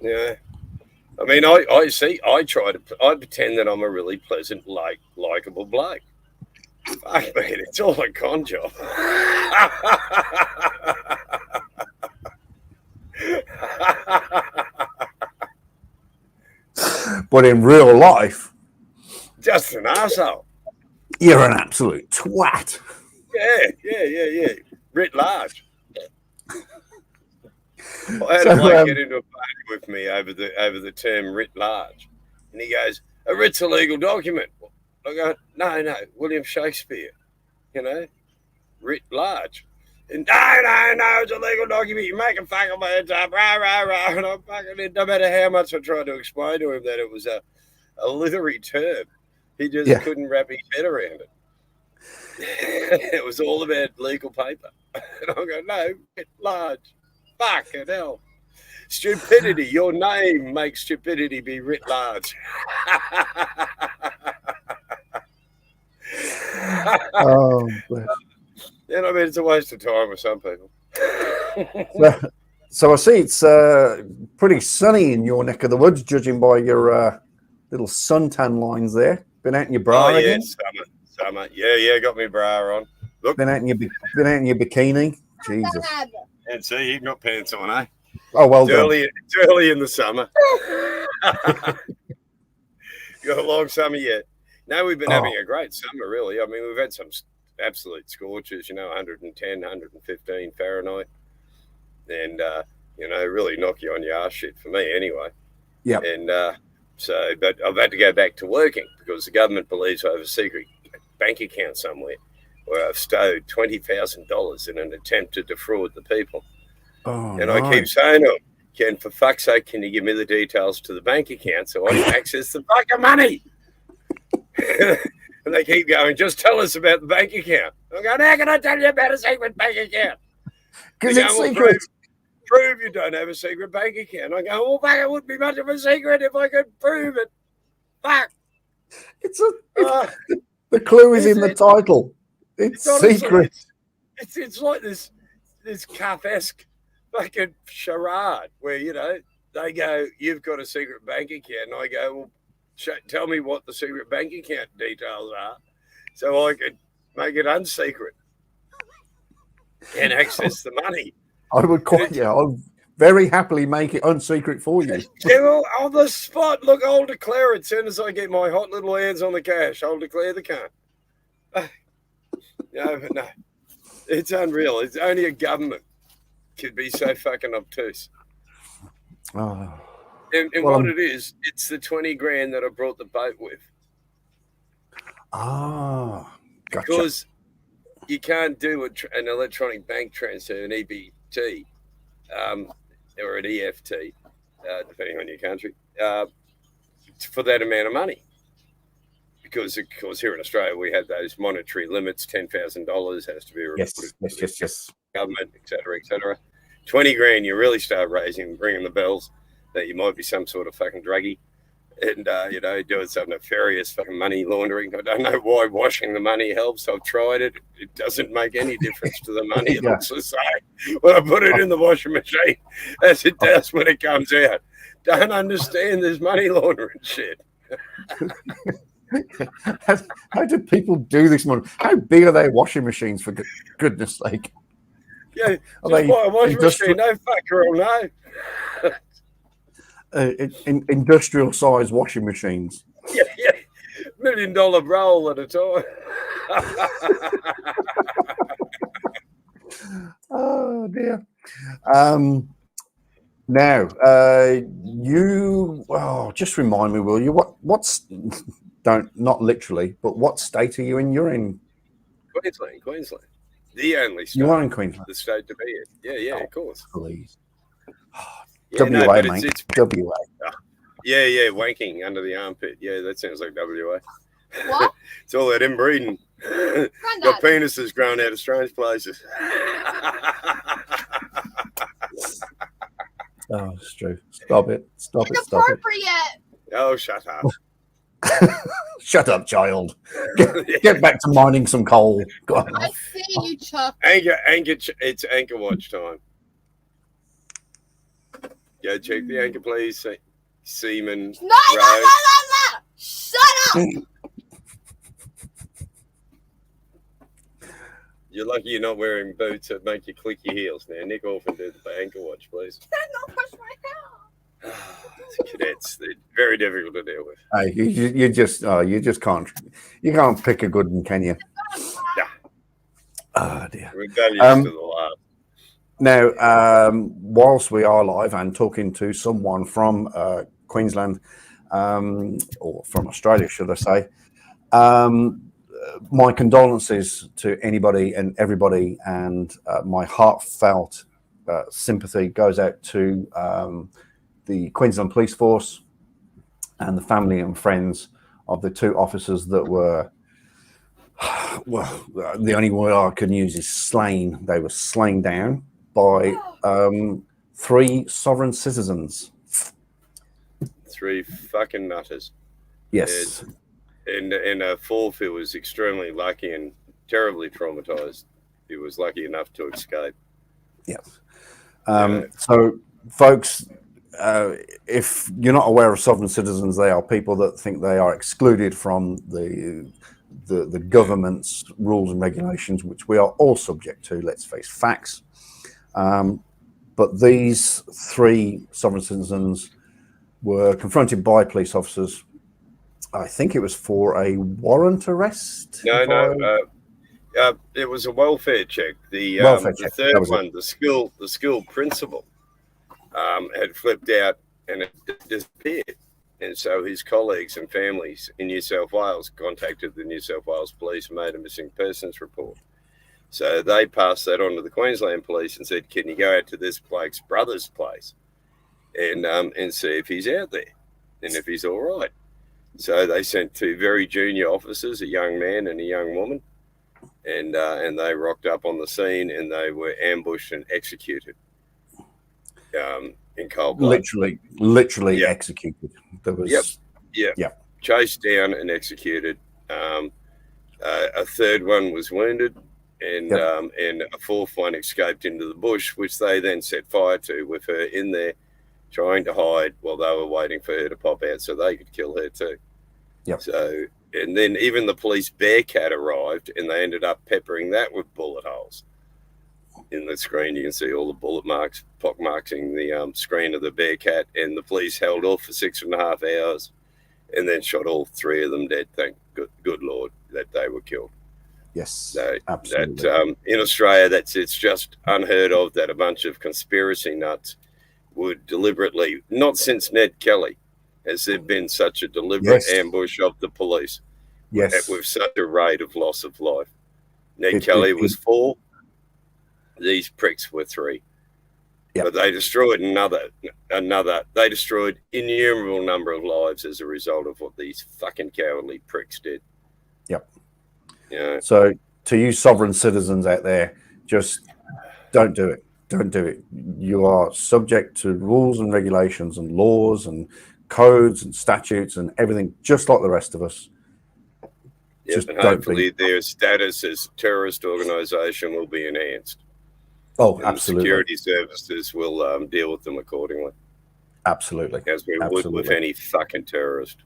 Yeah. I mean, I pretend that I'm a really pleasant, likable bloke. Fuck, man, it's all a con job. But in real life, just an asshole. You're an absolute twat. Yeah. Writ large. I had a bloke get into a party with me over the term writ large, and he goes, "A writ's a legal document." I go, "No, William Shakespeare, you know, writ large." And no, it's a legal document. You're making fucking words up, rah. And I'm fucking, no matter how much I tried to explain to him that it was a literary term, he just couldn't wrap his head around it. It was all about legal paper. And I go, no, writ large. Fucking hell. Stupidity. Your name makes stupidity be writ large. Oh, You know, I mean, it's a waste of time with some people. So I see it's pretty sunny in your neck of the woods, judging by your little suntan lines there. Been out in your bra again? Summer. Yeah, got my bra on. Look. Been out in your bikini? Jesus. And see, you've got pants on, eh? Oh, well done. It's early in the summer. You got a long summer yet. No, we've been having a great summer, really. I mean, we've had some absolute scorches, 110, 115 Fahrenheit. And, really knock you on your ass shit for me anyway. Yeah. And but I've had to go back to working because the government believes I have a secret bank account somewhere where I've stowed $20,000 in an attempt to defraud the people. Oh, and I keep saying to them, Ken, for fuck's sake, can you give me the details to the bank account so I can access the fucking money? And they keep going, just tell us about the bank account. I'm going, how can I tell you about a secret bank account? Because it's secret. Prove you don't have a secret bank account. I go, well, fuck, it wouldn't be much of a secret if I could prove it. Fuck. The clue is in the title. It's secret. It's like this Kafkaesque fucking charade where, they go, you've got a secret bank account. And I go, well, tell me what the secret bank account details are so I can make it unsecret and access the money. I would very happily make it unsecret for you. Yeah, well, on the spot. Look, I'll declare it as soon as I get my hot little hands on the cash. I'll declare the cunt. But no. It's unreal. It's only a government could be so fucking obtuse. Oh. And what it is, it's the 20 grand that I brought the boat with. Ah, gotcha. Because you can't do an electronic bank transfer, an EBT, or an EFT, depending on your country, for that amount of money. Because, of course, here in Australia, we have those monetary limits, $10,000 has to be reported to the government, et cetera, 20 grand, you really start ringing the bells that you might be some sort of fucking druggie and, doing some nefarious fucking money laundering. I don't know why washing the money helps. I've tried it. It doesn't make any difference to the money. It looks the same when I put it in the washing machine as it does when it comes out. Don't understand this money laundering shit. How do people do this? How big are their washing machines, for goodness sake? Yeah, just buy a washing machine. No fucker will know. Industrial size washing machines. Yeah, $1 million roll at a time. Oh dear. Now, just remind me, will you? What's not literally, but what state are you in? You're in Queensland. The only state. You are in Queensland. The state to be in. Yeah, of course. Please. Yeah, WA, mate. It's WA. Yeah, wanking under the armpit. Yeah, that sounds like WA. What? It's all that inbreeding. Got penises growing out of strange places. Oh, it's true. Stop it. Stop it. Oh, shut up. Shut up, child. Get back to mining some coal. Go on. I see you, Chuck. It's anchor watch time. Go check the anchor, please. Seaman. No. Shut up. You're lucky you're not wearing boots that make you click your heels now. Nick off and do the anchor watch, please. Don't push my hair. Cadets, they're very difficult to deal with. Hey, you just can't pick a good one, can you? Yeah. Oh dear. Rebellious to the last. Now, whilst we are live and talking to someone from Queensland, or from Australia, should I say, my condolences to anybody and everybody, and my heartfelt sympathy goes out to the Queensland Police Force and the family and friends of the two officers that were, well, the only word I can use is slain. They were slain down by 3 sovereign citizens. 3 fucking nutters. Yes. And fourth, who was extremely lucky and terribly traumatized. He was lucky enough to escape. Yes. So, folks, if you're not aware of sovereign citizens, they are people that think they are excluded from the government's rules and regulations, which we are all subject to. Let's face facts. But these 3 sovereign citizens were confronted by police officers. I think it was for a warrant arrest. It was a welfare check. The Welfare check. third one, the school principal, had flipped out and it disappeared. And so his colleagues and families in New South Wales contacted the New South Wales police and made a missing persons report. So they passed that on to the Queensland police and said, "Can you go out to this bloke's brother's place and see if he's out there and if he's all right?" So they sent 2 very junior officers, a young man and a young woman, and they rocked up on the scene and they were ambushed and executed in cold blood. Literally executed. There was chased down and executed. A third one was wounded, and a 4th one escaped into the bush, which they then set fire to with her in there, trying to hide while they were waiting for her to pop out so they could kill her too. Yep. So, and then even the police Bearcat arrived, and they ended up peppering that with bullet holes. In the screen, you can see all the bullet marks, pockmarking the screen of the Bearcat, and the police held off for 6.5 hours, and then shot all 3 of them dead. Thank good Lord that they were killed. Yes, so absolutely. That, in Australia, it's just unheard of that a bunch of conspiracy nuts would deliberately, not since Ned Kelly has there been such a deliberate ambush of the police. Yes, with such a rate of loss of life. Ned Kelly was 4. These pricks were 3. Yep. But they destroyed another. They destroyed innumerable number of lives as a result of what these fucking cowardly pricks did. Yep. Yeah. So to you sovereign citizens out there, just don't do it. Don't do it. You are subject to rules and regulations and laws and codes and statutes and everything, just like the rest of us. Yep, and hopefully their status as terrorist organisation will be enhanced. Oh, and absolutely. Security services will deal with them accordingly. Absolutely. As we would with any fucking terrorist.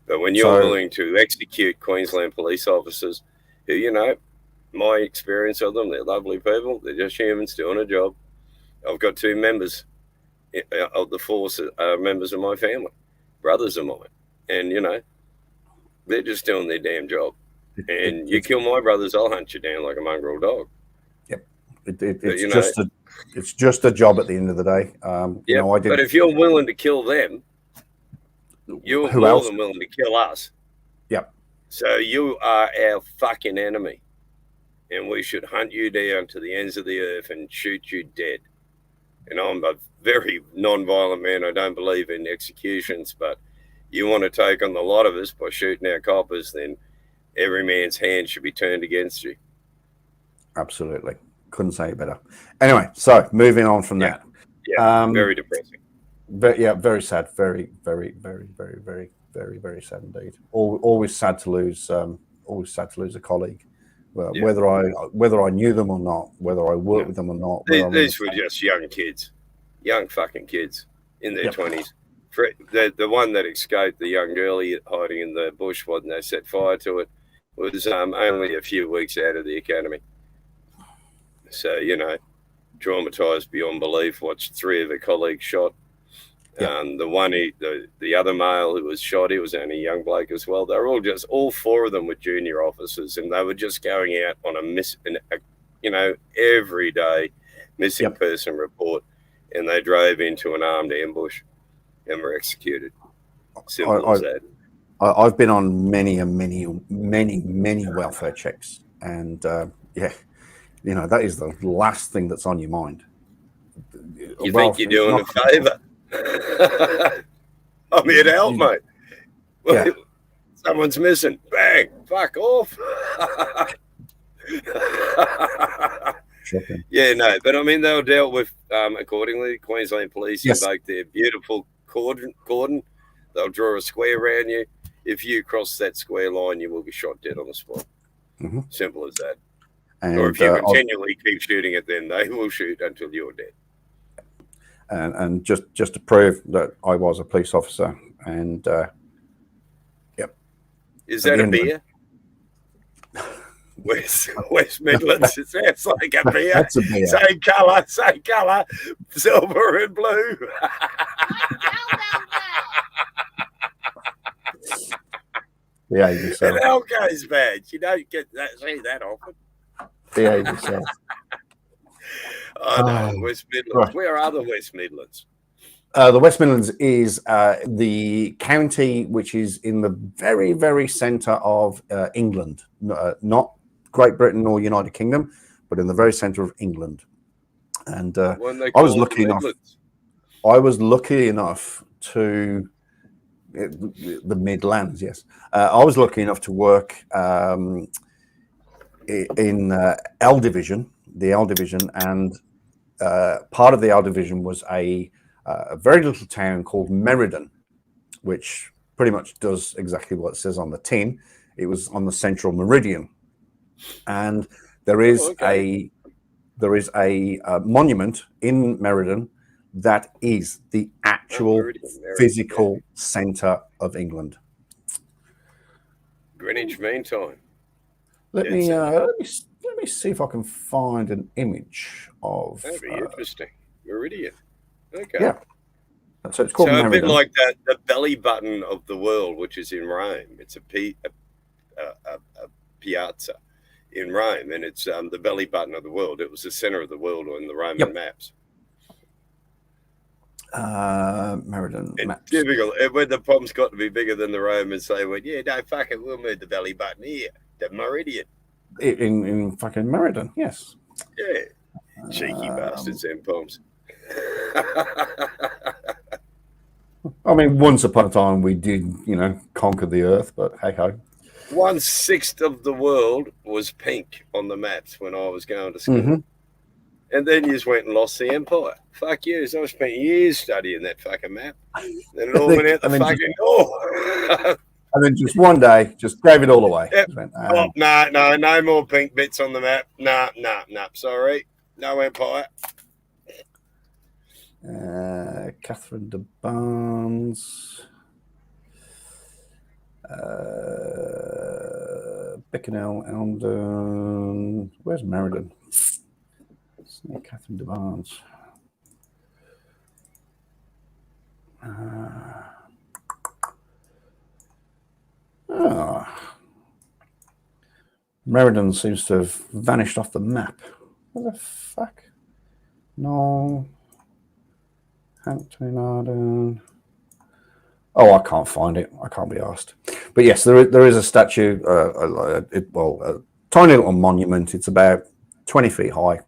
But when you're willing to execute Queensland police officers, who, you know, my experience of them, they're lovely people. They're just humans doing a job. I've got 2 members of the force, members of my family, brothers of mine. And, you know, they're just doing their damn job. And you kill my brothers, I'll hunt you down like a mongrel dog. Yep. It's just a job at the end of the day. But if you're willing to kill them, you're more than willing to kill us. Yep. So you are our fucking enemy. And we should hunt you down to the ends of the earth and shoot you dead. And I'm a very non-violent man. I don't believe in executions, but you want to take on the lot of us by shooting our coppers, then every man's hand should be turned against you. Absolutely. Couldn't say it better. Anyway, so moving on from that. Yeah, very depressing. Very sad. Very, very, very, very, very, very, very sad indeed. Always sad to lose. Always sad to lose a colleague. Whether I knew them or not, whether I worked with them or not. These were just young kids, young fucking kids in their 20s. The one that escaped, the young girl hiding in the bush when they set fire to it, was only a few weeks out of the academy. So, you know, traumatized beyond belief, watched 3 of her colleagues shot. The other male who was shot, he was only a young bloke as well. They were all 4 of them were junior officers, and they were just going out on every day missing person report, and they drove into an armed ambush and were executed. Simple as that. I've been on many welfare checks, and that is the last thing that's on your mind. You think you're doing a favour? I'm here to help, mate. Well, someone's missing. Bang! Fuck off. Yeah, no, but I mean, they were dealt with accordingly. Queensland Police invoked their beautiful cordon. They'll draw a square around you. If you cross that square line, you will be shot dead on the spot. Mm-hmm. Simple as that. And, or if you continually keep shooting at them, they will shoot until you're dead. And just to prove that I was a police officer, and is that a beer? West Midlands. It's like a beer. That's a beer. Same colour, silver and blue. Behave yourself. An Elco's badge. You don't get that, see that often. Behave yourself. I know, West Midlands. Right. Where are the West Midlands? The West Midlands is the county which is in the very, very centre of England, not Great Britain or United Kingdom, but in the very centre of England. And I was lucky enough. I was lucky enough to the Midlands. Yes, I was lucky enough to work in L Division, the L Division, and part of the L Division was a very little town called Meriden, which pretty much does exactly what it says on the tin. It was on the central meridian, and there is a monument in Meriden that is the actual physical centre of England. Greenwich Mean Time. Let me see if I can find an image of. That'd be interesting. Meridian. Okay. Yeah. So it's called a Meriden. bit like the belly button of the world, which is in Rome. It's a piazza in Rome, and it's the belly button of the world. It was the center of the world on the Roman maps. Meriden maps. Typical. When the problem's got to be bigger than the Romans, they went, "Yeah, no, fuck it, we'll move the belly button here, the meridian." In fucking Meriden, yes. Yeah. Cheeky bastards, them poems. I mean, once upon a time we did, conquer the earth, but hey ho. 1/6 of the world was pink on the maps when I was going to school. Mm-hmm. And then you just went and lost the empire. Fuck you. So I spent years studying that fucking map. Then it all went out the fucking door. And then just one day, just gave it all away. Yep. No more pink bits on the map. No. Sorry. No empire. Catherine de Barnes. Beckenel, Eldon. Where's Meriden? Catherine de Barnes. Meriden seems to have vanished off the map. What the fuck? No. Hampton Arden. Oh, I can't find it. I can't be asked. But yes, there is a statue, a tiny little monument. It's about 20 feet high,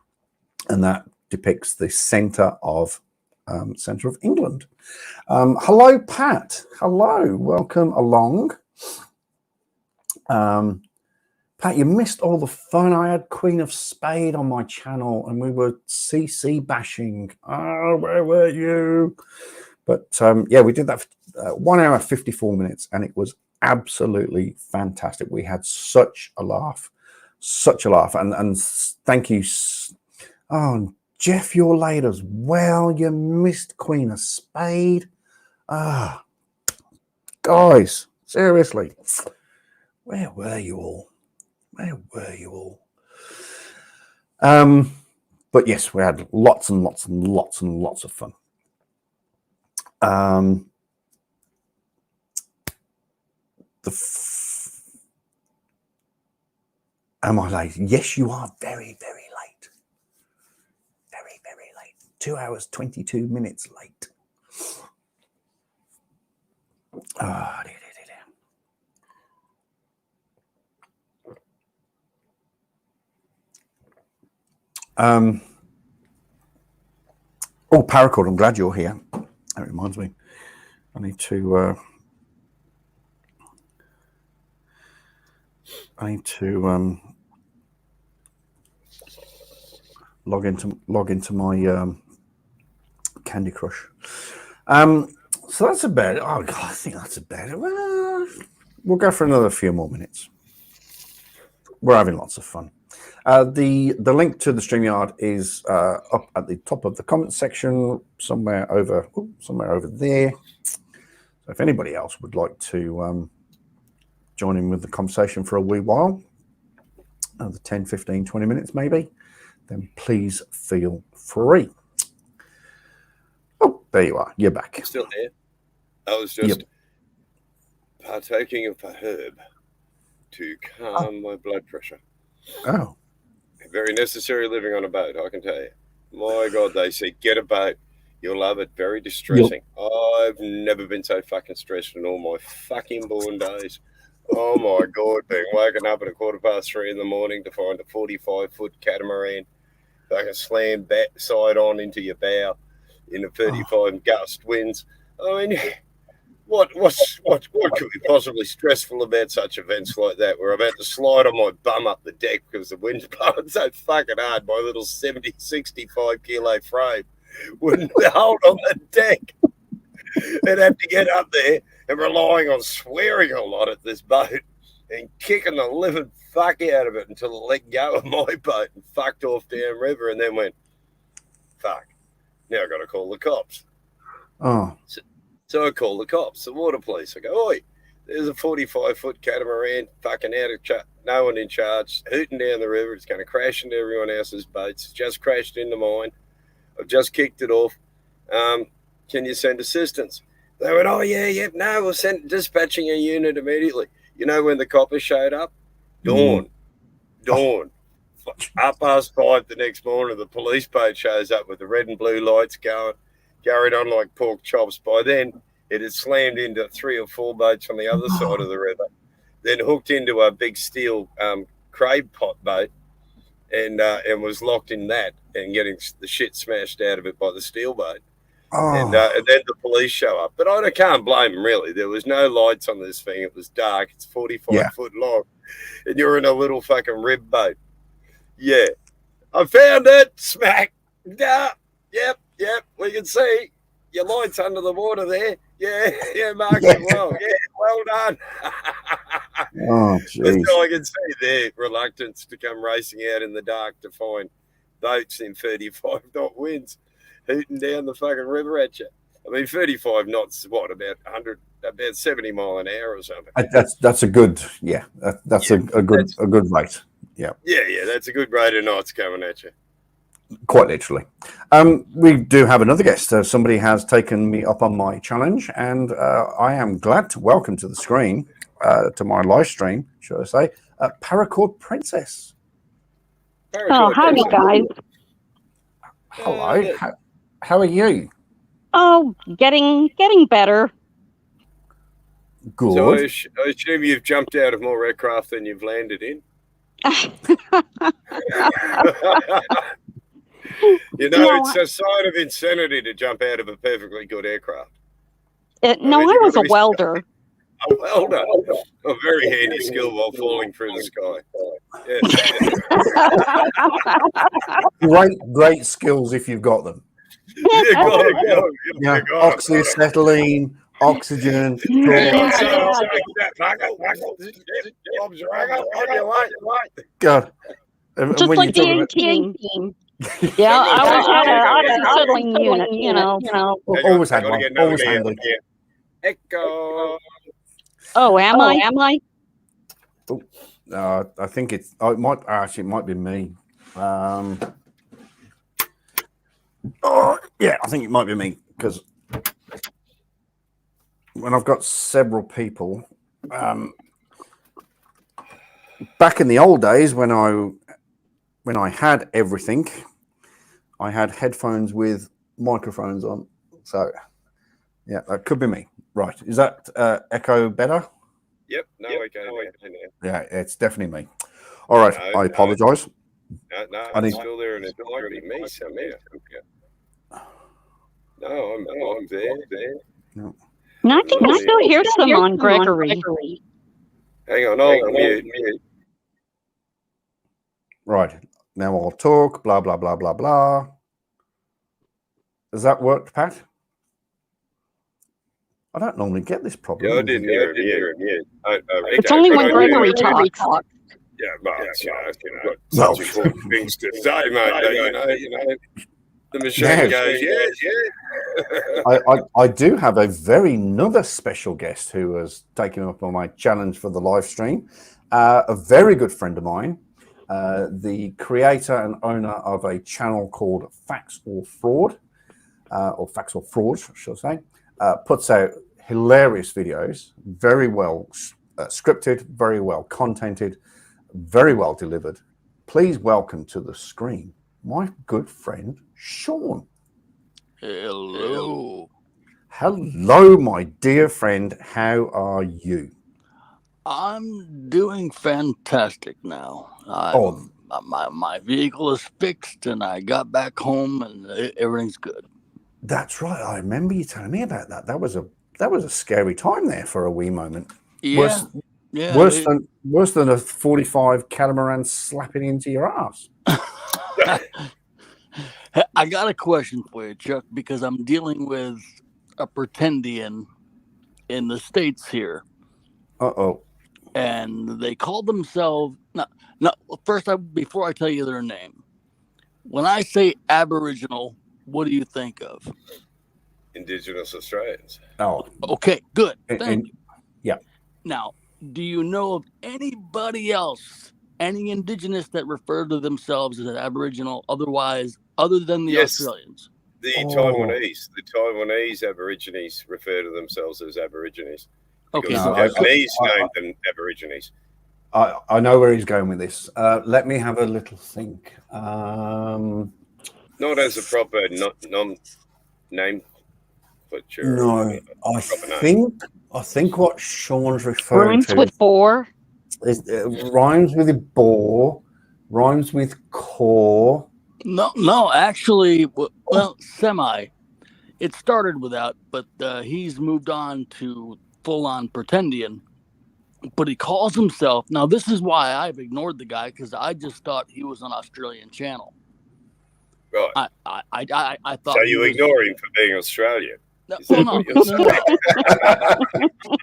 and that depicts the centre of England. Hello, Pat. Hello, welcome along. Pat, you missed all the fun. I had Queen of Spade on my channel, and we were CC bashing. Oh, where were you? But yeah, we did that for 1 hour 54 minutes, and it was absolutely fantastic. We had such a laugh, and thank you. Oh, Jeff, you're late as well. You missed Queen of Spade. Guys, seriously, where were you all? But yes, we had lots and lots of fun. Am I late? Yes, you are very late. Very late. 2 hours, 22 minutes late. Paracord, I'm glad you're here. That reminds me, I need to log into my Candy Crush. So that's about it. Oh God, I think that's about it. Well, we'll go for another few more minutes. We're having lots of fun. The link to the StreamYard is up at the top of the comment section, somewhere over there. So if anybody else would like to join in with the conversation for a wee while, another 10, 15, 20 minutes maybe, then please feel free. Oh, there you are. You're back. Still there. I was just partaking of a herb to calm my blood pressure. Oh. Very necessary living on a boat, I can tell you. My God, they say, get a boat. You'll love it. Very distressing. I've never been so fucking stressed in all my fucking born days. Oh, my God. Being woken up at 3:15 in the morning to find a 45-foot catamaran fucking slam side on into your bow in a 35 gust winds. I mean, what could be possibly stressful about such events like that? We're about to slide on my bum up the deck because the wind's blowing so fucking hard. My little 70, 65 kilo frame wouldn't hold on the deck. I'd have to get up there and relying on swearing a lot at this boat and kicking the living fuck out of it until it let go of my boat and fucked off downriver and then went, fuck, now I've got to call the cops. Oh. So I call the cops, the water police. I go, oi, there's a 45-foot catamaran fucking out of charge, no one in charge, hooting down the river. It's going to crash into everyone else's boats. It's just crashed into mine. I've just kicked it off. Can you send assistance? They went, oh, yeah, no, we'll send dispatching a unit immediately. You know when the coppers showed up? Dawn. 5:30 the next morning, the police boat shows up with the red and blue lights going, carried on like pork chops. By then, it had slammed into 3 or 4 boats on the other side of the river, then hooked into a big steel crab pot boat and was locked in that and getting the shit smashed out of it by the steel boat. And then the police show up. But I can't blame them, really. There was no lights on this thing. It was dark. It's 45 foot long. And you're in a little fucking rib boat. Yeah. I found it. Smack. Yeah. Yep. We can see your lights under the water there. Yeah, Mark. Well, well done. Oh, that's all I can see there. Reluctance to come racing out in the dark to find boats in 35 knot winds hooting down the fucking river at you. I mean, 35 knots, what, about 70 mile an hour or something? That's a good, that's a good rate. Yeah, that's a good rate of knots coming at you. Quite literally. We do have another guest. Somebody has taken me up on my challenge, and I am glad to welcome to the screen, to my live stream, should I say, Paracord Princess. Howdy, guys. Hello. How are you? Oh, getting better. Good. So I assume you've jumped out of more aircraft than you've landed in. It's a sign of insanity to jump out of a perfectly good aircraft. I was a welder. A welder. A very handy skill while falling through the sky. Great skills if you've got them. Oxyacetylene, oxygen. God. Just like the team. Yeah, I always had an oxyacetylene unit, you know. Always had one. Always handy. Echo. Oh, am I? I think it might be me. I think it might be me because when I've got several people, back in the old days when I had everything, I had headphones with microphones on. So yeah, that could be me. Right. Is that echo better? Yep. Yeah, it's definitely me. All right. I apologize. No, it's still there, and it's not really me somehow. No, I'm there. No. I think I still hear some on Gregory. Hang on, I'll mute. Right. Now I'll talk, blah, blah, blah, blah, blah. Does that work, Pat? I don't normally get this problem. Yeah, I didn't hear it. It's only when Gregory talks. Yeah, but such important things to say, mate. The machine goes, yes. I do have another special guest who has taken up on my challenge for the live stream. A very good friend of mine, the creator and owner of a channel called Facts or Fraud, or Facts or Fraud, should I say, puts out hilarious videos, very well scripted, very well contented, very well delivered. Please welcome to the screen my good friend Sean. Hello. Hello, my dear friend. How are you? I'm doing fantastic now. My vehicle is fixed, and I got back home, and everything's good. That's right. I remember you telling me about that. That was a scary time there for a wee moment. Yeah. Worse than a 45 catamaran slapping into your ass. I got a question for you, Chuck, because I'm dealing with a pretendian in the States here. Uh-oh. And they call themselves before I tell you their name, when I say Aboriginal, what do you think of? Indigenous Australians. Oh, okay, good. Thank you. Yeah. Now, do you know of anybody else, any Indigenous that refer to themselves as an Aboriginal, other than the Australians? The Taiwanese Aborigines refer to themselves as Aborigines. Okay, the Japanese named them Aborigines. I know where he's going with this. Let me have a little think. Not as a proper name. No, I think what Sean's referring Rhymes to with four. is rhymes with bore, rhymes with core. No, actually, well, semi. It started with that, but he's moved on to full-on pretendian. But he calls himself. Now, this is why I've ignored the guy, because I just thought he was an Australian channel. Right. I thought. So you ignore him for being Australian. No.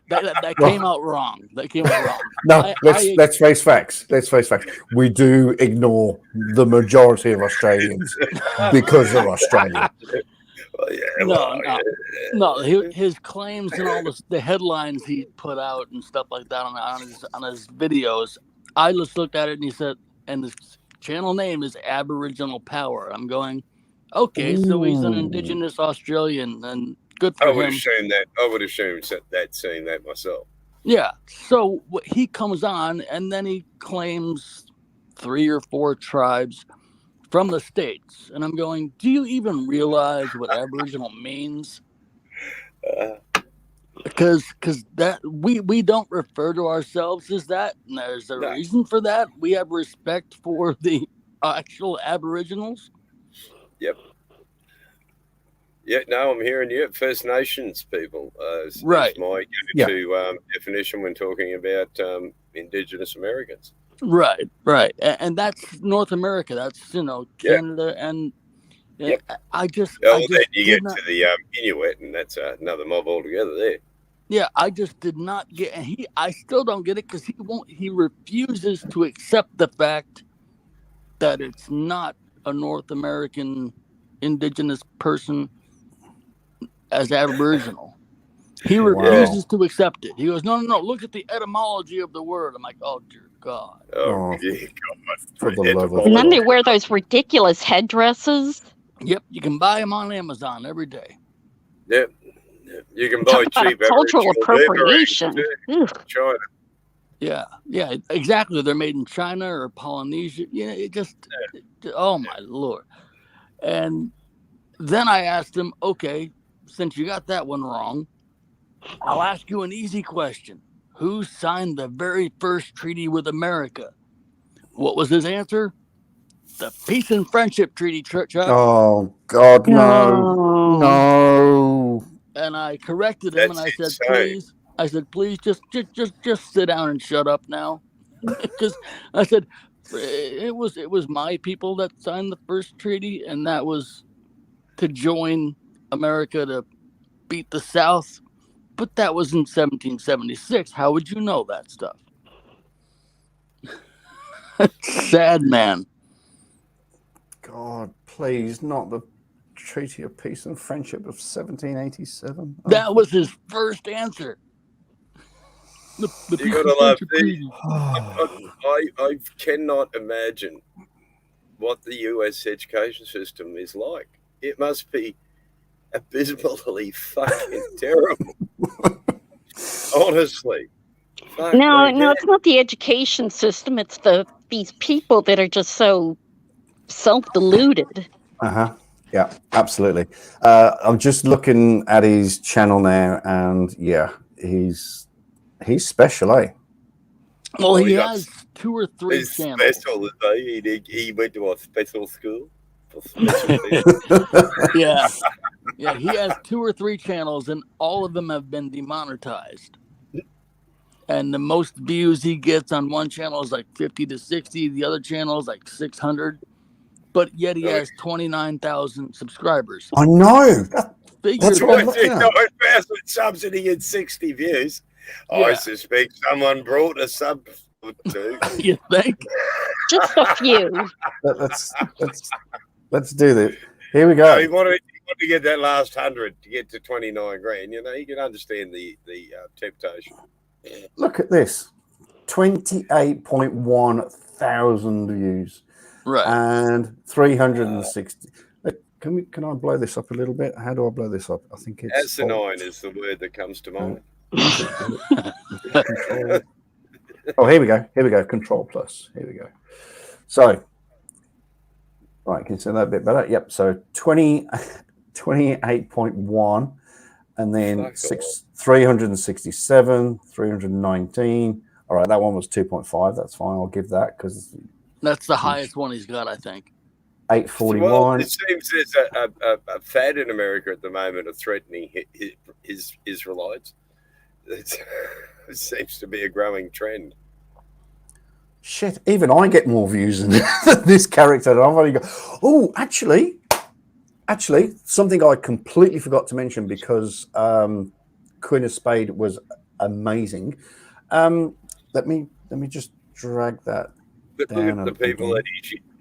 That came out wrong. No, let's face facts. We do ignore the majority of Australians because they're Australian. No. His claims and all the headlines he put out and stuff like that on his videos. I just looked at it and he said, and his channel name is Aboriginal Power. I'm going, okay, so he's an Indigenous Australian, and good for him. I would assume that saying that myself. Yeah. So he comes on and then he claims 3 or 4 tribes from the States. And I'm going, do you even realize what Aboriginal means? Because that we don't refer to ourselves as that. And there's a reason for that. We have respect for the actual Aboriginals. Yep. Yeah, no, I'm hearing you. First Nations people. Right. Is my go-to definition when talking about Indigenous Americans. Right. And that's North America. That's, Canada. And I just then you get to the Inuit, and that's another mob altogether there. Yeah, I just did not get, and I still don't get it, because he refuses to accept the fact that it's not a North American Indigenous person as Aboriginal. He refuses to accept it. He goes, no, look at the etymology of the word. I'm like, oh dear God. Oh dear God. And then they wear those ridiculous headdresses. Yep, you can buy them on Amazon every day. Yep. You can buy cheap cultural appropriation. China. Yeah, exactly. They're made in China or Polynesia. Oh my Lord. And then I asked him, okay, since you got that one wrong, I'll ask you an easy question. Who signed the very first treaty with America? What was his answer? The Peace and Friendship Treaty, Chuck. Oh God, no. And I corrected him, and I said, please, just sit down and shut up now, because I said it was my people that signed the first treaty, and that was to join America to beat the South, but that was in 1776. How would you know that stuff? Sad man. God, please, not the Treaty of Peace and Friendship of 1787. That was his first answer. You gotta love I cannot imagine what the US education system is like. It must be abysmally fucking terrible. Honestly. No, it's not the education system. It's these people that are just so self-deluded. Yeah, absolutely. I'm just looking at his channel now, and yeah, he's special, eh? Well, he has 2 or 3 he's channels. Special, he went to a special school. Yeah, he has 2 or 3 channels, and all of them have been demonetized. And the most views he gets on one channel is like 50 to 60. The other channel is like 600. But yet he has 29,000 subscribers. I know. That's what I'm looking at. With subsidy and 60 views. Yeah. I suspect someone brought a sub or 2. You think? Just a few. Let's do this. Here we go. No, you want to get that last 100 to get to 29 grand. You know, you can understand the temptation. Look at this. 28.1 thousand views. Right. And 360. Can I blow this up a little bit? How do I blow this up? I think it's asinine is the word that comes to mind. Oh, here we go. Control plus. Here we go. So, right, can you see that a bit better? Yep. So 28.1, and then 367, 319. All right, that one was 2.5. That's fine. I'll give that because that's the highest one he's got, I think. 841. Well, it seems there's a fad in America at the moment of threatening his Israelites. It seems to be a growing trend. Shit, even I get more views than this character. I've only got. Oh, actually, something I completely forgot to mention because Queen of Spade was amazing. Let me just drag that. Look at the people that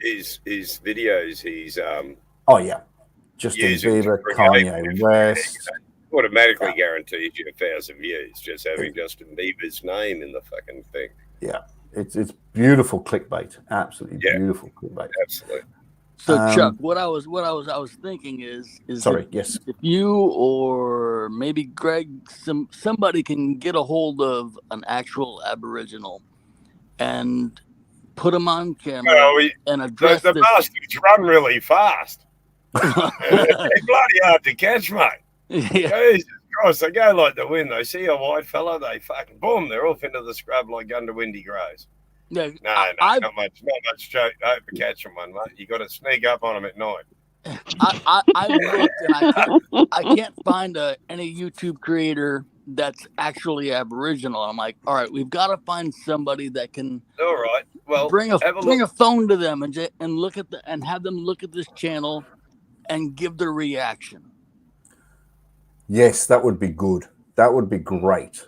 his videos he's oh yeah, Justin Bieber, Kanye West. Automatically guarantees you 1,000 views just having Justin Bieber's name in the fucking thing. Yeah, it's beautiful clickbait, absolutely beautiful clickbait. Absolutely. So Chuck, what I was thinking is sorry, yes, if you or maybe Greg, somebody can get a hold of an actual Aboriginal and put them on camera and address the bastards run really fast. They're bloody hard to catch, mate. Yeah. Jesus Christ, they go like the wind. They see a white fella, they fucking boom, they're off into the scrub like under windy grows. Yeah, not much joke. Hope to catch them one, mate. You got to sneak up on them at night. I looked and I can't find any YouTube creator that's actually Aboriginal. I'm like, all right, we've got to find somebody that can. All right, well, bring a phone to them and look at and have them look at this channel and give their reaction. Yes, that would be good. That would be great.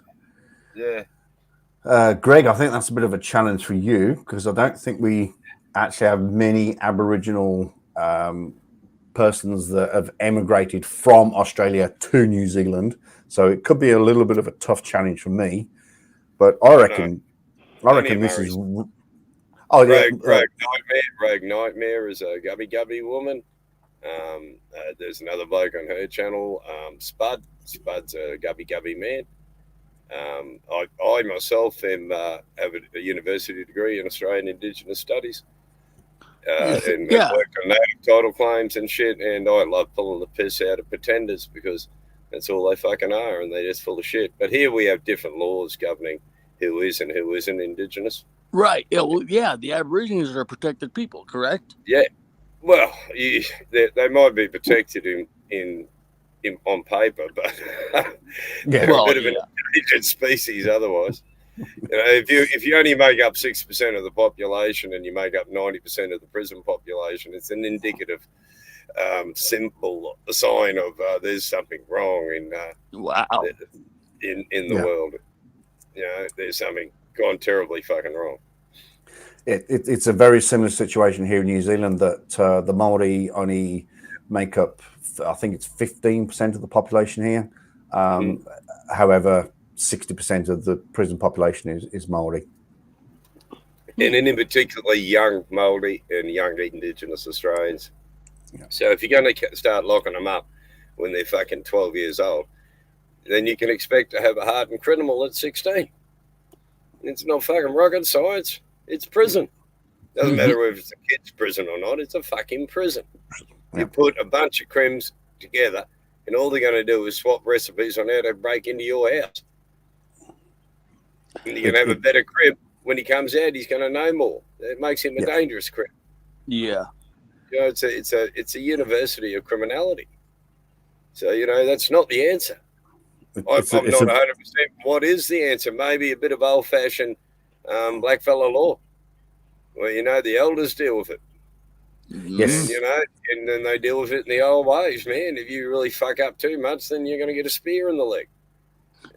Yeah. Greg, I think that's a bit of a challenge for you because I don't think we actually have many Aboriginal persons that have emigrated from Australia to New Zealand. So it could be a little bit of a tough challenge for me. But I reckon this is. Oh, yeah. Rogue Nightmare is a gubby woman. There's another bloke on her channel, Spud. Spud's a gubby man. I myself have a university degree in Australian Indigenous Studies and worked on native title claims and shit, and I love pulling the piss out of pretenders because that's all they fucking are, and they're just full of shit. But here we have different laws governing who is and who isn't Indigenous. Right. Yeah, well, the Aborigines are protected people, correct? Yeah. Well, they might be protected in on paper, but they're a bit of an endangered species otherwise. If you only make up 6% of the population and you make up 90% of the prison population, it's an indicative simple sign of there's something wrong in the world. There's something gone terribly fucking wrong. It's a very similar situation here in New Zealand that the Maori only make up, I think it's 15% of the population here. However, 60% of the prison population is Maori. And in particular, young Maori and young Indigenous Australians. Yeah. So if you're going to start locking them up when they're fucking 12 years old, then you can expect to have a hardened criminal at 16. It's not fucking rocket science. It's prison. Doesn't matter if it's a kid's prison or not. It's a fucking prison. Yeah. You put a bunch of crims together, and all they're going to do is swap recipes on how to break into your house. And you're going to have a better crib. When he comes out, he's going to know more. It makes him a dangerous crim. Yeah. You know, it's a university of criminality. So, you know, that's not the answer. I'm not 100% what is the answer. Maybe a bit of old-fashioned blackfellow law. Well, you know, the elders deal with it. Yes. And, you know, and then they deal with it in the old ways, man. If you really fuck up too much, then you're going to get a spear in the leg.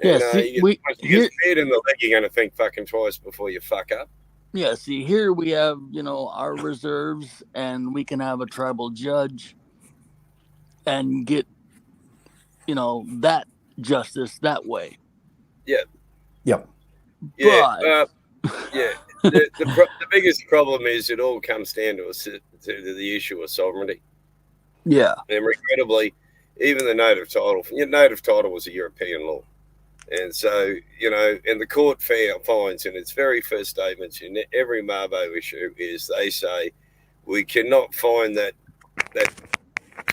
And, once you get speared in the leg, you're going to think fucking twice before you fuck up. Yeah, see, here we have, you know, our reserves, and we can have a tribal judge and get, you know, that justice that way. Yeah. Yeah. Yeah. The biggest problem is it all comes down to the issue of sovereignty. Yeah. And regrettably, even the native title was a European law. And so, you know, and the court finds in its very first statements in every Mabo issue is they say we cannot find that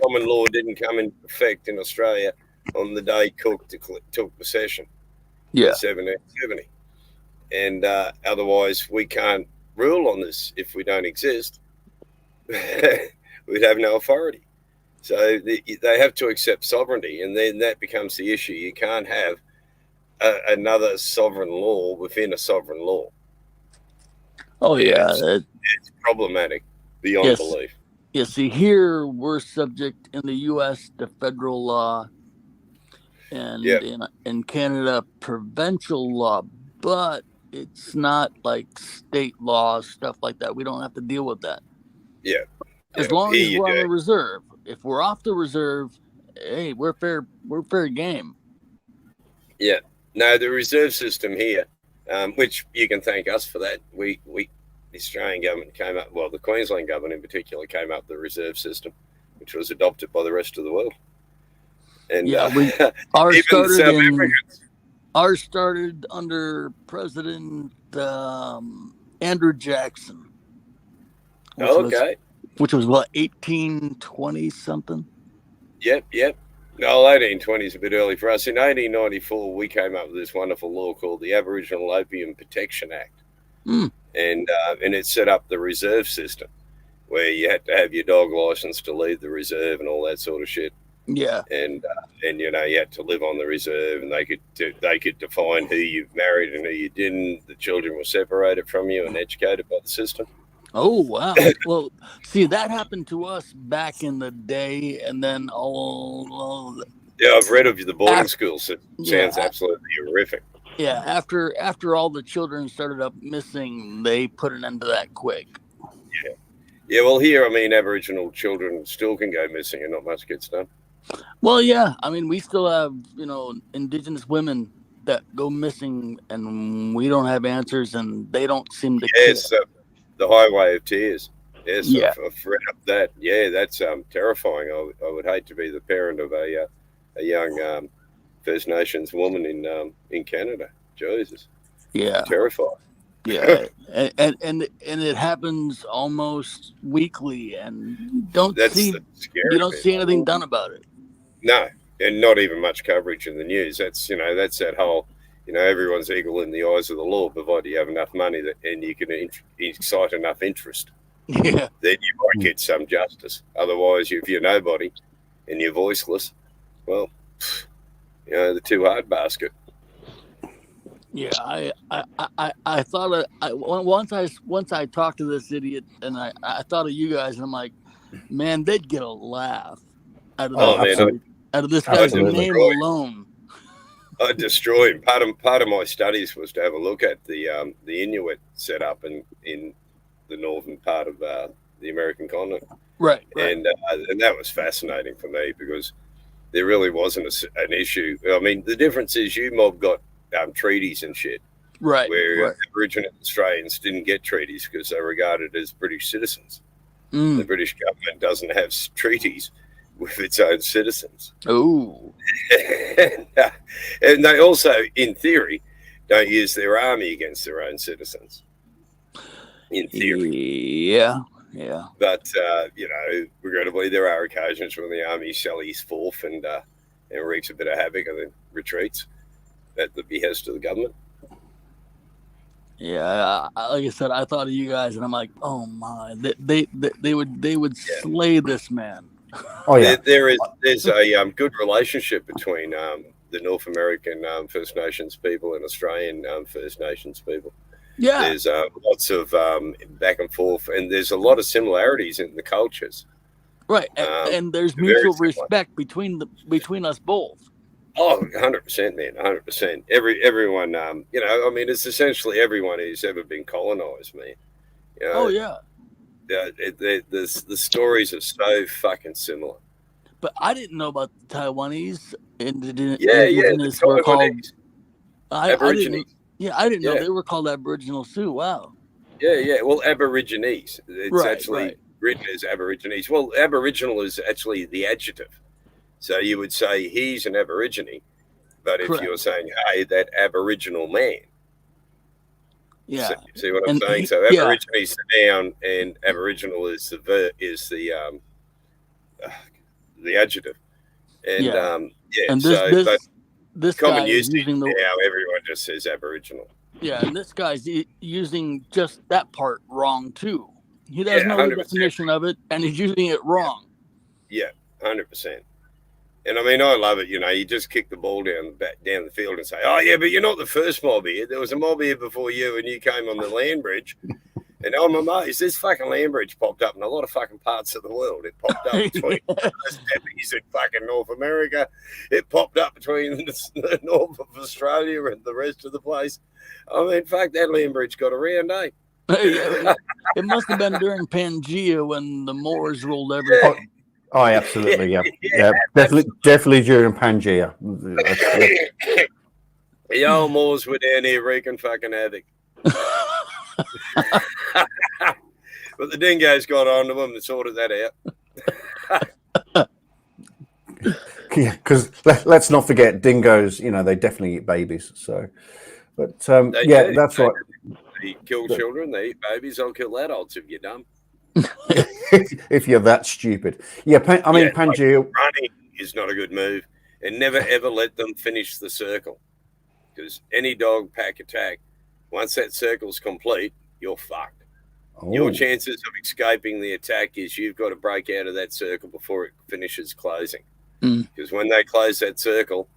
common law didn't come into effect in Australia on the day Cook took possession in 1770. And otherwise, we can't rule on this if we don't exist. We'd have no authority. So they have to accept sovereignty, and then that becomes the issue. You can't have another sovereign law within a sovereign law. Oh, yeah. It's problematic beyond belief. Yeah, see, here we're subject in the U.S. to federal law, and in Canada, provincial law, but it's not like state law, stuff like that. We don't have to deal with that. Yeah. As long as we're on the reserve. If we're off the reserve, hey, we're fair game. Yeah. No, the reserve system here, which you can thank us for that. The Australian government came up, well, the Queensland government in particular came up with the reserve system, which was adopted by the rest of the world. And ours started under President Andrew Jackson. Which was what, 1820 something? Yep. No, 1820 is a bit early for us. In 1894, we came up with this wonderful law called the Aboriginal Opium Protection Act. And it set up the reserve system where you had to have your dog license to leave the reserve and all that sort of shit. Yeah. And you know, you had to live on the reserve, and they could define who you married and who you didn't. The children were separated from you and educated by the system. Oh, wow. Well, see, that happened to us back in the day, and then yeah, I've read of the boarding schools. It sounds absolutely horrific. Yeah, after all the children started up missing, they put an end to that quick. Yeah, well, here, I mean, Aboriginal children still can go missing and not much gets done. Well, yeah, I mean, we still have, you know, Indigenous women that go missing, and we don't have answers, and they don't seem to care. So the highway of tears. Yes, I've read up that. Yeah, that's terrifying. I would hate to be the parent of a young First Nations woman in Canada. Jesus. Yeah. Terrifying. Yeah, and it happens almost weekly, and you don't see anything done about it. No, and not even much coverage in the news. That's that whole, everyone's equal in the eyes of the law, provided you have enough money and you can excite enough interest. Yeah, then you might get some justice. Otherwise, if you're nobody and you're voiceless, well, the too hard basket. Yeah, I thought once I talked to this idiot, and I thought of you guys, and I'm like, man, they'd get a laugh out of this guy's name alone. I'd destroy him. Part of my studies was to have a look at the Inuit setup in the northern part of the American continent. Right. And that was fascinating for me because there really wasn't an issue. I mean, the difference is you mob got treaties and shit. Right. Where Aboriginal Australians didn't get treaties because they were regarded as British citizens. The British government doesn't have treaties with its own citizens. Oh. And they also, in theory, don't use their army against their own citizens. In theory. Yeah. But, regrettably, there are occasions when the army sallies forth and wreaks a bit of havoc and then retreats at the behest of the government. Yeah, like I said, I thought of you guys, and I'm like, oh my, they would slay this man. Oh yeah, there's a good relationship between the North American First Nations people and Australian First Nations people. Yeah, there's lots of back and forth, and there's a lot of similarities in the cultures. Right, and there's mutual respect between us both. Oh, 100%, man, 100%. Everyone, it's essentially everyone who's ever been colonized, man. Oh, yeah. The stories are so fucking similar. But I didn't know about the Taiwanese indigenous. The were called Aborigines. I didn't know they were called Aboriginals too. Wow. Yeah. Well, Aborigines. It's actually written as Aborigines. Well, Aboriginal is actually the adjective. So you would say he's an Aborigine, but if you're saying, hey, that Aboriginal man. Yeah. See what I'm saying? So Aborigine is the noun and Aboriginal is the adjective. And and this common guy is usage using now everyone just says Aboriginal. Yeah, and this guy's using just that part wrong too. He doesn't know the definition of it, and he's using it wrong. Yeah, 100%. And I mean, I love it. You just kick the ball down the field and say, "Oh yeah, but you're not the first mob here. There was a mob here before you, and you came on the land bridge." And I'm amazed. This fucking land bridge popped up in a lot of fucking parts of the world. It popped up between the steppes in fucking North America. It popped up between the north of Australia and the rest of the place. I mean, fuck, that land bridge got around, eh? It must have been during Pangea when the Moors ruled everything. Oh, absolutely, yeah, definitely during Pangea. The old Moors were down here wreaking fucking havoc. But the dingoes got onto them and sorted that out. Yeah, because let's not forget dingoes. They definitely eat babies. So, but that's right. They kill children. They eat babies. I'll kill adults if you're dumb. If you're that stupid. Pangea. Running is not a good move, and never ever let them finish the circle, because any dog pack attack, once that circle's complete, you're fucked. Your chances of escaping the attack is you've got to break out of that circle before it finishes closing, because when they close that circle,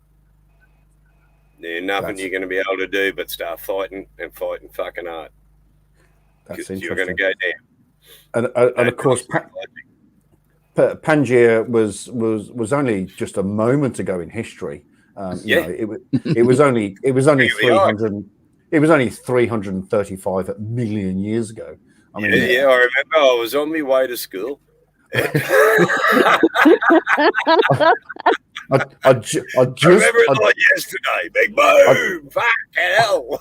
there's nothing you're going to be able to do but start fighting fucking hard. That's interesting. You're going to go down. And of course, Pangea was only just a moment ago in history. It was only 300. It was only 335 million years ago. I mean, I remember. I was on my way to school. I remember it like yesterday. Big boom! Fuck hell!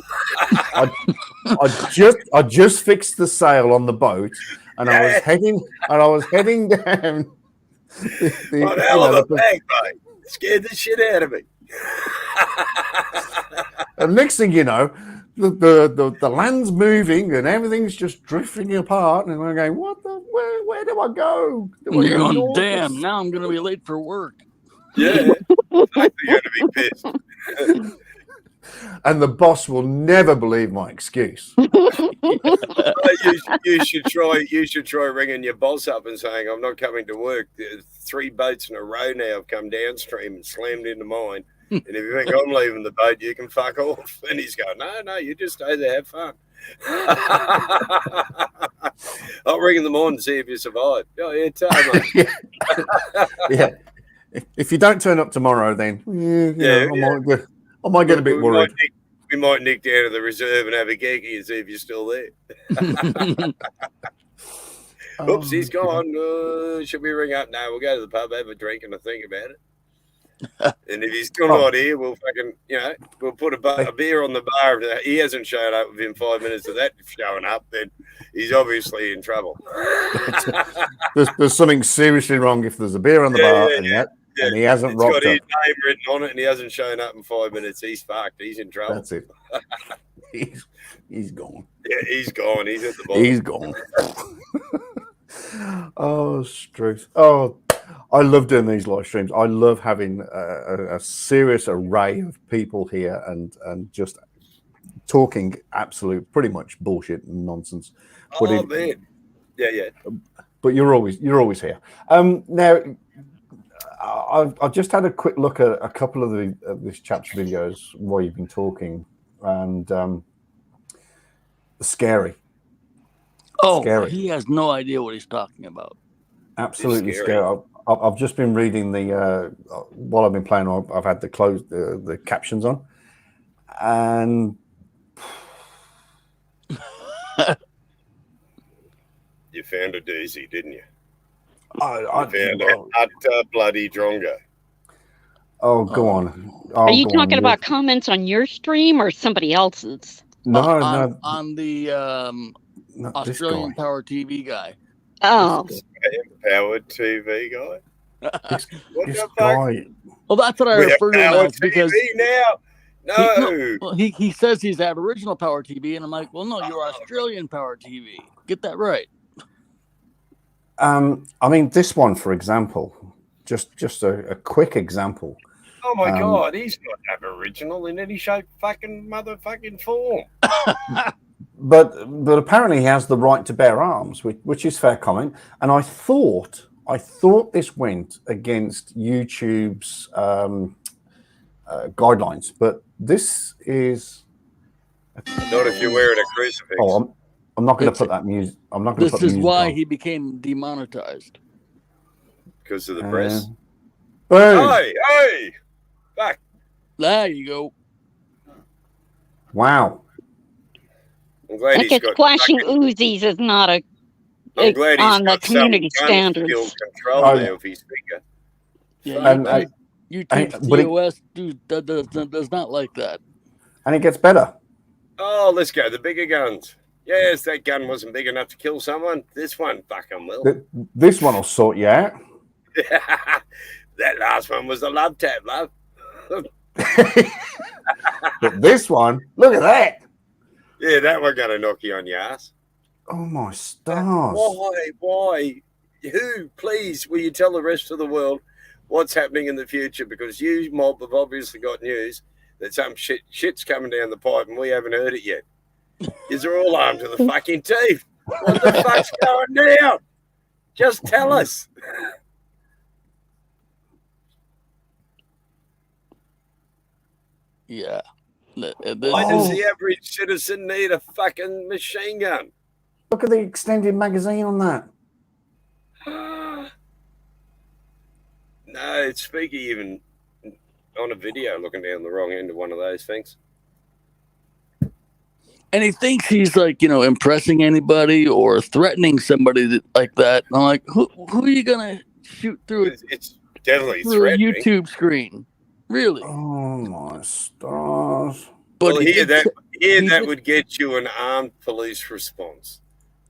I just fixed the sail on the boat, and I was heading down. What hell of a bag, mate! Scared the shit out of me. And next thing you know, the land's moving and everything's just drifting apart, and I'm going, "What the? Where do I go?" You're going, damn! Now I'm going to be late for work. Yeah, you're going to be pissed. And the boss will never believe my excuse. You should try ringing your boss up and saying, "I'm not coming to work. There's 3 boats in a row now have come downstream and slammed into mine. And if you think I'm leaving the boat, you can fuck off." And he's going, "No, you just stay there, have fun." I'll ring in the morning and see if you survive. Oh, yeah, tell mate. Yeah. If you don't turn up tomorrow, then I might get a bit worried. We might nick down to the reserve and have a geeky and see if you're still there. Oops, he's gone. Should we ring up? No, we'll go to the pub, have a drink, and think about it. And if he's still not here, we'll fucking, we'll put a beer on the bar. If he hasn't shown up within 5 minutes of that showing up, then he's obviously in trouble. there's something seriously wrong if there's a beer on the bar and he hasn't rocked up. It's got his name written on it and he hasn't shown up in 5 minutes. He's fucked. He's in trouble. That's it. He's gone. Yeah, he's gone. He's at the bottom. He's gone. Oh, Struth. Oh, I love doing these live streams. I love having a serious array of people here and just talking absolute, pretty much bullshit and nonsense. But man. Yeah. But you're always here. Now, I've just had a quick look at a couple of this chap's videos while you've been talking, and scary. Oh, scary. He has no idea what he's talking about. Absolutely scary. I've just been reading the while I've been playing. I've had the captions on, and you found a doozy, didn't you? I found a utter bloody drongo. Oh, go on. Are you talking about comments on your stream or somebody else's? No, on the Australian Power TV guy. Oh, Powered TV guy. What the fuck? Well, that's what I refer to him as because now. No, he says he's at original Power TV, and I'm like, well, no, you're Australian Power TV. Get that right. I mean, this one, for example, just a quick example. Oh my God, he's not Aboriginal in any shape, fucking motherfucking form. But apparently he has the right to bear arms, which is fair comment. And I thought this went against YouTube's guidelines, but this is not if you're wearing a crucifix. Oh, I'm not going to put that music. I'm not going to put this is music why on. he became demonetized because of the press. Hey, back. There you go. Wow. I'm glad I guess flashing Uzis is not on the community standards. Control there if he's bigger. Yeah, YouTube's TOS does not like that. And it gets better. Oh, let's go. The bigger guns. Yes, that gun wasn't big enough to kill someone. This one fucking will. This one will sort you out. That last one was the love tap, love. But this one, look at that. Yeah, that one gonna knock you on your ass. Oh my stars. Why? Who, please, will you tell the rest of the world what's happening in the future? Because you mob have obviously got news that some shit's coming down the pipe and we haven't heard it yet. You're all armed to the fucking teeth. What the fuck's going down? Just tell us. Yeah. Why does the average citizen need a fucking machine gun? Look at the extended magazine on that. No, it's spooky even on a video looking down the wrong end of one of those things. And he thinks he's like, impressing anybody or threatening somebody like that. And I'm like, who are you going to shoot through it's definitely through a YouTube screen? Really? Oh my stars! But that would get you an armed police response.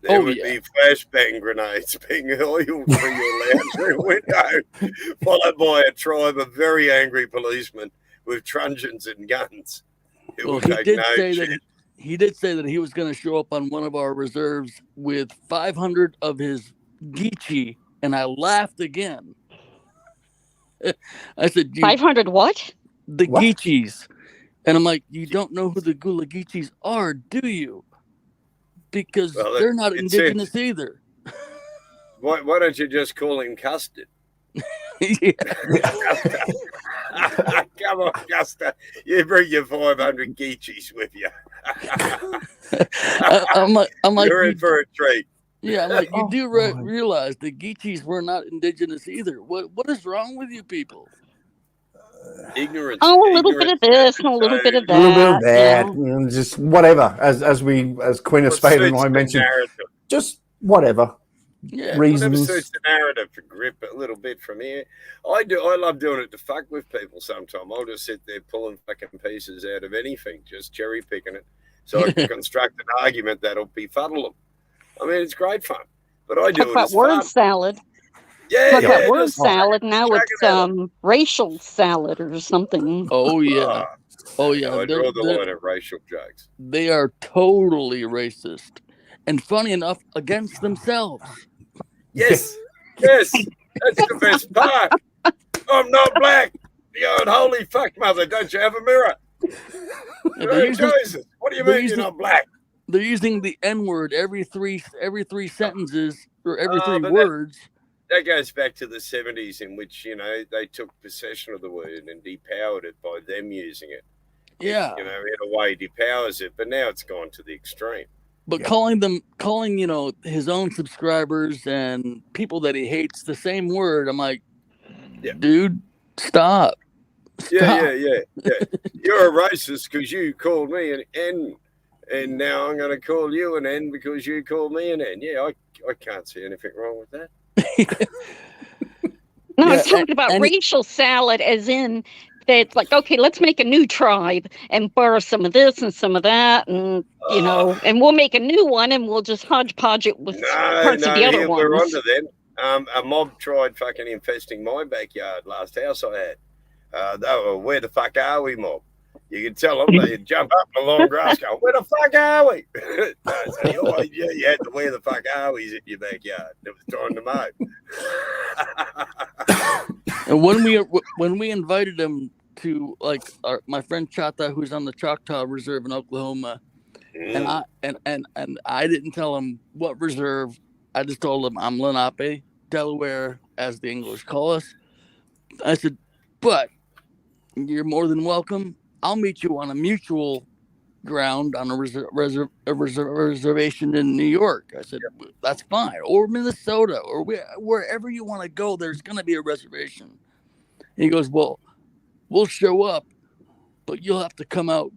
There would be flashbang grenades being oiled through your lounge room window, followed by a tribe of very angry policemen with truncheons and guns. He did say that he was going to show up on one of our reserves with 500 of his Geechee, and I laughed again. I said, 500 what? The Geechees. And I'm like, you don't know who the Gula Geechees are, do you? Because they're not indigenous either. Why don't you just call him Custard? Come on, Custard. You bring your 500 Geechees with you. I'm like, you're in for a treat. Yeah, I'm like, you do realize the Geechees were not indigenous either. What is wrong with you people? Ignorance. Oh, a little bit of this and a little bit of that. A little bit of that. Just whatever. As Queen of Spade and I mentioned, just whatever. Yeah. reasons. Whatever suits the narrative to grip a little bit from here. I love doing it to fuck with people sometimes. I'll just sit there pulling fucking pieces out of anything, just cherry picking it, so I can construct an argument that'll befuddle them. I mean, it's great fun, but I do Talk it about as word fun. salad. Yeah, Talk yeah. about word just salad. Now chuck it's it at 'em. racial salad or something. Oh yeah. Oh yeah. No, I draw the line at racial jokes. They are totally racist, and funny enough, against themselves. Yes, yes, that's the best part. I'm not black. The old holy fuck mother, don't you have a mirror? Jesus, what do you mean you're not black? They're using the N-word every three sentences or every three but words. That goes back to the 70s, in which, you know, they took possession of the word and depowered it by them using it. Yeah. You know, in a way depowers it, but now it's gone to the extreme. But calling, you know, his own subscribers and people that he hates the same word, I'm like, dude, stop. Yeah. You're a racist because you called me an N, and now I'm going to call you an N because you called me an N. Yeah, I can't see anything wrong with that. No, I'm talking about racial salad, as in it's like, okay, let's make a new tribe and borrow some of this and some of that, and you know, and we'll make a new one and we'll just hodgepodge it with parts of the other ones. We're onto them. A mob tried fucking infesting my backyard. Last house I had. They were, where the fuck are we, mob? You could tell them, they'd jump up in the long grass, go, where the fuck are we? So you had to where the fuck are we's in your backyard. It was time to mow. And when we invited him to, like, my friend Chata, who's on the Choctaw Reserve in Oklahoma, and I didn't tell him what reserve. I just told him I'm Lenape, Delaware, as the English call us. I said, but you're more than welcome. I'll meet you on a mutual ground on a reservation in New York. I said, that's fine. Or Minnesota, or wherever you want to go, there's going to be a reservation. And he goes, well, we'll show up, but you'll have to come out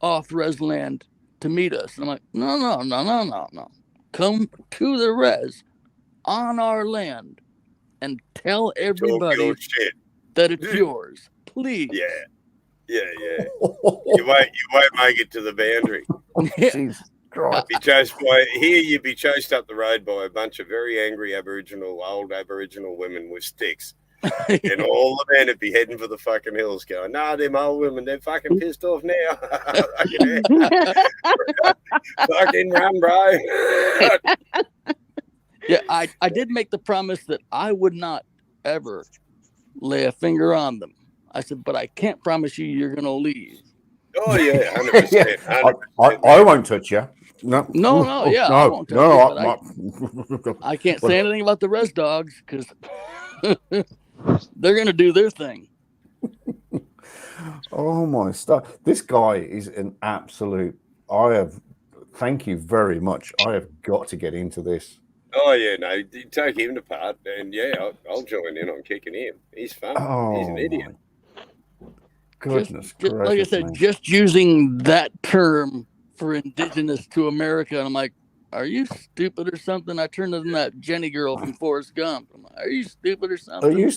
off res land to meet us. And I'm like, no. Come to the res on our land and tell everybody that it's yours, please. Yeah. You won't make it to the boundary. You'd be chased up the road by a bunch of very angry old Aboriginal women with sticks. And all the men would be heading for the fucking hills going, nah, them old women, they're fucking pissed off now. Fucking run, bro. Yeah, I did make the promise that I would not ever lay a finger on them. I said, but I can't promise you you're going to leave. Oh, yeah, 100%. 100%. I won't touch you. No, I won't touch you. I can't say anything about the res dogs because they're going to do their thing. Oh, my stuff. This guy is an absolute. Thank you very much. I have got to get into this. Oh, yeah, no, take him to part, and I'll join in on kicking him. He's fun. He's an idiot. Goodness just like I said, just using that term for indigenous to America, and I'm like, are you stupid or something? I turned into that Jenny girl from Forrest Gump. I'm like, are you stupid or something? Are you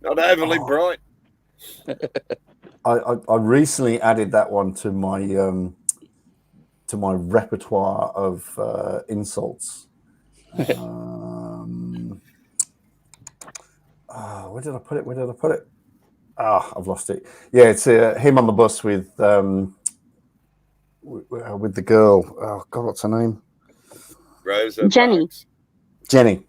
not overly bright. I recently added that one to my repertoire of insults. Where did I put it? I've lost it. Yeah, it's him on the bus with the girl. Oh God, what's her name? Rosa. Jenny. Jenny.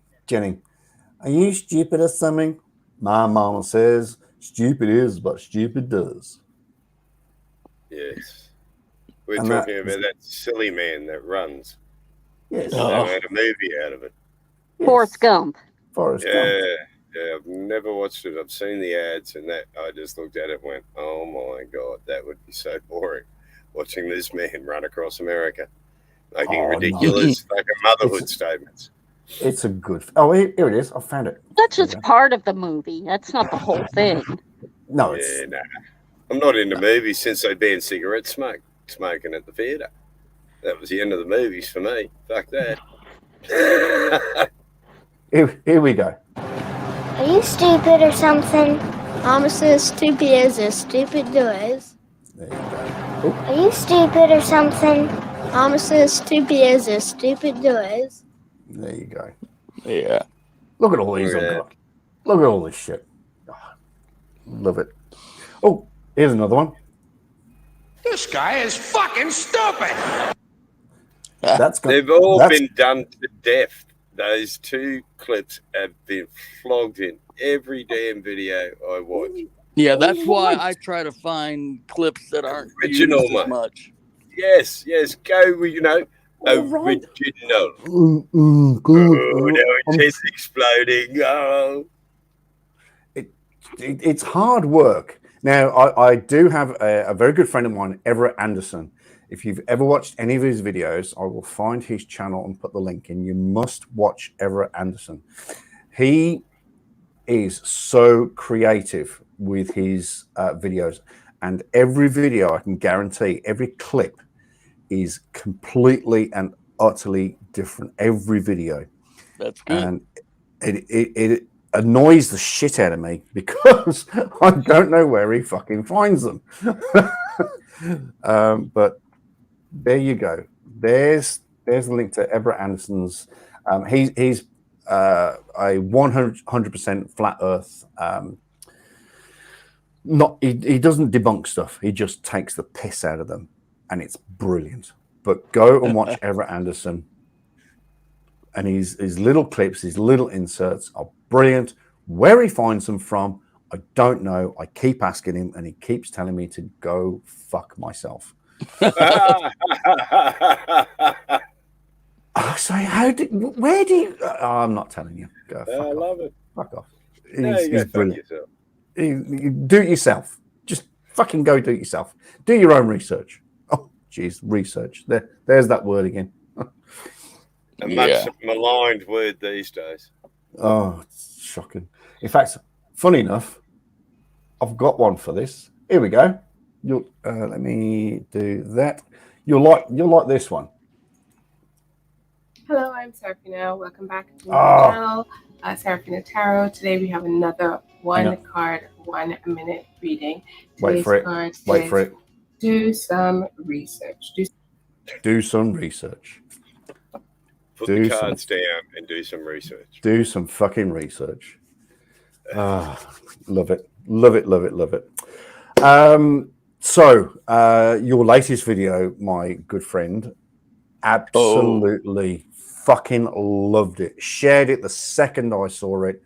Are you stupid or something? My mama says stupid is what stupid does. Yes. We're talking about that silly man that runs. Yes. They made a movie out of it. Yes. Forrest Gump. Yeah, I've never watched it. I've seen the ads, and that I just looked at it and went, oh my God, that would be so boring. Watching this man run across America, making ridiculous fucking motherhood statements. It's a good. Oh, here it is. I found it. That's just part of the movie. That's not the whole thing. No, I'm not into movies since they banned cigarette smoking at the theatre. That was the end of the movies for me. Fuck that. Here we go. Are you stupid or something? I'm as stupid as stupid does. There you go. Are you stupid or something? I'm as stupid as stupid does. There you go. Yeah. Look at all these I've got. Look at all this shit. Oh, love it. Oh, here's another one. This guy is fucking stupid. They've all been done to death. Those two clips have been flogged in every damn video I watch. Yeah, that's why I try to find clips that aren't Original, used as much. Yes, go with, original. Good. Oh, now it's head's exploding. Oh. It's hard work. Now, I do have a very good friend of mine, Everett Anderson. If you've ever watched any of his videos, I will find his channel and put the link in. You must watch Everett Anderson. He is so creative with his videos. And every video, I can guarantee, every clip is completely and utterly different. Every video. That's good. And it annoys the shit out of me because I don't know where he fucking finds them. But there you go. There's the link to Everett Anderson's. He's a 100% flat Earth. He doesn't debunk stuff. He just takes the piss out of them, and it's brilliant. But go and watch Everett Anderson, and his little clips, his little inserts are brilliant. Where he finds them from, I don't know. I keep asking him, and he keeps telling me to go fuck myself. I say, where do you? I'm not telling you. Go fuck off. Love it. Fuck off. He's brilliant. You do it yourself. Just fucking go do it yourself. Do your own research. Oh, geez, research. There's that word again. A much maligned word these days. Oh, it's shocking. In fact, funny enough, I've got one for this. Here we go. Let me do that. You'll like this one. Hello, I'm Serafina. Welcome back to my channel, Serafina Tarot. Today we have another card, 1 minute reading. Wait for it. Do some research. Do some research. Put the cards down and do some research. Do some fucking research. Love it. Love it, love it, love it. So, your latest video, my good friend, absolutely fucking loved it. Shared it the second I saw it.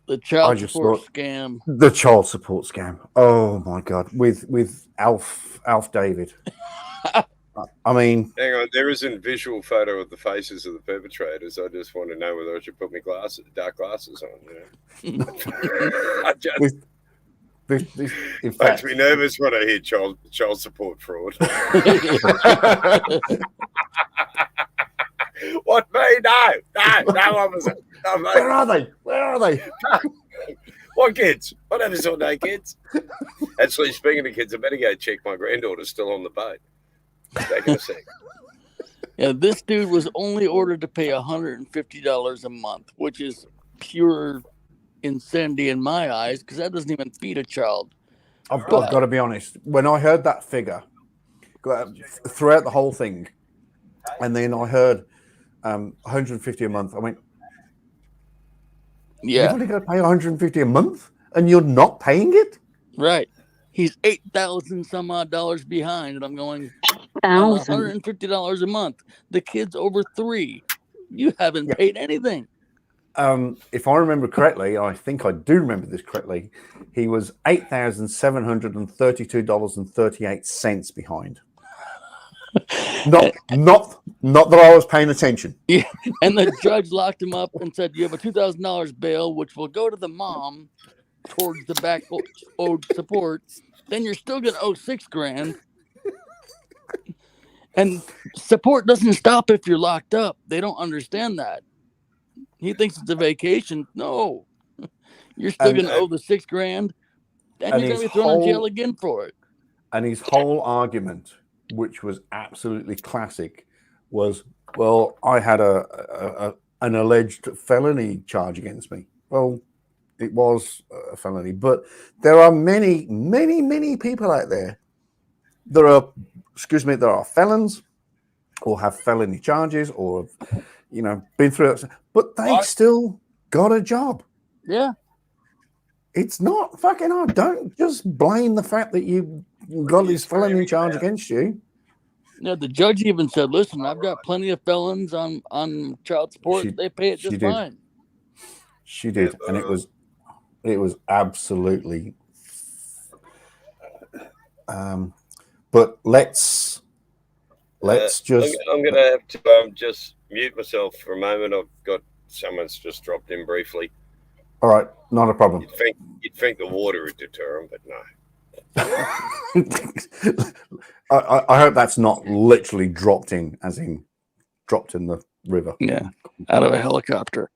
The child support scam. The child support scam. Oh my god. With Alf David. I mean, hang on, there isn't visual photo of the faces of the perpetrators. I just want to know whether I should put my dark glasses on. In fact, makes me nervous when I hear child support fraud. What me? No, officer. No, mate. Where are they? What kids? I never saw no kids. Actually, speaking of kids, I better go check my granddaughter's still on the boat. Taking a sec. Yeah, this dude was only ordered to pay $150 a month, which is pure insanity in my eyes because that doesn't even feed a child. I've got to be honest. When I heard that figure throughout the whole thing, and then I heard $150 a month, I went, "Yeah, you're only going to pay $150 a month, and you're not paying it?" Right. He's $8,000 some odd dollars behind, and I'm going, $150 a month. The kid's over 3. You haven't paid anything. If I remember correctly, I think I do remember this correctly, he was $8,732.38 behind. Not that I was paying attention. Yeah, and the judge locked him up and said, "You have a $2,000 bail, which will go to the mom towards the back owed support. Then you're still going to owe $6,000." And support doesn't stop if you're locked up. They don't understand that. He thinks it's a vacation. No, you're still going to owe the $6,000, and you're going to be thrown in jail again for it. And his whole argument which was absolutely classic, was, well, I had an alleged felony charge against me. Well, it was a felony, but there are many, many, many people out there that are felons or have felony charges or, been through it, but they still got a job. Yeah. It's not fucking hard. Don't just blame the fact that you got this felony charge against you. Yeah, the judge even said, listen, I've got plenty of felons on child support. They pay it just fine. She did. And it was absolutely but let's just I'm gonna have to just mute myself for a moment. I've got someone's just dropped in briefly. All right, not a problem. You'd think the water would deter them, but no. I hope that's not literally dropped in, as in dropped in the river. Yeah, out of a helicopter.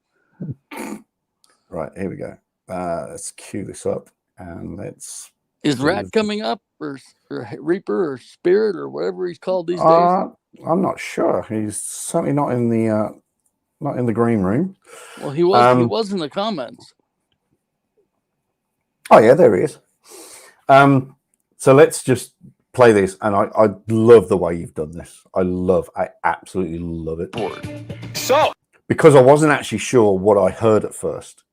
Right, here we go. Let's cue this up and let's. Is Rat coming up, or Reaper, or Spirit, or whatever he's called these days? I'm not sure. He's certainly not in the green room. Well, he was. He was in the comments. Oh yeah, there he is. So let's just play this, and I love the way you've done this. I absolutely love it. So, because I wasn't actually sure what I heard at first,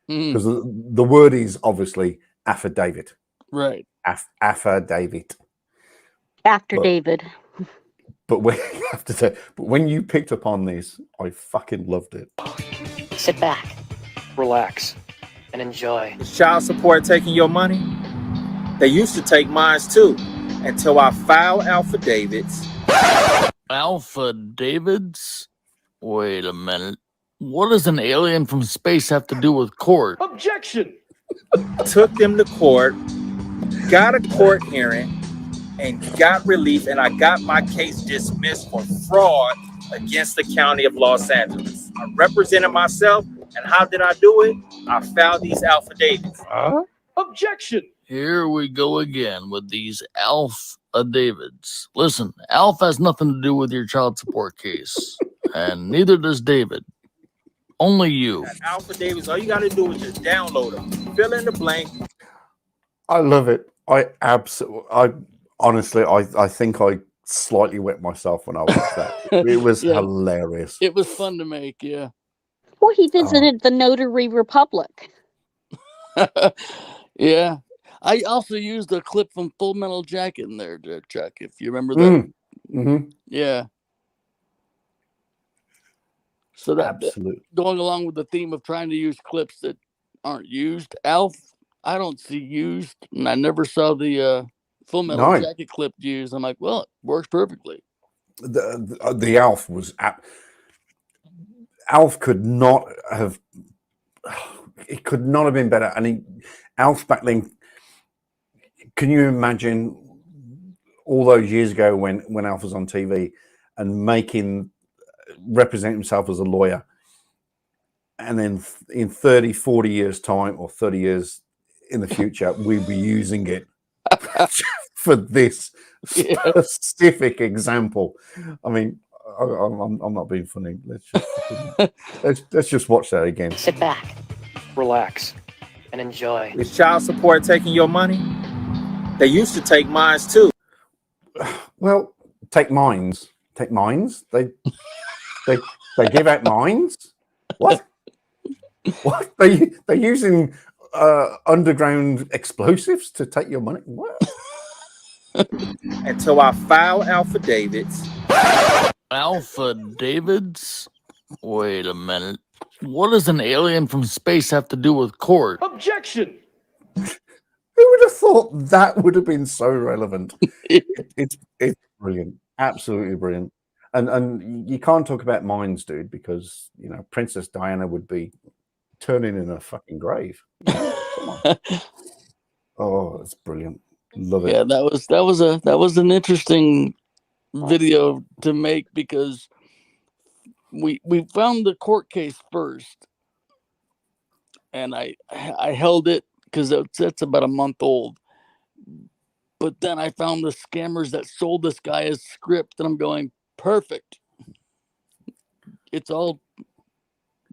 because the word is obviously affidavit. Right. Affidavit. After David. But when you picked up on this, I fucking loved it. sit back, relax, and enjoy. Is child support taking your money? They used to take mine too, until I filed affidavits. Affidavits? Wait a minute. What does an alien from space have to do with court? Objection! Took them to court, got a court hearing, and got relief, and I got my case dismissed for fraud against the county of Los Angeles. I represented myself, and how did I do it? I filed these affidavits. Objection! Here we go again with these affidavits. Listen, Alf has nothing to do with your child support case, and neither does David. Only you. Affidavits, all you got to do is just download them. Fill in the blank. I love it. I honestly, I think I slightly wet myself when I watched that. It was hilarious. It was fun to make, yeah. Well, he visited the Notary Republic. Yeah. I also used a clip from Full Metal Jacket in there, Chuck, if you remember that. Mm-hmm. Yeah. So that absolutely going along with the theme of trying to use clips that aren't used, Alf, I don't see used, and I never saw the Full Metal Jacket clip used. I'm like, well, it works perfectly. The Alf was Alf could not have. It could not have been better. And Alf back then. Can you imagine all those years ago when Alf was on TV and represent himself as a lawyer, and then in 30, 40 years time or 30 years in the future, we'll be using it for this specific example. I mean, I'm not being funny. Let's just watch that again. Sit back, relax, and enjoy. Is child support taking your money? They used to take mines too. Well, take mines. Take mines. They give out mines. What? What? They're using underground explosives to take your money. What? Until I file affidavits. Affidavits? Wait a minute. What does an alien from space have to do with court? Objection! Who would have thought that would have been so relevant? It's brilliant, absolutely brilliant. And you can't talk about mines, dude, because Princess Diana would be turning in a fucking grave. Come on. Oh, it's brilliant. Love it. Yeah, that was an interesting video to make because we found the court case first, and I held it because that's about a month old. But then I found the scammers that sold this guy his script, and I'm going, perfect. It's all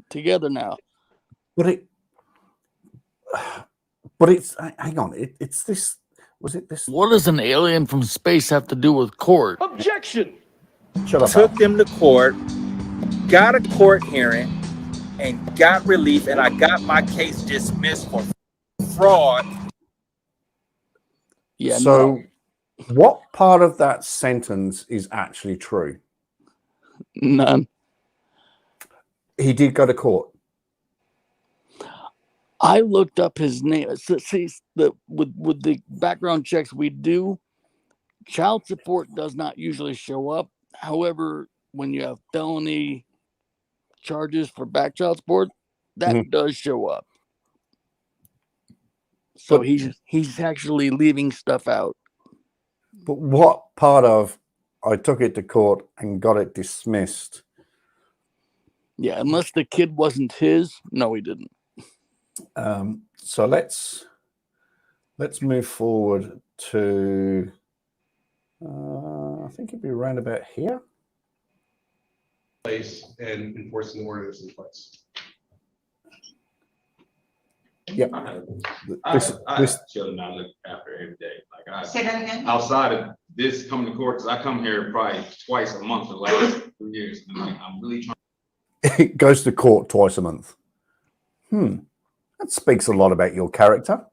together now. But it's hang on. It's this. Was it this? What does an alien from space have to do with court? Objection! Shut up. Took them to court, got a court hearing, and got relief, and I got my case dismissed for fraud. Yeah. So, what part of that sentence is actually true? None. He did go to court. I looked up his name. See, with the background checks we do, child support does not usually show up. However, when you have felony charges for back child support, that does show up. So But- he's actually leaving stuff out. But what part of I took it to court and got it dismissed? Yeah, unless the kid wasn't his. No, he didn't. So let's move forward to I think it'd be around about here. Place and enforcing the orders in place. Yep. I children I look after every day. Like Say that again? outside of this coming to court, because I come here probably twice a month for the last 3 years. And I'm really trying. It goes to court twice a month. That speaks a lot about your character.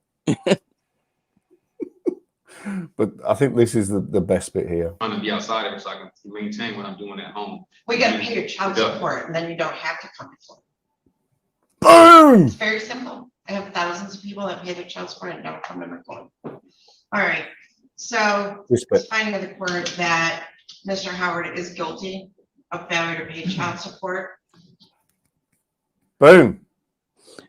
But I think this is the best bit here. To be outside of it so I can maintain what I'm doing at home. We gotta pay your child support and then you don't have to come to court. Boom! It's very simple. I have thousands of people that pay their child support and don't come to my court. All right, so This bit. it's finding of the court that Mr. Howard is guilty of failure to pay child support. Boom.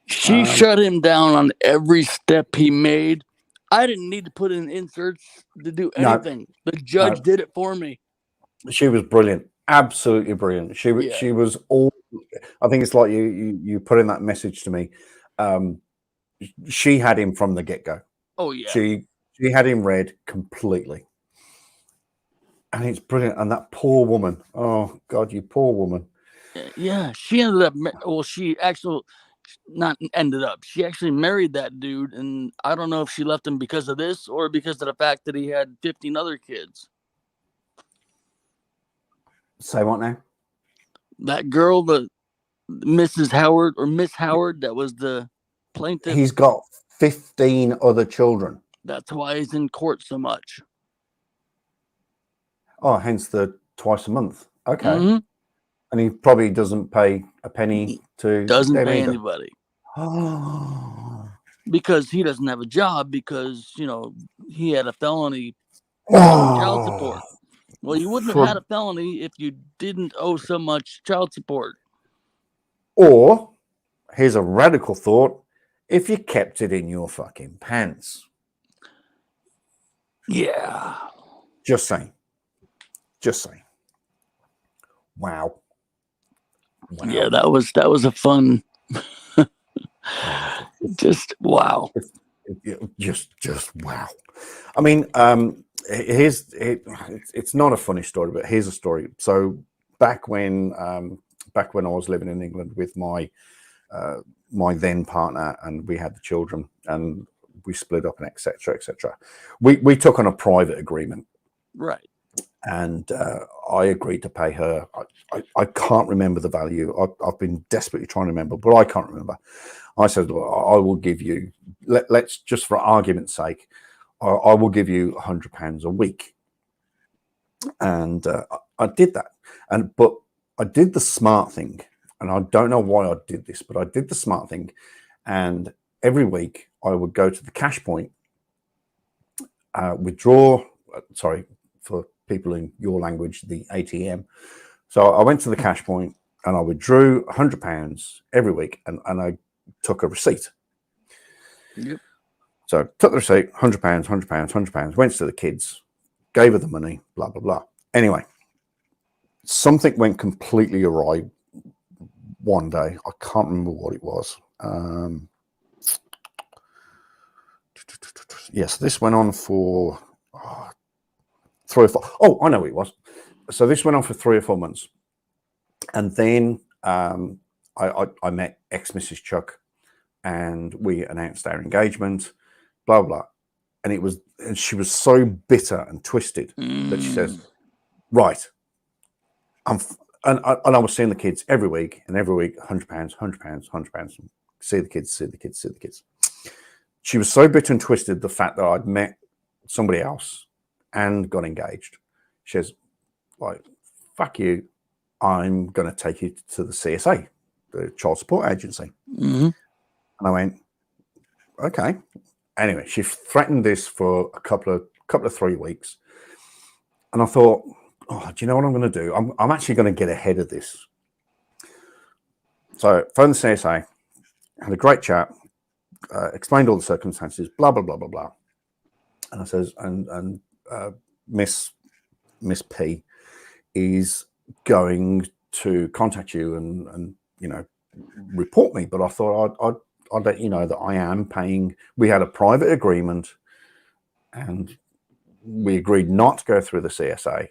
She shut him down on every step he made. I didn't need to put in inserts to do anything. The judge did it for me. She was brilliant. Absolutely brilliant. She was all. I think it's like you put in that message to me. She had him from the get-go. Oh yeah. She had him read completely. And it's brilliant. And that poor woman. Oh God, you poor woman. Yeah, she ended up. Well, she actually not ended up. She actually married that dude, and I don't know if she left him because of this or because of the fact that he had 15 other kids. Say what now? That girl, the Mrs. Howard or Miss Howard, that was the plaintiff. He's got 15 other children. That's why he's in court so much. Oh, hence the twice a month. Okay. Mm-hmm. And he probably doesn't pay a penny to Doesn't them pay either. anybody. Oh. Because he doesn't have a job because, he had a felony child support. Well, you wouldn't have had a felony if you didn't owe so much child support. Or, here's a radical thought, if you kept it in your fucking pants. Yeah. Just saying. Just saying. Wow. Yeah, that was a fun. Just wow. Just wow. I mean, it's not a funny story, but here's a story. So back when I was living in England with my then partner, and we had the children, and we split up, and etc. We took on a private agreement, right? And I agreed to pay her. I can't remember the value. I've been desperately trying to remember, but I can't remember. I said, well, I will give you, let's just for argument's sake, I will give you £100 a week. And I did that. But I did the smart thing. And I don't know why I did this, but I did the smart thing. And every week I would go to the cash point, withdraw, for people in your language, the ATM. So I went to the cash point and I withdrew £100 every week, and I took a receipt. Yep. So took the receipt, £100, went to the kids, gave her the money, blah, blah, blah. Anyway, something went completely awry one day. I can't remember what it was. Yes, this went on for, 3 or 4. Oh, I know what it was. So this went on for 3 or 4 months. And then I met ex-Mrs. Chuck and we announced our engagement, blah, blah. And she was so bitter and twisted that she says, right, and I was seeing the kids every week, £100, £100. See the kids. She was so bitter and twisted the fact that I'd met somebody else and got engaged. She says, like, fuck you, I'm going to take you to the CSA, the Child Support Agency. And I went, okay. Anyway, she threatened this for a couple of 3 weeks. And I thought, oh, do you know what I'm going to do? I'm actually going to get ahead of this. So phoned the CSA, had a great chat, explained all the circumstances, blah, blah, blah, blah, blah. And I says, and Miss P is going to contact you and report me. But I thought I'd let you know that I am paying. We had a private agreement and we agreed not to go through the CSA.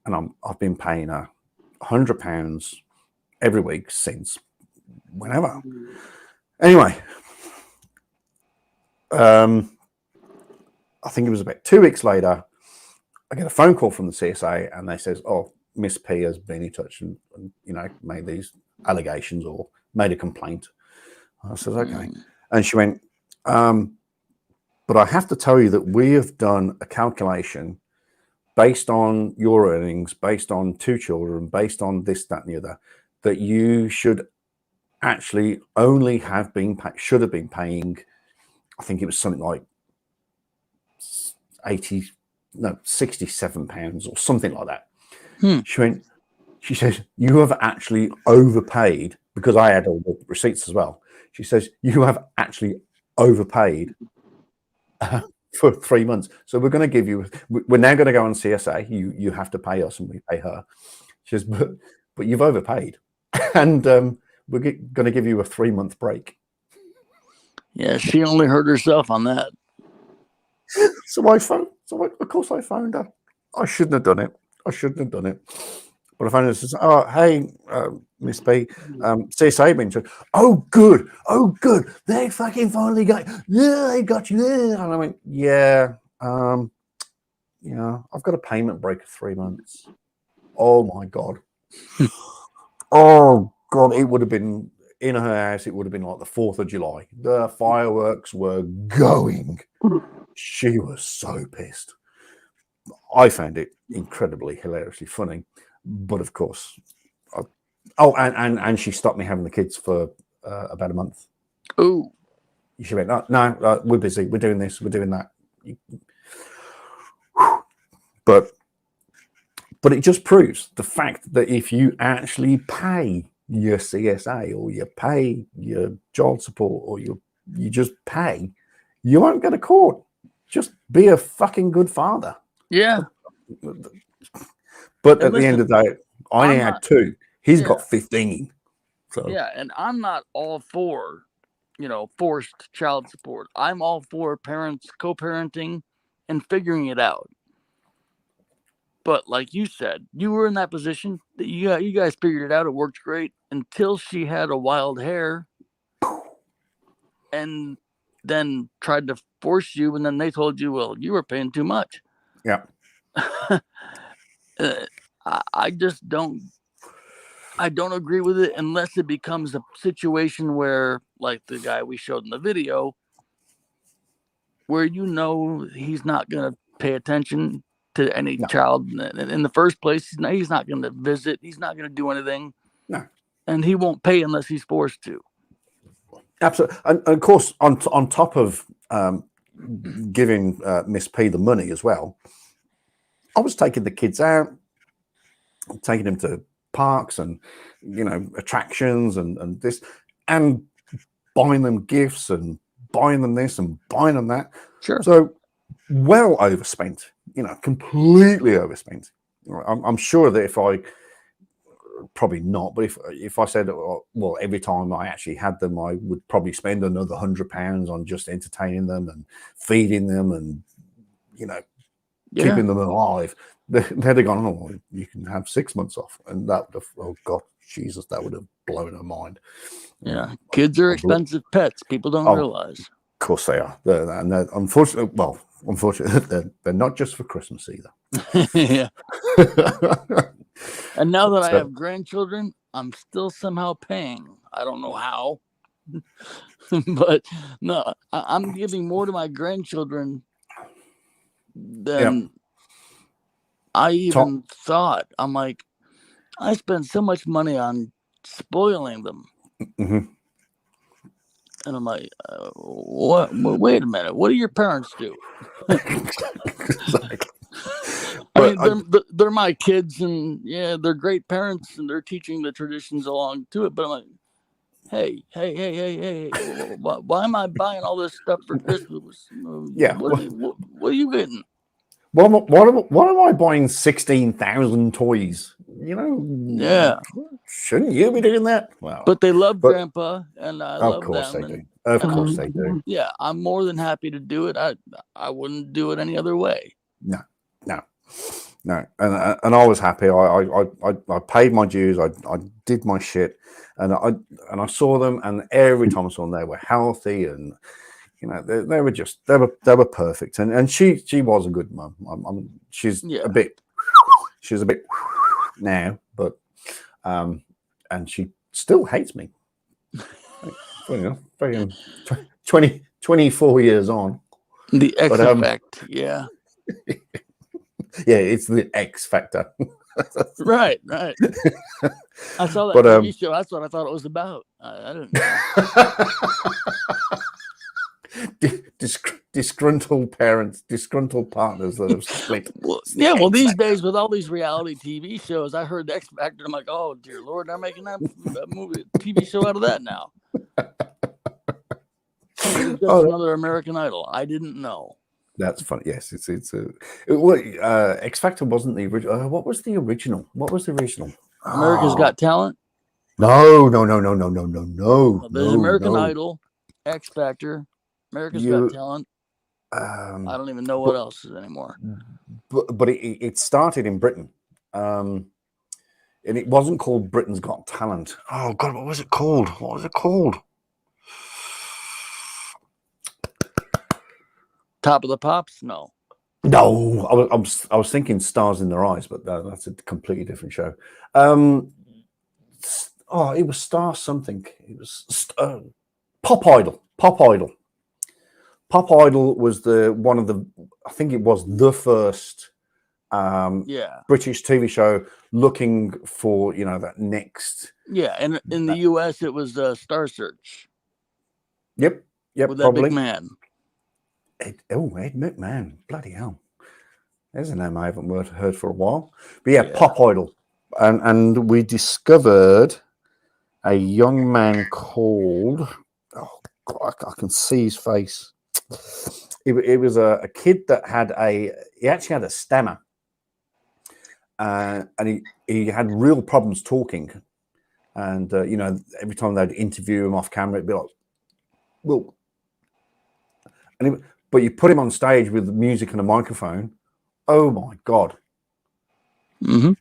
And I've been paying her £100 every week since whenever. Anyway, I think it was about 2 weeks later, I get a phone call from the CSA and they says, oh, Miss P has been in touch and made these allegations or made a complaint. I said, okay. And she went, but I have to tell you that we have done a calculation based on your earnings, based on 2 children, based on this, that, and the other, that you should actually only have been, should have been paying, I think it was something like £67 or something like that. She says, you have actually overpaid, because I had all the receipts as well. She says, you have actually overpaid for 3 months. So we're going to give you, we're now going to go on CSA. You have to pay us and we pay her. She says, but you've overpaid. And we're going to give you a 3-month break. Yeah, she only hurt herself on that. So of course I phoned her. I shouldn't have done it. But I phoned her and says, oh, hey, Miss B, CSA been to, oh, good. They fucking finally got you there. And I went, yeah, I've got a payment break of 3 months. Oh, my God. Oh, God, it would have been, in her house, it would have been like the 4th of July. The fireworks were going. She was so pissed. I found it incredibly, hilariously funny. But of course, and she stopped me having the kids for about a month. Oh, she went, no, we're busy. We're doing this. We're doing that. But it just proves the fact that if you actually pay your CSA or you pay your child support or you just pay, you won't go to court. Just be a fucking good father. Yeah. But at the end of the day, I only had 2. He's got 15. So yeah, and I'm not all for, forced child support. I'm all for parents co-parenting and figuring it out. But like you said, you were in that position that you guys figured it out. It worked great until she had a wild hair and then tried to force you. And then they told you, well, you were paying too much. Yeah. I just don't agree with it unless it becomes a situation where, like the guy we showed in the video, where he's not going to pay attention to any child in the first place. He's not going to visit. He's not going to do anything. No. And he won't pay unless he's forced to. Absolutely. And of course, on top of giving Miss P the money as well, I was taking the kids out, taking them to parks and attractions and this, and buying them gifts and buying them this and buying them that. Sure. So well overspent, completely overspent. I'm sure that if I, probably not, but if I said, well, every time I actually had them, I would probably spend another £100 on just entertaining them and feeding them and keeping them alive. They'd have gone, oh, you can have 6 months off. And that would have, oh, God, Jesus, that would have blown her mind. Yeah. Kids are expensive pets. People don't realize. Of course they are. And they're unfortunately, they're not just for Christmas either. Yeah. And now that I have grandchildren, I'm still somehow paying. I don't know how. But no, I'm giving more to my grandchildren than I even thought. I'm like, I spend so much money on spoiling them. Mm-hmm. And I'm like, what? Wait a minute. What do your parents do? I mean, they're my kids, and yeah, they're great parents, and they're teaching the traditions along to it. But I'm like, hey, why am I buying all this stuff for Christmas? What are you getting? What am I buying 16,000 toys? Yeah. Shouldn't you be doing that? Well, but they love Grandpa, and I love them. Of course they do. Of course they do. Yeah, I'm more than happy to do it. I wouldn't do it any other way. No. And I was happy. I paid my dues. I did my shit, and I saw them, and every time I saw them, they were healthy, and they were perfect. And she was a good mum. She's a bit now, but and she still hates me. 24 years on. The X effect, yeah. Yeah, it's the X factor. Right. I saw that TV show. That's what I thought it was about. I didn't know. Disgruntled parents, disgruntled partners that have split. Well, these days with all these reality TV shows, I heard the X Factor. I'm like, oh dear Lord, they're making that movie, TV show out of that now. Just another American Idol. I didn't know. That's funny. Yes, X Factor wasn't the original. What was the original? America's Got Talent. No. There's American Idol, X Factor, America's Got Talent. I don't even know what else is anymore. But it started in Britain, and it wasn't called Britain's Got Talent. Oh God, what was it called? Top of the Pops? No, I was thinking Stars in Their Eyes, but that's a completely different show. It was Star something. It was Pop Idol. Pop Idol was I think it was the first British TV show looking for that next. Yeah, and in the US it was Star Search. Yep, with that probably. big man. Ed McMahon, bloody hell! There's a name I haven't heard for a while. But yeah, Pop Idol, and we discovered a young man called. Oh God, I can see his face. It was a kid that he actually had a stammer, and he had real problems talking, and every time they'd interview him off camera, it'd be like, well, but you put him on stage with music and a microphone. Oh my God. Mm-hmm.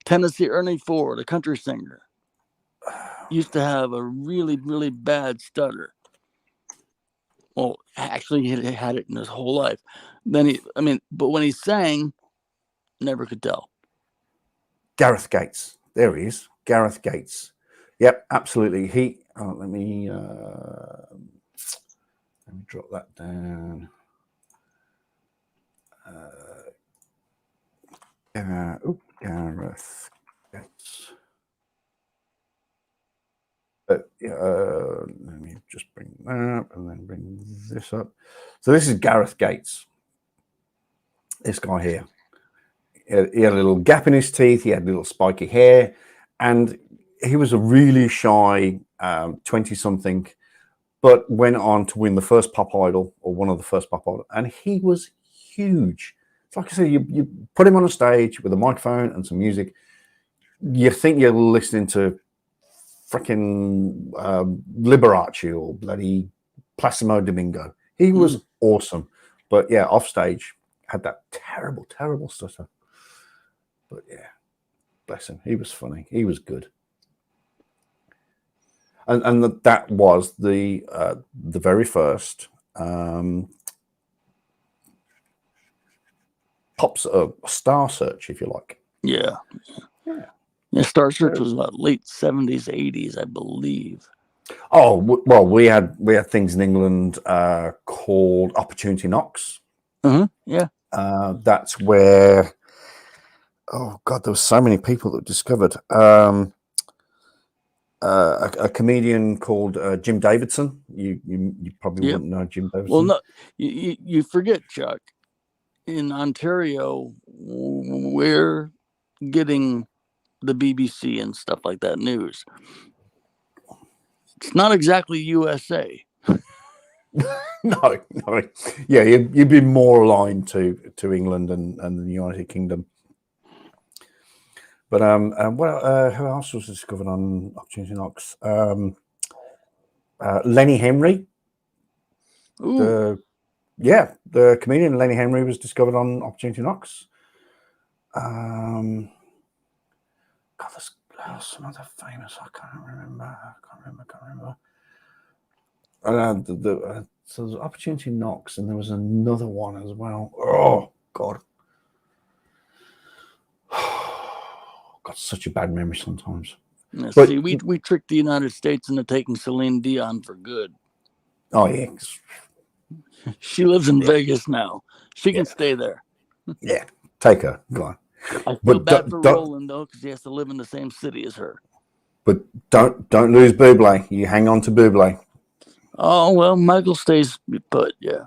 Tennessee Ernie Ford, a country singer, used to have a really, really bad stutter. Well, actually, he had it in his whole life. But when he sang, never could tell. Gareth Gates. There he is. Gareth Gates. Yep, absolutely. Let me drop that down. Gareth Gates. Let me just bring that up and then bring this up. So this is Gareth Gates. This guy here. He had a little gap in his teeth. He had little spiky hair, and he was a really shy 20-something, but went on to win the first Pop Idol, or one of the first Pop Idol, and he was huge. It's like I said, you put him on a stage with a microphone and some music, you think you're listening to freaking Liberace or bloody Placido Domingo. He was awesome. But yeah, off stage had that terrible stutter. But yeah, bless him. He was funny. He was good. And that was the very first Star Search, if you like. Yeah. Star Search was about late 70s, 80s, I believe. Oh well, we had things in England called Opportunity Knocks. Yeah. That's where, oh God, there were so many people that discovered. A comedian called Jim Davidson. You probably wouldn't know Jim Davidson. Well, no, you forget, Chuck. In Ontario, we're getting the BBC and stuff like that news. It's not exactly USA. No. Yeah, you'd be more aligned to England and the United Kingdom. But who else was discovered on Opportunity Knocks? Lenny Henry. The comedian Lenny Henry was discovered on Opportunity Knocks. God, there's some other famous. I can't remember. So there's Opportunity Knocks, and there was another one as well. Oh God. Got such a bad memory sometimes. Yeah, see, we tricked the United States into taking Celine Dion for good. Oh yeah, she lives in Vegas now. She can stay there. Yeah, take her. Go on. I feel bad for Roland though, because he has to live in the same city as her. But don't lose Bublé. You hang on to Bublé. Oh well, Michael stays put. Yeah.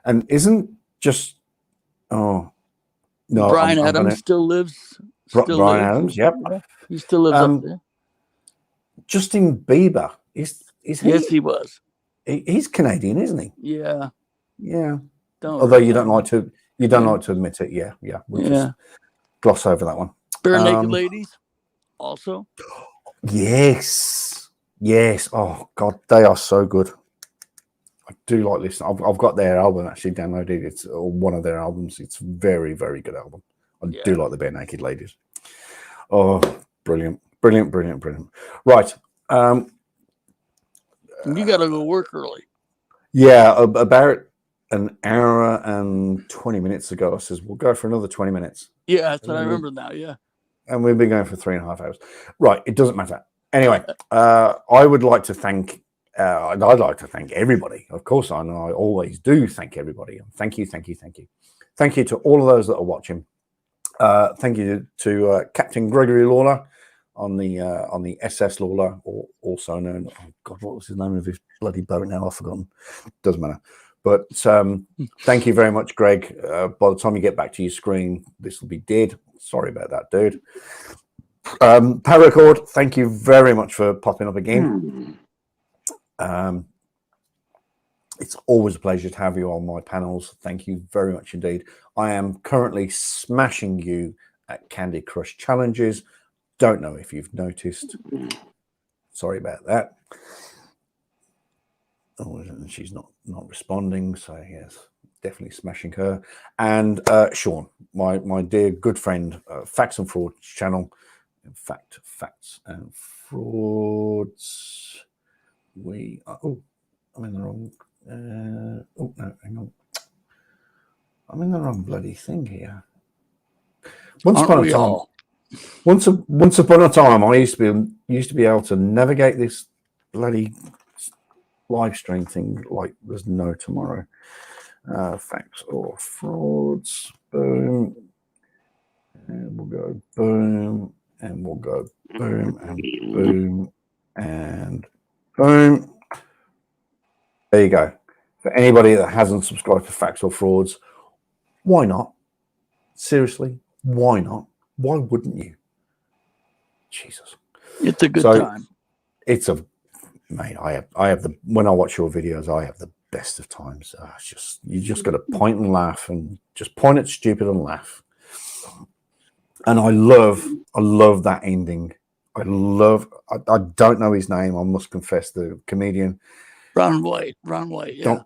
And isn't just no. Brian Adams still lives. Brian Adams, yep. Yeah, he still lives up there. Justin Bieber is he? Yes, he was. He's Canadian, isn't he? Yeah. Yeah. Don't Although you don't like to admit it. Yeah. We'll just gloss over that one. Bare Naked Ladies, also. Yes. Oh God, they are so good. I do like listening. I've got their album actually downloaded. It's one of their albums. It's very, very good album. I do like the Bare Naked Ladies. Oh, brilliant. Right. You got to go work early. Yeah, about an hour and 20 minutes ago, I says, we'll go for another 20 minutes. Yeah, that's what I remember now, yeah. And we've been going for 3.5 hours. Right, it doesn't matter. Anyway, I would like to thank I'd like to thank everybody. Of course, I know I always do thank everybody. Thank you. Thank you to all of those that are watching. Thank you to Captain Gregory Lawler on the SS Lawler, or also known. Oh God, what was his name of his bloody boat now? I've forgotten. Doesn't matter. But thank you very much, Greg. By the time you get back to your screen, this will be dead. Sorry about that, dude. Paracord, thank you very much for popping up again. It's always a pleasure to have you on my panels. Thank you very much indeed. I am currently smashing you at Candy Crush challenges. Don't know if you've noticed. Sorry about that. Oh, she's not responding. So yes, definitely smashing her. And Sean, my dear good friend, Facts and Frauds channel. In fact, Facts and Frauds. We are, I'm in the wrong. No, hang on. I'm in the wrong bloody thing here. Once upon a time, I used to be able to navigate this bloody live stream thing like there's no tomorrow. Facts or frauds. Boom. And we'll go boom. And we'll go boom and boom and boom. There you go. For anybody that hasn't subscribed to Facts or Frauds, why not? Seriously, why not? Why wouldn't you? Jesus. It's a good time. It's a mate. I have the when I watch your videos, I have the best of times. It's you just got to point and laugh, and just point at stupid and laugh. And I love that ending. I don't know his name. I must confess, the comedian. Ron White. Yeah.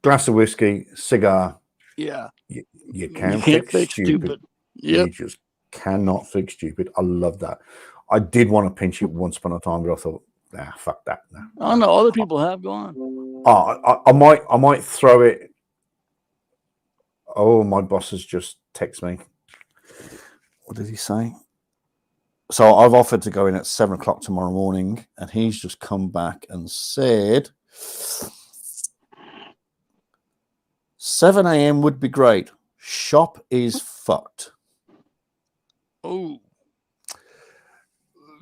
glass of whiskey, cigar. Yeah. You can't can't fix stupid. Yep. You just cannot fix stupid. I love that. I did want to pinch it once upon a time, but I thought, nah, fuck that. Nah. Oh no, other people have gone. I might throw it. Oh, my boss has just texted me. What did he say? So I've offered to go in at 7 o'clock tomorrow morning, and he's just come back and said 7 a.m. would be great. Shop is fucked. Oh.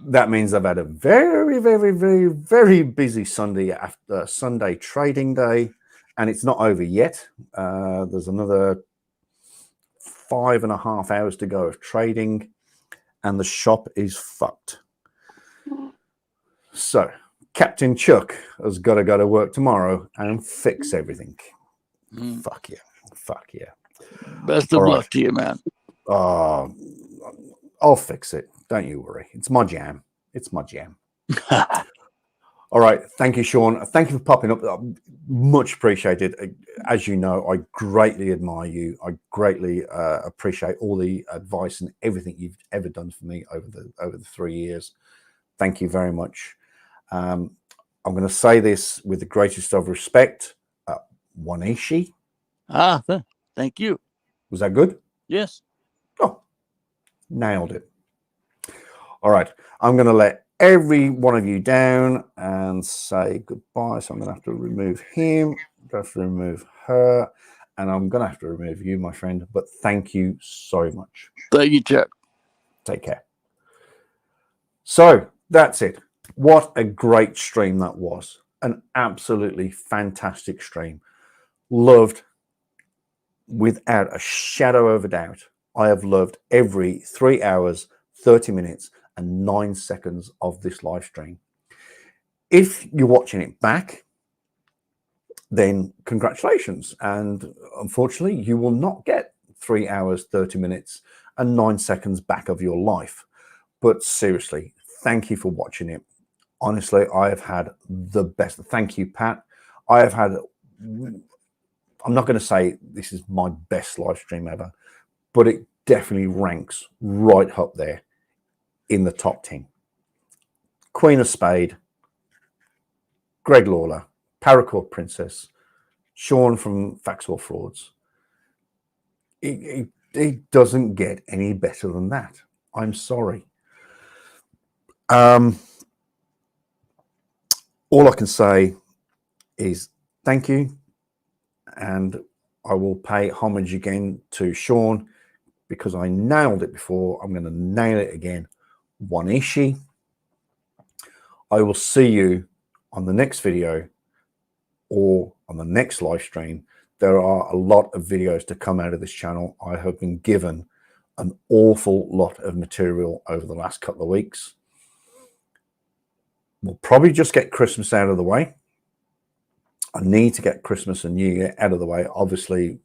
That means I've had a very, very, very, very busy Sunday after Sunday trading day, and it's not over yet. There's another 5.5 hours to go of trading, and the shop is fucked. So Captain Chuck has got to go to work tomorrow and fix everything. Fuck yeah. Fuck yeah. Best of luck to you, man. I'll fix it. Don't you worry. It's my jam. It's my jam. All right. Thank you, Sean. Thank you for popping up. Much appreciated. As you know, I greatly admire you. I greatly appreciate all the advice and everything you've ever done for me over the 3 years. Thank you very much. I'm going to say this with the greatest of respect. Wanishi. Thank you. Was that good? Yes. Oh, nailed it. All right. I'm going to let every one of you down and say goodbye. So I'm going to have to remove him. I'm going to have to remove her. And I'm going to have to remove you, my friend. But thank you so much. Thank you, Chuck. Take care. So that's it. What a great stream that was. An absolutely fantastic stream. Loved, without a shadow of a doubt. I have loved every 3 hours, 30 minutes, and 9 seconds of this live stream. If you're watching it back, then congratulations. And unfortunately, you will not get 3 hours, 30 minutes, and 9 seconds back of your life. But seriously, thank you for watching it. Honestly, I have had the best. Thank you, Pat. I have had, I'm not going to say this is my best live stream ever, but it definitely ranks right up there in the top 10. Queen of Spade, Greg Lawler, Paracord Princess, Sean from Facts or Frauds. It doesn't get any better than that. I'm sorry. All I can say is thank you, and I will pay homage again to Sean because I nailed it before. I'm going to nail it again. Wanishi. I will see you on the next video or on the next live stream. There are a lot of videos to come out of this channel. I have been given an awful lot of material over the last couple of weeks. We'll probably just get Christmas out of the way. I need to get Christmas and New Year out of the way, obviously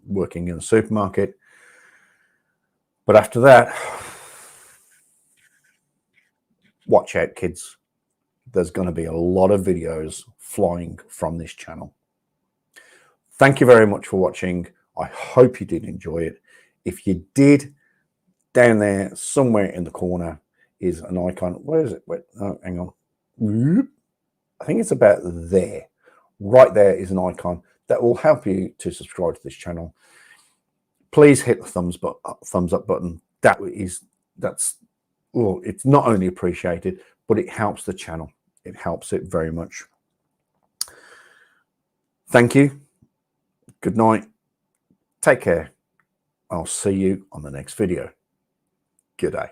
working in the supermarket. But after that, watch out, kids. There's going to be a lot of videos flying from this channel. Thank you very much for watching. I hope you did enjoy it. If you did, down there somewhere in the corner is an icon. Where is it? Wait, oh, hang on. I think it's about there. Right there is an icon that will help you to subscribe to this channel. Please hit the thumbs up button. It's not only appreciated, but it helps the channel. It helps it very much. Thank you. Good night. Take care. I'll see you on the next video. Good day.